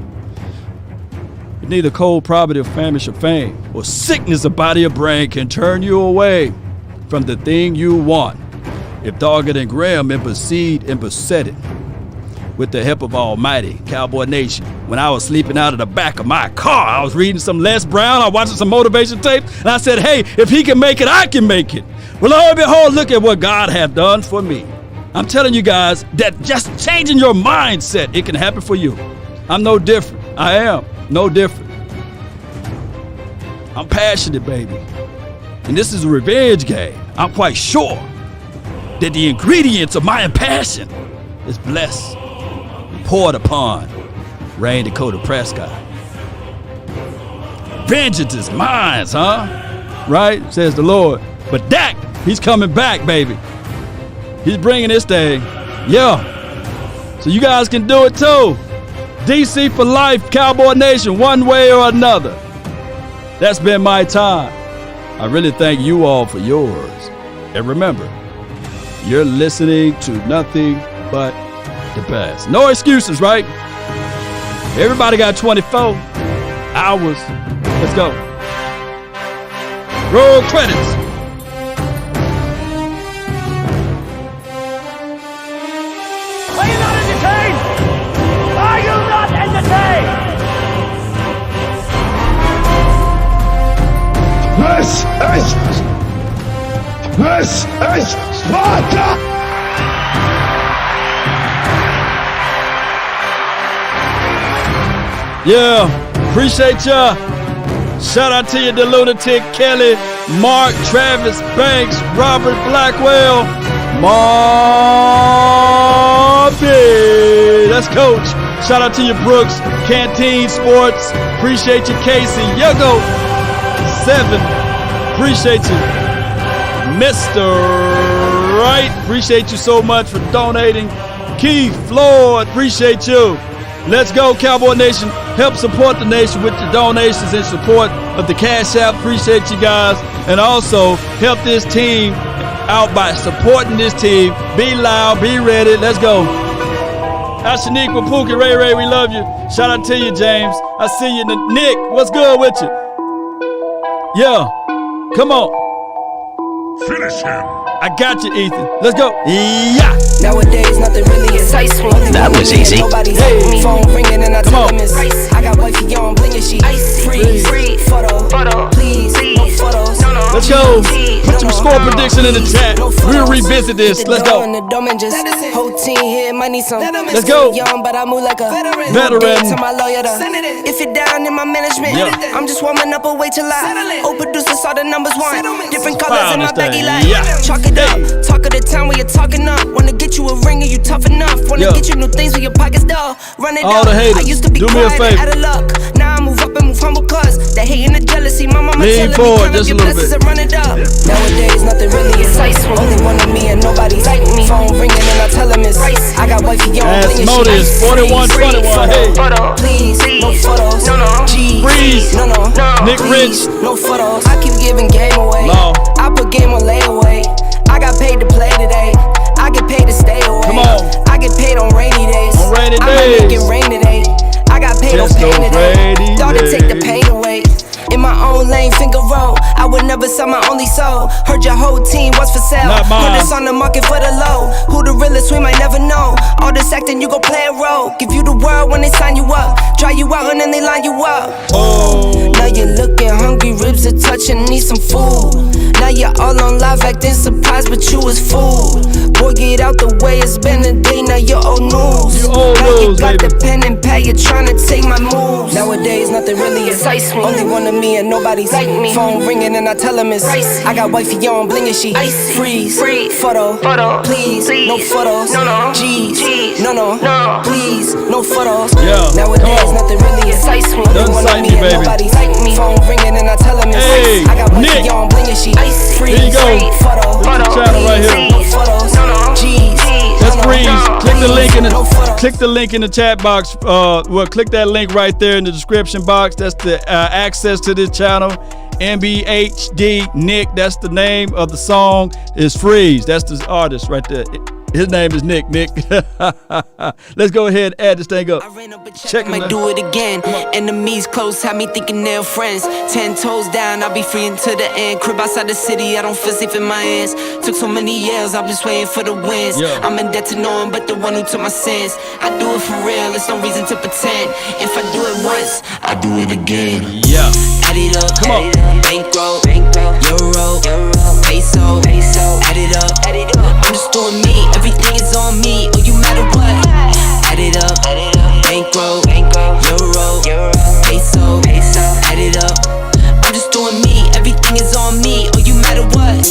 But neither cold poverty or famish or fame or sickness of body or brain can turn you away from the thing you want. If dogged and grim and besieged and beset it, with the help of Almighty Cowboy Nation. When I was sleeping out of the back of my car, I was reading some Les Brown, I was watching some motivation tapes, and I said, hey, if he can make it, I can make it. Well, lo and behold, look at what God have done for me. I'm telling you guys that just changing your mindset, it can happen for you. I'm no different. I am no different. I'm passionate, baby. And this is a revenge game. I'm quite sure that the ingredients of my passion is blessed. Poured upon Rain Dakota Prescott. Vengeance is mine, huh? Right? Says the Lord. But Dak, he's coming back, baby. He's bringing this thing. Yeah. So you guys can do it too. DC for life, Cowboy Nation, one way or another. That's been my time. I really thank you all for yours. And remember, you're listening to nothing but the best. No excuses, right? Everybody got 24 hours. Let's go. Roll credits. Are you not entertained? Are you not entertained? This is Sparta! Yeah, appreciate ya. Shout out to you, the Lunatic, Kelly, Mark, Travis, Banks, Robert Blackwell, Marvin. That's Coach. Shout out to you, Brooks, Canteen Sports. Appreciate you, Casey. Yogo, 7. Appreciate you, Mr. Wright. Appreciate you so much for donating. Keith, Floyd, appreciate you. Let's go, Cowboy Nation. Help support the nation with your donations and support of the Cash App. Appreciate you guys. And also help this team out by supporting this team. Be loud, be ready. Let's go. Ashanique, Wapuki, Ray Ray, we love you. Shout out to you, James. I see you. Nick, what's good with you? Yeah, come on. Finish him. I got you, Ethan. Let's go. Yeah. Nowadays, nothing really is ice. That was easy. Nobody's hey. Phone ringing and I tell them it's ice. I got wifey on blinking, she free. Photo, please, no photos. Let's go. Put some score prediction in the chat. We'll revisit this. Let's go. Whole team here might need some. Let's go. Young, but I move like a veteran. To my lawyer, if you're down in my management, I'm just warming up a wait till I. Old producers saw the numbers one. Different colors in my baggy light. Chalk it up. Talk of the town where you're talking up. Wanna get you a ring and you tough enough. Wanna get you new things with your pockets dull. Run it all up. The haters. I used to be do me a favor. Out of luck. Now I move up and move humble cause the hate and the jealousy. My mama lean forward just a little bit. And run it up. Nowadays nothing really is ice. Only one of me and nobody like me. Phone ringing and I tell them it's ice. I got wifey on blinking. Motives 4121. Hey. Please, no photos. Freeze. No. Nick Rich. No photos. I keep giving game away. I put game on layaway. I got paid to play today. I get paid to stay away. Come on. I get paid on rainy days. On rainy I might make days. it rain today. I got paid Just on pain those today. rainy Thought to take the days. pain away. In my own lane, finger roll. I would never sell my only soul. Heard your whole team was for sale. Not mine. Put this on the market for the low. Who the realest, we might never know. All this acting, you gon' play a role. Give you the world when they sign you up. Dry you out and then they line you up. Oh. Now you're looking hungry, ribs are touching, need some food. Now you're all on live acting surprised, but you was fooled. Boy, get out the way, it's been a day, now you're old news. Now you got the pen and pad, you're trying to take my moves. Nowadays, nothing really excites me. Only one of me and nobody's like me. Phone ringing and I tell him it's icy. I got wifey on bling and she icy. Freeze, photo, please, no photos. G's, no, please, no photos. Nowadays, nothing really excites me. Only one of me and nobody's like me. Phone ringing and I tell him it's icy. I got wifey on bling and she icy. Freeze, Here you go. photo, Channel right here. no photos. G's. Let's freeze. Click the link in the chat box. Well, click that link right there in the description box. That's the access to this channel. MBHD Nick. That's the name of the song. Is Freeze. That's the artist right there. His name is Nick. Let's go ahead and add this thing up. Check Might do it again. Enemies close, have me thinking they're friends. 10 toes down, I'll be free until the end. Crib outside the city, I don't feel safe in my hands. Took so many years, I'm just waiting for the wins. I'm in debt to no one but the one who took my sins. I do it for real, it's no reason to pretend. If I do it once, I do it again. Yeah. Add it up, bankroll, euro, peso, add it up. I'm just doing me, everything is on me. Oh, you matter what? Add it up, bankroll, euro, peso, add it up. I'm just doing me, everything is on me. Oh, you matter what?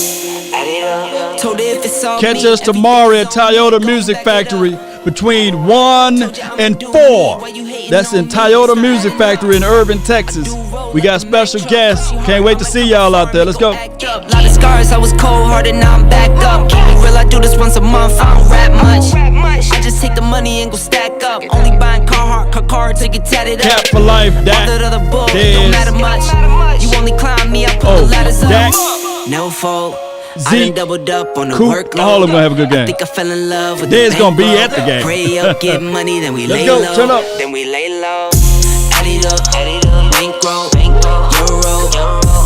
Add it up. Told her if it's all Catch me, us tomorrow at Toyota Music Factory between 1 and 4. That's in Toyota Music Factory in Irving, Texas. We got special guests. Can't wait to see y'all out there. Let's go. Lot of scars, I was cold-hearted, now I'm backed up. Keep it real, I do this once a month, I don't rap much. I just take the money and go stack up. Only buying car to get tatted up. Cap for life, Dak. All the other bull, Dez. don't matter much. You only climb me, I pull the ladders up. Dak. No fault. I Zeke, done doubled up on the Coop, workload. all of them gonna have a good game. I think I fell in love with Dez the gonna be bankroll. at the game. Pray up, get money, then we Let's lay go, low. turn up. Then we lay low. Add it up, bankroll, euro,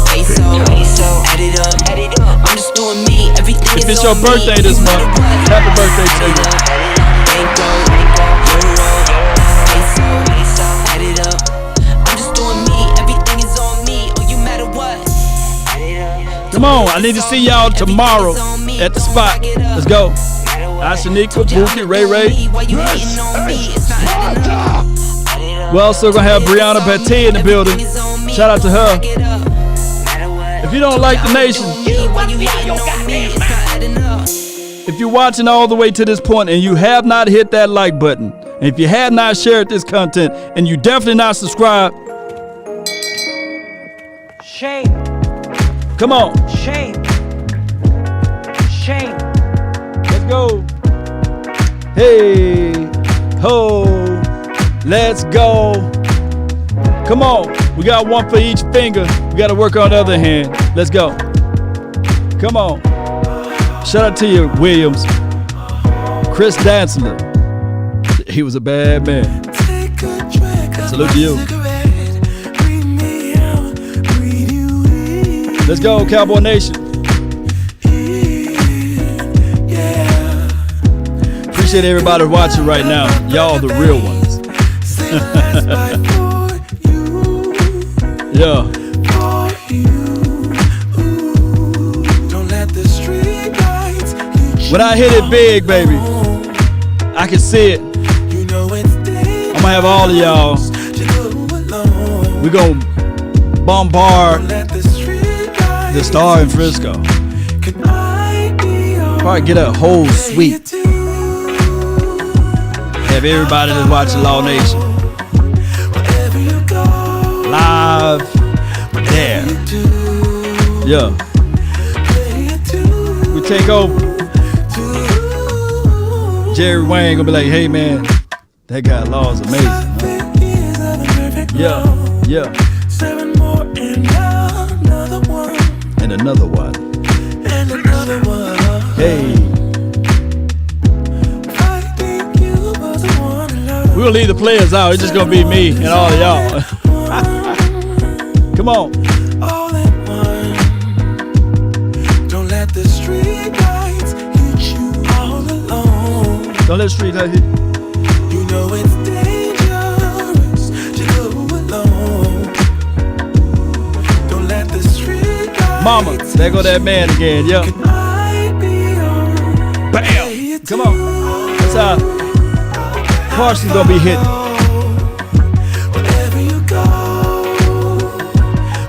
peso, add it up. I'm just doing me, everything If is it's your on me. birthday this month, happy birthday to you. Bankroll, euro, peso, add it up. I'm just doing me, everything is on me. Oh, you matter what? Come on, I need to see y'all tomorrow at the spot. Let's go. Ashanika, Bookie, Ray. We're also gonna have Brianna Patti in the building. Shout out to her. If you don't like the nation, if you're watching all the way to this point and you have not hit that like button, and if you have not shared this content, and you definitely not subscribed, Shame. come on. Shame. Shame. Let's go. Hey, ho, let's go. Come on. We got one for each finger. We got to work on the other hand. Let's go. Come on. Shout out to you, Williams. Chris Dantzler. He was a bad man. Salute to you. Let's go, Cowboy Nation. Appreciate everybody watching right now. Y'all the real ones. Yeah. When I hit it big, baby, I can see it. I'm gonna have all of y'all. We're gonna bombard the Star in Frisco. Probably get a whole suite. Have everybody that's watching Law Nation live there. Yeah. We take over. Jerry Wayne gonna be like, hey man, that guy Law is amazing. Huh? Yeah. And another one. Hey. We'll leave the players out. It's just gonna be me and all of y'all. Come on. All in one. Don't let the street lights hit you all alone. Don't let the street lights hit you. You know it's dangerous to go alone. Don't let the street lights. Mama, there go that man again. Yeah. Bam. Come on. That's how Carson's gonna be hit. Wherever you go,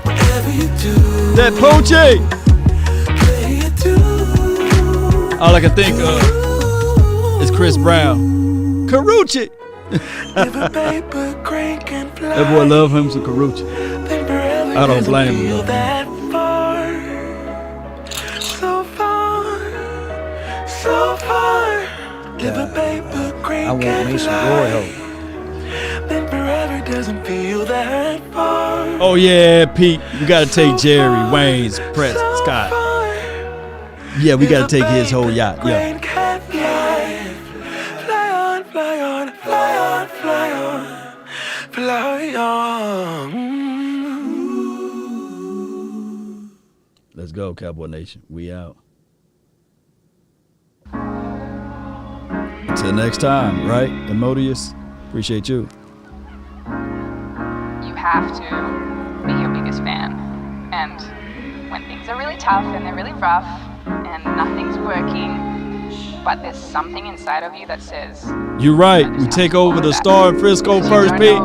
whatever you do. That Poochie. All I can think of is Chris Brown. Carucci. That boy love him some Carucci. I don't blame him. So far, live a paper crane. I want me some glory hole. Then forever doesn't feel that far. Oh yeah, Pete. We gotta take Jerry, Wayne's, Prescott. Yeah, we gotta take his whole yacht. Yeah. Fly on, fly on, fly on, fly on, fly on. Let's go, Cowboy Nation. We out. Until next time, right? Emodius, appreciate you. You have to be your biggest fan. And when things are really tough and they're really rough and nothing's working, but there's something inside of you that says, You're right. We take over the Star in Frisco first, Pete.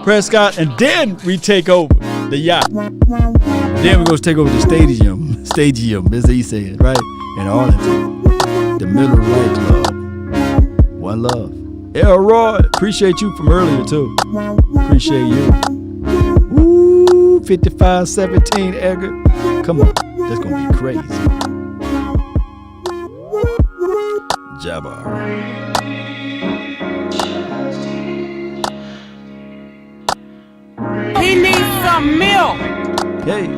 Prescott, and then we take over the yacht. Then we're going to take over the stadium, as he said, right? In Arlington. The Miller Lake Club. One love. Elroy, appreciate you from earlier, too. Appreciate you. Ooh, 55-17, Edgar. Come on. That's going to be crazy. Jabbar. He needs some milk. Hey.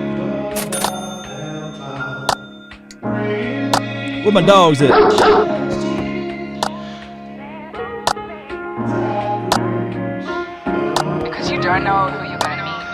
Where my dogs at? because you don't know who you're going to meet.